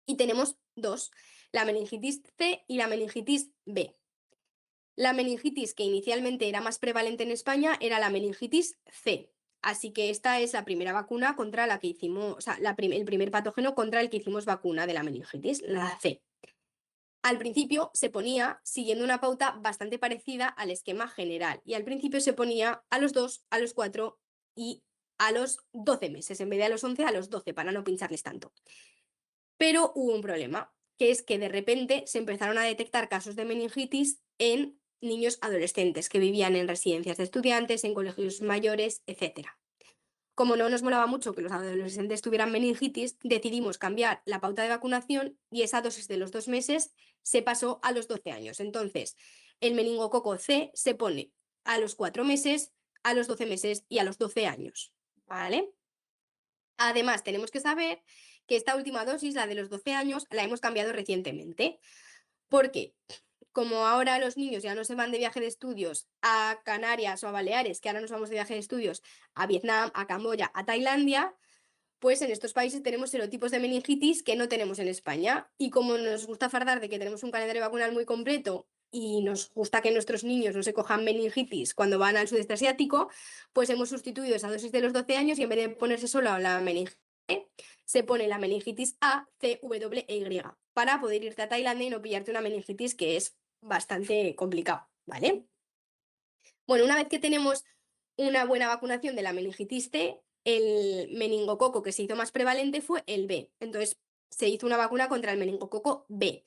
Y tenemos 2, la meningitis C y la meningitis B. La meningitis que inicialmente era más prevalente en España era la meningitis C. Así que esta es la primera vacuna contra la que hicimos, o sea, el primer patógeno contra el que hicimos vacuna de la meningitis, la C. Al principio se ponía siguiendo una pauta bastante parecida al esquema general y al principio se ponía a los 2, a los 4 y a los 12 meses, en vez de a los 11, a los 12, para no pincharles tanto. Pero hubo un problema, que es que de repente se empezaron a detectar casos de meningitis en niños adolescentes que vivían en residencias de estudiantes, en colegios mayores, etcétera. Como no nos molaba mucho que los adolescentes tuvieran meningitis, decidimos cambiar la pauta de vacunación y esa dosis de los 2 meses se pasó a los 12 años. Entonces, el meningococo C se pone a los 4 meses, a los 12 meses y a los 12 años. ¿Vale? Además, tenemos que saber que esta última dosis, la de los 12 años, la hemos cambiado recientemente. Porque como ahora los niños ya no se van de viaje de estudios a Canarias o a Baleares, que ahora nos vamos de viaje de estudios a Vietnam, a Camboya, a Tailandia, pues en estos países tenemos serotipos de meningitis que no tenemos en España. Y como nos gusta fardar de que tenemos un calendario vacunal muy completo y nos gusta que nuestros niños no se cojan meningitis cuando van al sudeste asiático, pues hemos sustituido esa dosis de los 12 años y en vez de ponerse solo la meningitis se pone la meningitis A, C, W e Y para poder irte a Tailandia y no pillarte una meningitis que es bastante complicado, ¿vale? Bueno, una vez que tenemos una buena vacunación de la meningitis C, el meningococo que se hizo más prevalente fue el B. Entonces, se hizo una vacuna contra el meningococo B,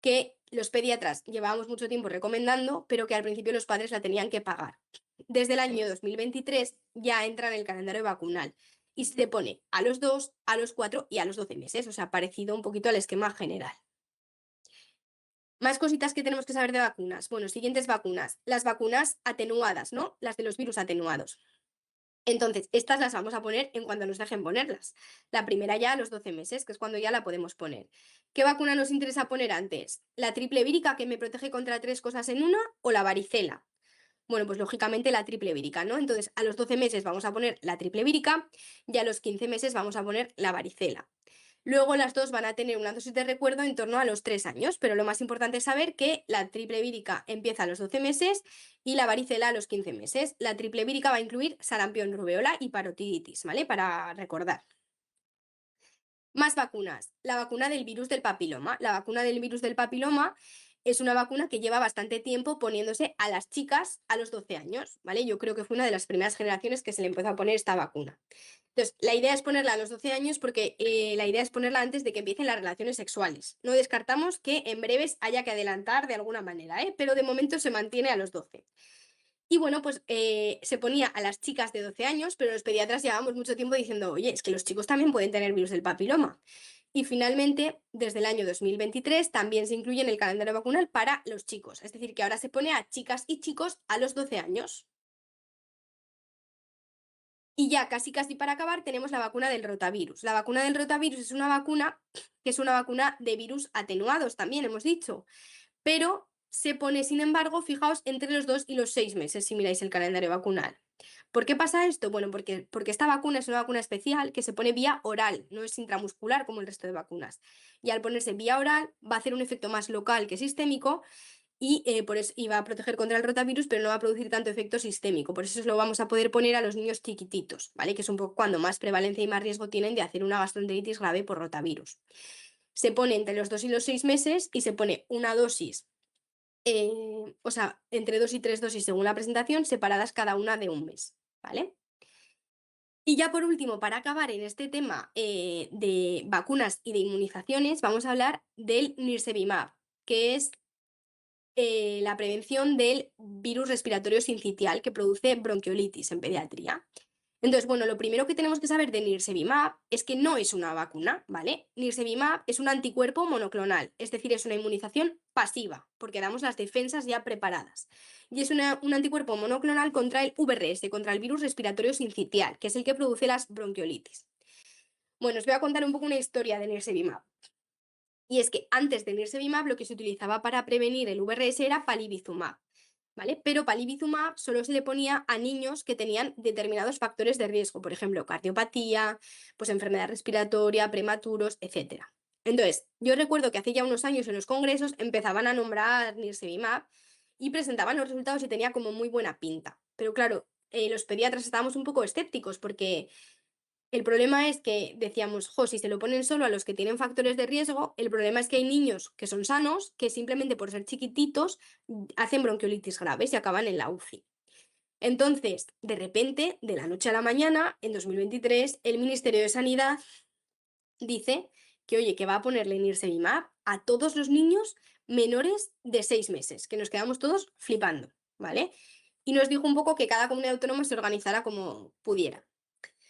que los pediatras llevábamos mucho tiempo recomendando, pero que al principio los padres la tenían que pagar. Desde el año 2023 ya entra en el calendario vacunal y se pone a los 2, a los 4 y a los 12 meses, o sea, parecido un poquito al esquema general. Más cositas que tenemos que saber de vacunas. Bueno, siguientes vacunas. Las vacunas atenuadas, ¿no? Las de los virus atenuados. Entonces, estas las vamos a poner en cuanto nos dejen ponerlas. La primera ya a los 12 meses, que es cuando ya la podemos poner. ¿Qué vacuna nos interesa poner antes? ¿La triple vírica que me protege contra 3 cosas en una o la varicela? Bueno, pues lógicamente la triple vírica, ¿no? Entonces, a los 12 meses vamos a poner la triple vírica y a los 15 meses vamos a poner la varicela. Luego las dos van a tener una dosis de recuerdo en torno a los 3 años, pero lo más importante es saber que la triple vírica empieza a los 12 meses y la varicela a los 15 meses. La triple vírica va a incluir sarampión, rubeola y parotiditis, ¿vale? Para recordar. Más vacunas. La vacuna del virus del papiloma. La vacuna del virus del papiloma es una vacuna que lleva bastante tiempo poniéndose a las chicas a los 12 años, ¿vale? Yo creo que fue una de las primeras generaciones que se le empezó a poner esta vacuna. Entonces, la idea es ponerla a los 12 años porque la idea es ponerla antes de que empiecen las relaciones sexuales. No descartamos que en breves haya que adelantar de alguna manera, ¿eh? Pero de momento se mantiene a los 12. Y bueno, pues se ponía a las chicas de 12 años, pero los pediatras llevábamos mucho tiempo diciendo, oye, es que los chicos también pueden tener virus del papiloma. Y finalmente, desde el año 2023, también se incluye en el calendario vacunal para los chicos. Es decir, que ahora se pone a chicas y chicos a los 12 años. Y ya casi casi para acabar tenemos la vacuna del rotavirus. La vacuna del rotavirus es una vacuna que es una vacuna de virus atenuados también, hemos dicho. Pero se pone, sin embargo, fijaos, entre los 2 y los 6 meses si miráis el calendario vacunal. ¿Por qué pasa esto? Bueno, porque esta vacuna es una vacuna especial que se pone vía oral, no es intramuscular como el resto de vacunas. Y al ponerse vía oral va a hacer un efecto más local que sistémico y, por eso, y va a proteger contra el rotavirus, pero no va a producir tanto efecto sistémico. Por eso lo vamos a poder poner a los niños chiquititos, ¿vale? Que es un poco cuando más prevalencia y más riesgo tienen de hacer una gastroenteritis grave por rotavirus. Se pone entre los 2 y los 6 meses y se pone una dosis o sea, entre 2 y 3 dosis según la presentación, separadas cada una de un mes, ¿vale? Y ya por último, para acabar en este tema de vacunas y de inmunizaciones, vamos a hablar del Nirsevimab, que es la prevención del virus respiratorio sincitial que produce bronquiolitis en pediatría. Entonces, bueno, lo primero que tenemos que saber de Nirsevimab es que no es una vacuna, ¿vale? Nirsevimab es un anticuerpo monoclonal, es decir, es una inmunización pasiva, porque damos las defensas ya preparadas. Y es un anticuerpo monoclonal contra el VRS, contra el virus respiratorio sincitial, que es el que produce las bronquiolitis. Bueno, os voy a contar un poco una historia de Nirsevimab. Y es que antes de Nirsevimab lo que se utilizaba para prevenir el VRS era palivizumab. ¿Vale? Pero palivizumab solo se le ponía a niños que tenían determinados factores de riesgo, por ejemplo, cardiopatía, pues enfermedad respiratoria, prematuros, etcétera. Entonces, yo recuerdo que hace ya unos años en los congresos empezaban a nombrar Nirsevimab y presentaban los resultados y tenía como muy buena pinta. Pero claro, los pediatras estábamos un poco escépticos porque el problema es que decíamos, jo, si se lo ponen solo a los que tienen factores de riesgo, el problema es que hay niños que son sanos, que simplemente por ser chiquititos hacen bronquiolitis graves y acaban en la UCI. Entonces, de repente, de la noche a la mañana, en 2023, el Ministerio de Sanidad dice que, oye, que va a ponerle Nirsevimab a todos los niños menores de 6 meses, que nos quedamos todos flipando, ¿vale? Y nos dijo un poco que cada comunidad autónoma se organizara como pudiera.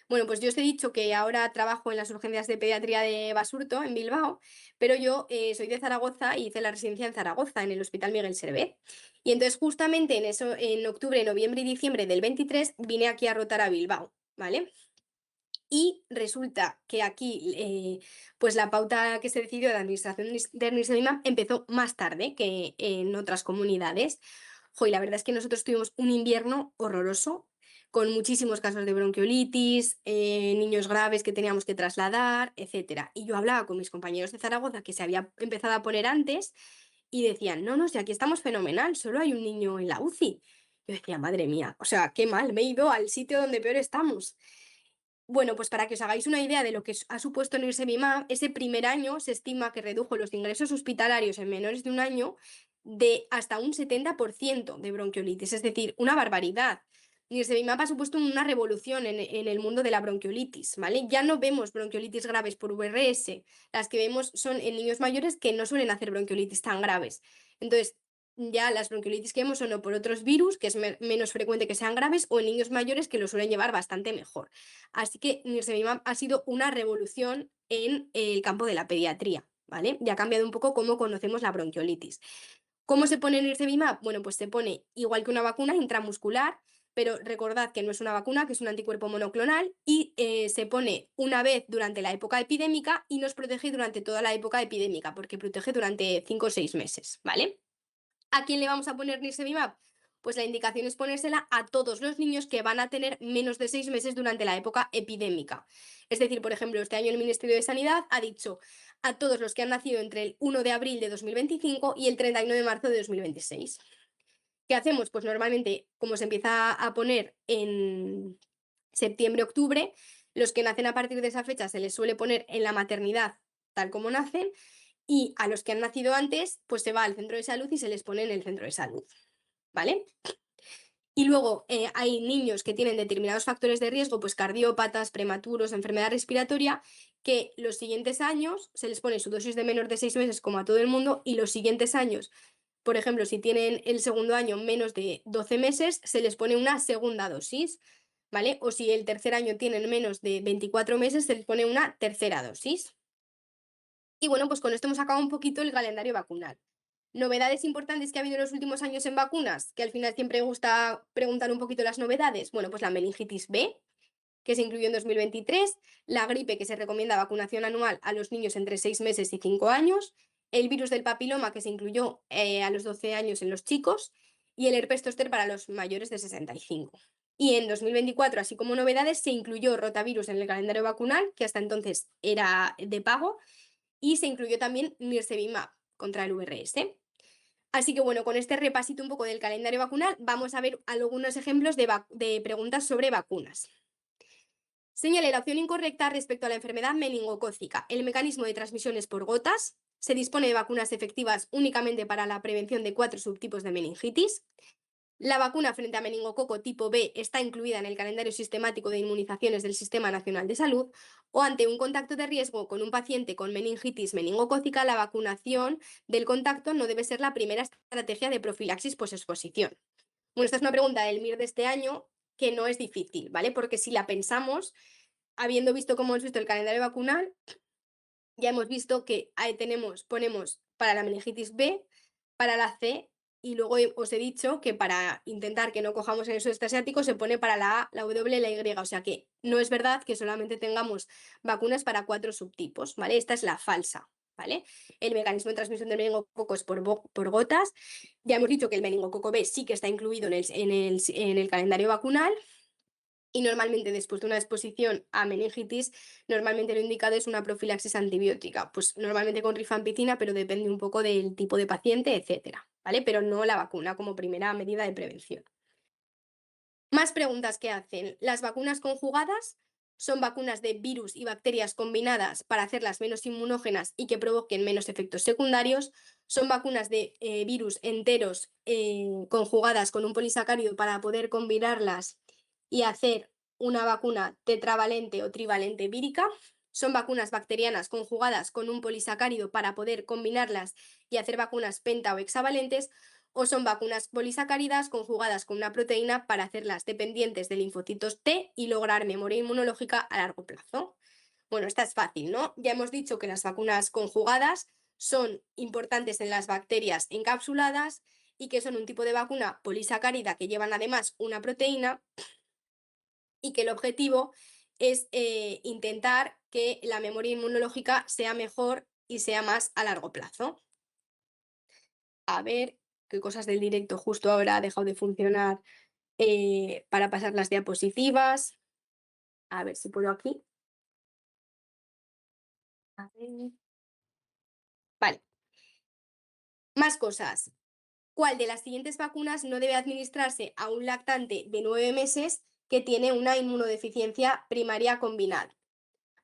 Bueno, pues yo os he dicho que ahora trabajo en las urgencias de pediatría de Basurto, en Bilbao, pero yo soy de Zaragoza y hice la residencia en Zaragoza, en el Hospital Miguel Servet. Y entonces justamente en eso, en octubre, noviembre y diciembre del 23, vine aquí a rotar a Bilbao, ¿vale? Y resulta que aquí, pues la pauta que se decidió de administración de Nirsevimab empezó más tarde que en otras comunidades. Jo, y la verdad es que nosotros tuvimos un invierno horroroso, con muchísimos casos de bronquiolitis, niños graves que teníamos que trasladar, etcétera. Y yo hablaba con mis compañeros de Zaragoza que se había empezado a poner antes y decían, no, no, si aquí estamos fenomenal, solo hay un niño en la UCI. Yo decía, madre mía, o sea, qué mal, me he ido al sitio donde peor estamos. Bueno, pues para que os hagáis una idea de lo que ha supuesto Nirsevimab, ese primer año se estima que redujo los ingresos hospitalarios en menores de un año de hasta un 70% de bronquiolitis, es decir, una barbaridad. Nirsevimab ha supuesto una revolución en el mundo de la bronquiolitis, ¿vale? Ya no vemos bronquiolitis graves por VRS, las que vemos son en niños mayores que no suelen hacer bronquiolitis tan graves. Entonces, ya las bronquiolitis que vemos son o por otros virus, que es menos frecuente que sean graves, o en niños mayores que lo suelen llevar bastante mejor. Así que Nirsevimab ha sido una revolución en el campo de la pediatría, ¿vale? Y ha cambiado un poco cómo conocemos la bronquiolitis. ¿Cómo se pone Nirsevimab? Bueno, pues se pone igual que una vacuna intramuscular, pero recordad que no es una vacuna, que es un anticuerpo monoclonal y se pone una vez durante la época epidémica y nos protege durante toda la época epidémica, porque protege durante 5 o 6 meses, ¿vale? ¿A quién le vamos a poner Nirsevimab? Pues la indicación es ponérsela a todos los niños que van a tener menos de 6 meses durante la época epidémica. Es decir, por ejemplo, este año el Ministerio de Sanidad ha dicho a todos los que han nacido entre el 1 de abril de 2025 y el 31 de marzo de 2026. ¿Qué hacemos? Pues normalmente, como se empieza a poner en septiembre, octubre, los que nacen a partir de esa fecha se les suele poner en la maternidad tal como nacen y a los que han nacido antes, pues se va al centro de salud y se les pone en el centro de salud, ¿vale? Y luego hay niños que tienen determinados factores de riesgo, pues cardiópatas, prematuros, enfermedad respiratoria, que los siguientes años se les pone su dosis de menor de 6 meses como a todo el mundo y los siguientes años, por ejemplo, si tienen el segundo año menos de 12 meses, se les pone una segunda dosis, ¿vale? O si el tercer año tienen menos de 24 meses, se les pone una tercera dosis. Y bueno, pues con esto hemos acabado un poquito el calendario vacunal. Novedades importantes que ha habido en los últimos años en vacunas, que al final siempre gusta preguntar un poquito las novedades. Bueno, pues la meningitis B, que se incluyó en 2023, la gripe, que se recomienda vacunación anual a los niños entre 6 meses y 5 años, el virus del papiloma, que se incluyó a los 12 años en los chicos, y el herpes zóster para los mayores de 65. Y en 2024, así como novedades, se incluyó rotavirus en el calendario vacunal, que hasta entonces era de pago, y se incluyó también Nirsevimab contra el VRS. Así que bueno, con este repasito un poco del calendario vacunal, vamos a ver algunos ejemplos de preguntas sobre vacunas. Señale la opción incorrecta respecto a la enfermedad meningocócica. El mecanismo de transmisión es por gotas. Se dispone de vacunas efectivas únicamente para la prevención de 4 subtipos de meningitis. La vacuna frente a meningococo tipo B está incluida en el calendario sistemático de inmunizaciones del Sistema Nacional de Salud o ante un contacto de riesgo con un paciente con meningitis meningocócica, la vacunación del contacto no debe ser la primera estrategia de profilaxis posexposición. Bueno, esta es una pregunta del MIR de este año que no es difícil, ¿vale? Porque si la pensamos, habiendo visto cómo hemos visto el calendario vacunal, ya hemos visto que ahí ponemos para la meningitis B, para la C, y luego os he dicho que para intentar que no cojamos en el sudeste asiático se pone para la A, la W y la Y. O sea que no es verdad que solamente tengamos vacunas para 4 subtipos, ¿vale? Esta es la falsa, ¿vale? El mecanismo de transmisión del meningococo es por gotas. Ya hemos dicho que el meningococo B sí que está incluido en el calendario vacunal. Y normalmente después de una exposición a meningitis, normalmente lo indicado es una profilaxis antibiótica, pues normalmente con rifampicina, pero depende un poco del tipo de paciente, etcétera, ¿vale? Pero no la vacuna como primera medida de prevención. Más preguntas que hacen. ¿Las vacunas conjugadas? son vacunas de virus y bacterias combinadas para hacerlas menos inmunógenas y que provoquen menos efectos secundarios. Son vacunas de virus enteros conjugadas con un polisacárido para poder combinarlas y hacer una vacuna tetravalente o trivalente vírica. Son vacunas bacterianas conjugadas con un polisacárido para poder combinarlas y hacer vacunas penta o hexavalentes, o son vacunas polisacáridas conjugadas con una proteína para hacerlas dependientes de linfocitos T y lograr memoria inmunológica a largo plazo. Bueno, esta es fácil, ¿no? Ya hemos dicho que las vacunas conjugadas son importantes en las bacterias encapsuladas y que son un tipo de vacuna polisacárida que llevan además una proteína y que el objetivo es intentar que la memoria inmunológica sea mejor y sea más a largo plazo. A ver qué cosas del directo justo ahora ha dejado de funcionar para pasar las diapositivas. A ver si puedo aquí. A ver. Vale, más cosas. ¿Cuál de las siguientes vacunas no debe administrarse a un lactante de 9 meses que tiene una inmunodeficiencia primaria combinada?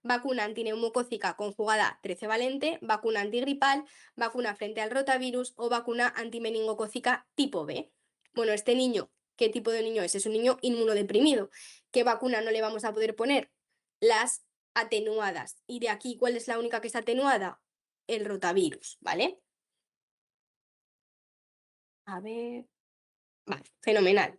Vacuna antineumocócica conjugada 13 valente, vacuna antigripal, vacuna frente al rotavirus o vacuna antimeningocócica tipo B. Bueno, este niño, ¿qué tipo de niño es? Es un niño inmunodeprimido. ¿Qué vacuna no le vamos a poder poner? Las atenuadas. Y de aquí, ¿cuál es la única que es atenuada? El rotavirus, ¿vale? A ver. Vale, fenomenal.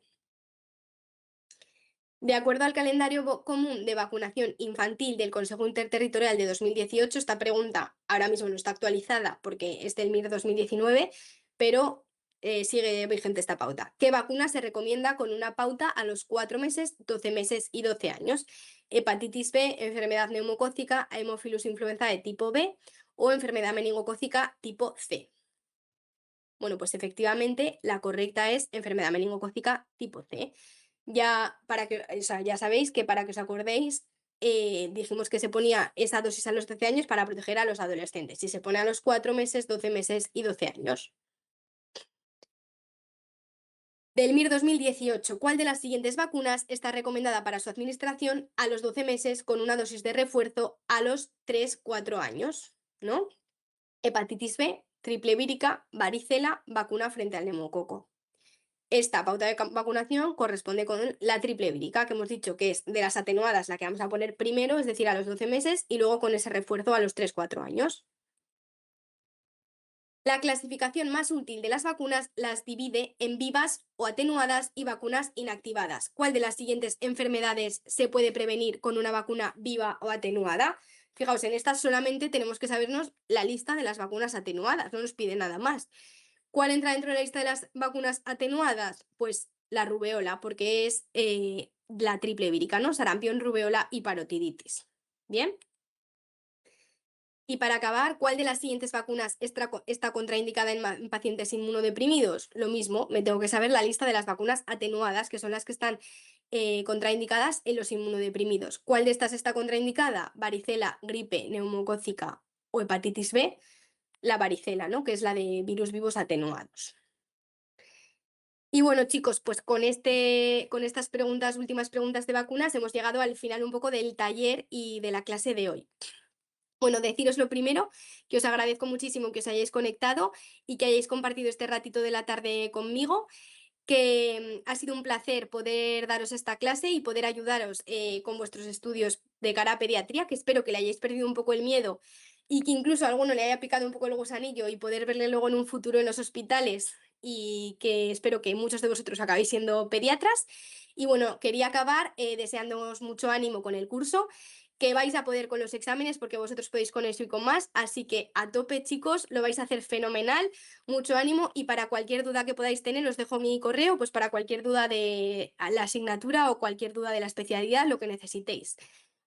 De acuerdo al calendario común de vacunación infantil del Consejo Interterritorial de 2018, esta pregunta ahora mismo no está actualizada porque es del MIR 2019, pero sigue vigente esta pauta. ¿Qué vacuna se recomienda con una pauta a los 4 meses, 12 meses y 12 años? Hepatitis B, enfermedad neumocócica, Haemophilus influenza de tipo B o enfermedad meningocócica tipo C. Bueno, pues efectivamente la correcta es enfermedad meningocócica tipo C. Ya, o sea, ya sabéis que para que os acordéis, dijimos que se ponía esa dosis a los 12 años para proteger a los adolescentes. Si se pone a los 4 meses, 12 meses y 12 años. Del MIR 2018, ¿cuál de las siguientes vacunas está recomendada para su administración a los 12 meses con una dosis de refuerzo a los 3-4 años? ¿No? Hepatitis B, triple vírica, varicela, vacuna frente al neumococo. Esta pauta de vacunación corresponde con la triple vírica, que hemos dicho que es de las atenuadas la que vamos a poner primero, es decir, a los 12 meses, y luego con ese refuerzo a los 3-4 años. La clasificación más útil de las vacunas las divide en vivas o atenuadas y vacunas inactivadas. ¿Cuál de las siguientes enfermedades se puede prevenir con una vacuna viva o atenuada? Fijaos, en estas solamente tenemos que sabernos la lista de las vacunas atenuadas, no nos pide nada más. ¿Cuál entra dentro de la lista de las vacunas atenuadas? Pues la rubeola, porque es la triple vírica, ¿no? Sarampión, rubeola y parotiditis. ¿Bien? Y para acabar, ¿cuál de las siguientes vacunas está contraindicada en pacientes inmunodeprimidos? Lo mismo, me tengo que saber la lista de las vacunas atenuadas, que son las que están contraindicadas en los inmunodeprimidos. ¿Cuál de estas está contraindicada? Varicela, gripe, neumocócica o hepatitis B. La varicela, ¿no? Que es la de virus vivos atenuados. Y bueno, chicos, pues con estas últimas preguntas de vacunas, hemos llegado al final un poco del taller y de la clase de hoy. Bueno, deciros lo primero, que os agradezco muchísimo que os hayáis conectado y que hayáis compartido este ratito de la tarde conmigo, que ha sido un placer poder daros esta clase y poder ayudaros con vuestros estudios de cara a pediatría, que espero que le hayáis perdido un poco el miedo y que incluso a alguno le haya picado un poco el gusanillo y poder verle luego en un futuro en los hospitales, y que espero que muchos de vosotros acabéis siendo pediatras. Y bueno, quería acabar deseándoos mucho ánimo con el curso, que vais a poder con los exámenes porque vosotros podéis con eso y con más, así que a tope, chicos, lo vais a hacer fenomenal. Mucho ánimo, y para cualquier duda que podáis tener os dejo mi correo, pues para cualquier duda de la asignatura o cualquier duda de la especialidad, lo que necesitéis.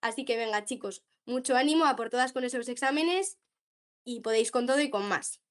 Así que venga, chicos, mucho ánimo, a por todas con esos exámenes y podéis con todo y con más.